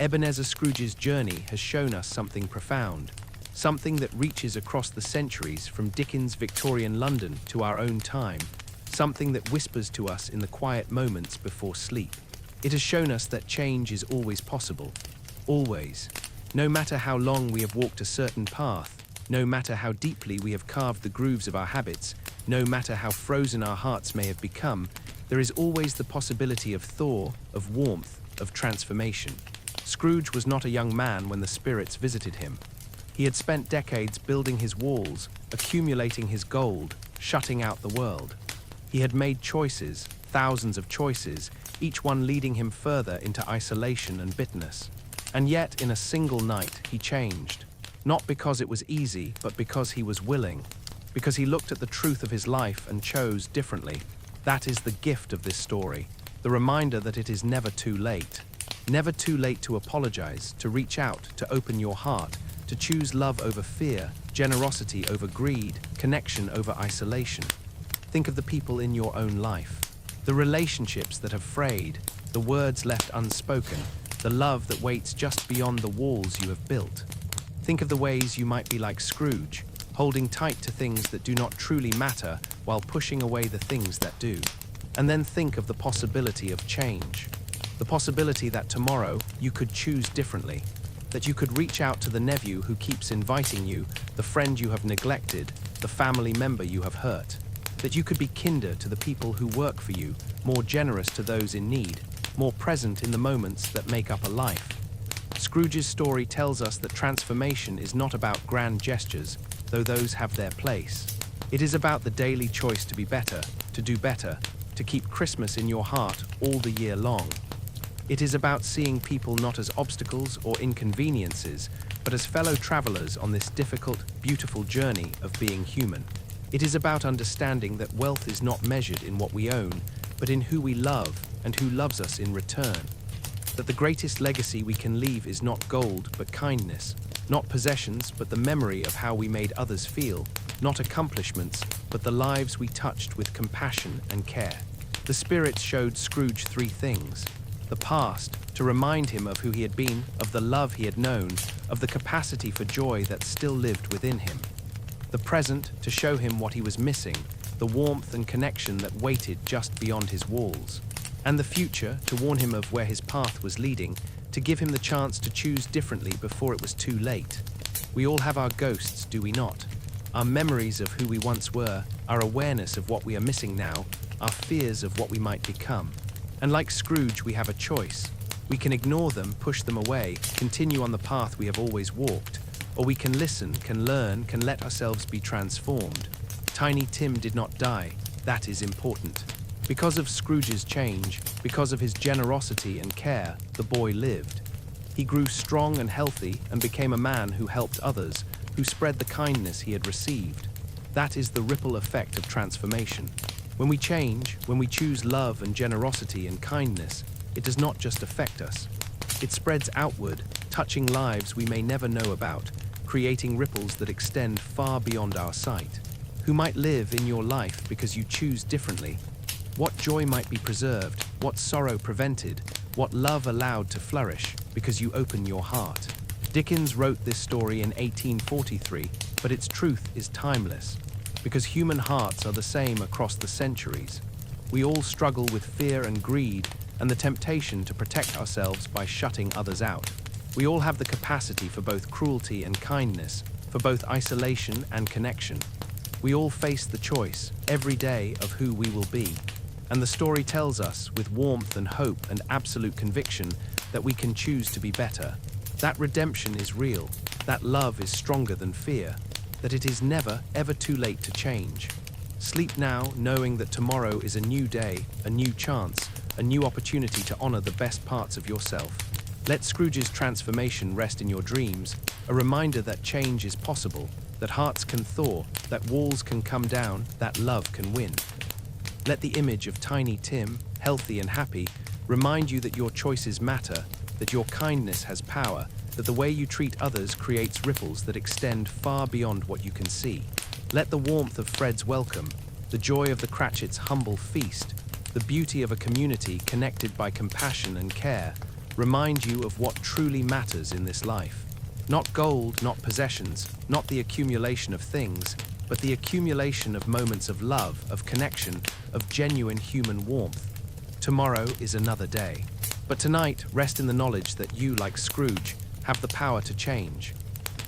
Ebenezer Scrooge's journey has shown us something profound, something that reaches across the centuries from Dickens' Victorian London to our own time, something that whispers to us in the quiet moments before sleep. It has shown us that change is always possible. Always. No matter how long we have walked a certain path, no matter how deeply we have carved the grooves of our habits, no matter how frozen our hearts may have become, there is always the possibility of thaw, of warmth, of transformation. Scrooge was not a young man when the spirits visited him. He had spent decades building his walls, accumulating his gold, shutting out the world. He had made choices, thousands of choices, each one leading him further into isolation and bitterness. And yet, in a single night, he changed. Not because it was easy, but because he was willing. Because he looked at the truth of his life and chose differently. That is the gift of this story, the reminder that it is never too late. Never too late to apologize, to reach out, to open your heart, to choose love over fear, generosity over greed, connection over isolation. Think of the people in your own life, the relationships that have frayed, the words left unspoken, the love that waits just beyond the walls you have built. Think of the ways you might be like Scrooge, holding tight to things that do not truly matter while pushing away the things that do. And then think of the possibility of change. The possibility that tomorrow you could choose differently, that you could reach out to the nephew who keeps inviting you, the friend you have neglected, the family member you have hurt, that you could be kinder to the people who work for you, more generous to those in need, more present in the moments that make up a life. Scrooge's story tells us that transformation is not about grand gestures, though those have their place. It is about the daily choice to be better, to do better, to keep Christmas in your heart all the year long. It is about seeing people not as obstacles or inconveniences, but as fellow travelers on this difficult, beautiful journey of being human. It is about understanding that wealth is not measured in what we own, but in who we love and who loves us in return. That the greatest legacy we can leave is not gold, but kindness, not possessions, but the memory of how we made others feel, not accomplishments, but the lives we touched with compassion and care. The spirits showed Scrooge three things: the past, to remind him of who he had been, of the love he had known, of the capacity for joy that still lived within him. The present, to show him what he was missing, the warmth and connection that waited just beyond his walls. And the future, to warn him of where his path was leading, to give him the chance to choose differently before it was too late. We all have our ghosts, do we not? Our memories of who we once were, our awareness of what we are missing now, our fears of what we might become. And like Scrooge, we have a choice. We can ignore them, push them away, continue on the path we have always walked, or we can listen, can learn, can let ourselves be transformed. Tiny Tim did not die. That is important. Because of Scrooge's change, because of his generosity and care, the boy lived. He grew strong and healthy and became a man who helped others, who spread the kindness he had received. That is the ripple effect of transformation. When we change, when we choose love and generosity and kindness, it does not just affect us. It spreads outward, touching lives we may never know about, creating ripples that extend far beyond our sight. Who might live in your life because you choose differently? What joy might be preserved, what sorrow prevented, what love allowed to flourish because you open your heart. Dickens wrote this story in 1843, but its truth is timeless, because human hearts are the same across the centuries. We all struggle with fear and greed and the temptation to protect ourselves by shutting others out. We all have the capacity for both cruelty and kindness, for both isolation and connection. We all face the choice, every day, of who we will be. And the story tells us, with warmth and hope and absolute conviction, that we can choose to be better. That redemption is real, that love is stronger than fear, that it is never, ever too late to change. Sleep now, knowing that tomorrow is a new day, a new chance, a new opportunity to honor the best parts of yourself. Let Scrooge's transformation rest in your dreams, a reminder that change is possible, that hearts can thaw, that walls can come down, that love can win. Let the image of Tiny Tim, healthy and happy, remind you that your choices matter, that your kindness has power, that the way you treat others creates ripples that extend far beyond what you can see. Let the warmth of Fred's welcome, the joy of the Cratchit's humble feast, the beauty of a community connected by compassion and care, remind you of what truly matters in this life. Not gold, not possessions, not the accumulation of things, but the accumulation of moments of love, of connection, of genuine human warmth. Tomorrow is another day. But tonight, rest in the knowledge that you, like Scrooge, have the power to change.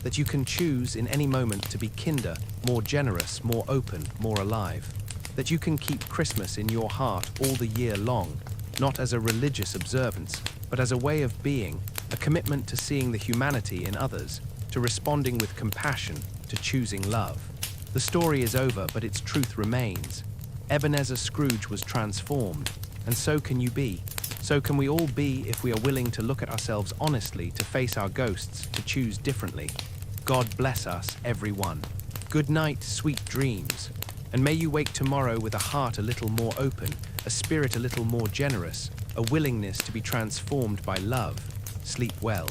That you can choose in any moment to be kinder, more generous, more open, more alive. That you can keep Christmas in your heart all the year long, not as a religious observance, but as a way of being, a commitment to seeing the humanity in others, to responding with compassion, to choosing love. The story is over, but its truth remains. Ebenezer Scrooge was transformed, and so can you be. So can we all be if we are willing to look at ourselves honestly, to face our ghosts, to choose differently. God bless us, everyone. Good night, sweet dreams. And may you wake tomorrow with a heart a little more open, a spirit a little more generous, a willingness to be transformed by love. Sleep well.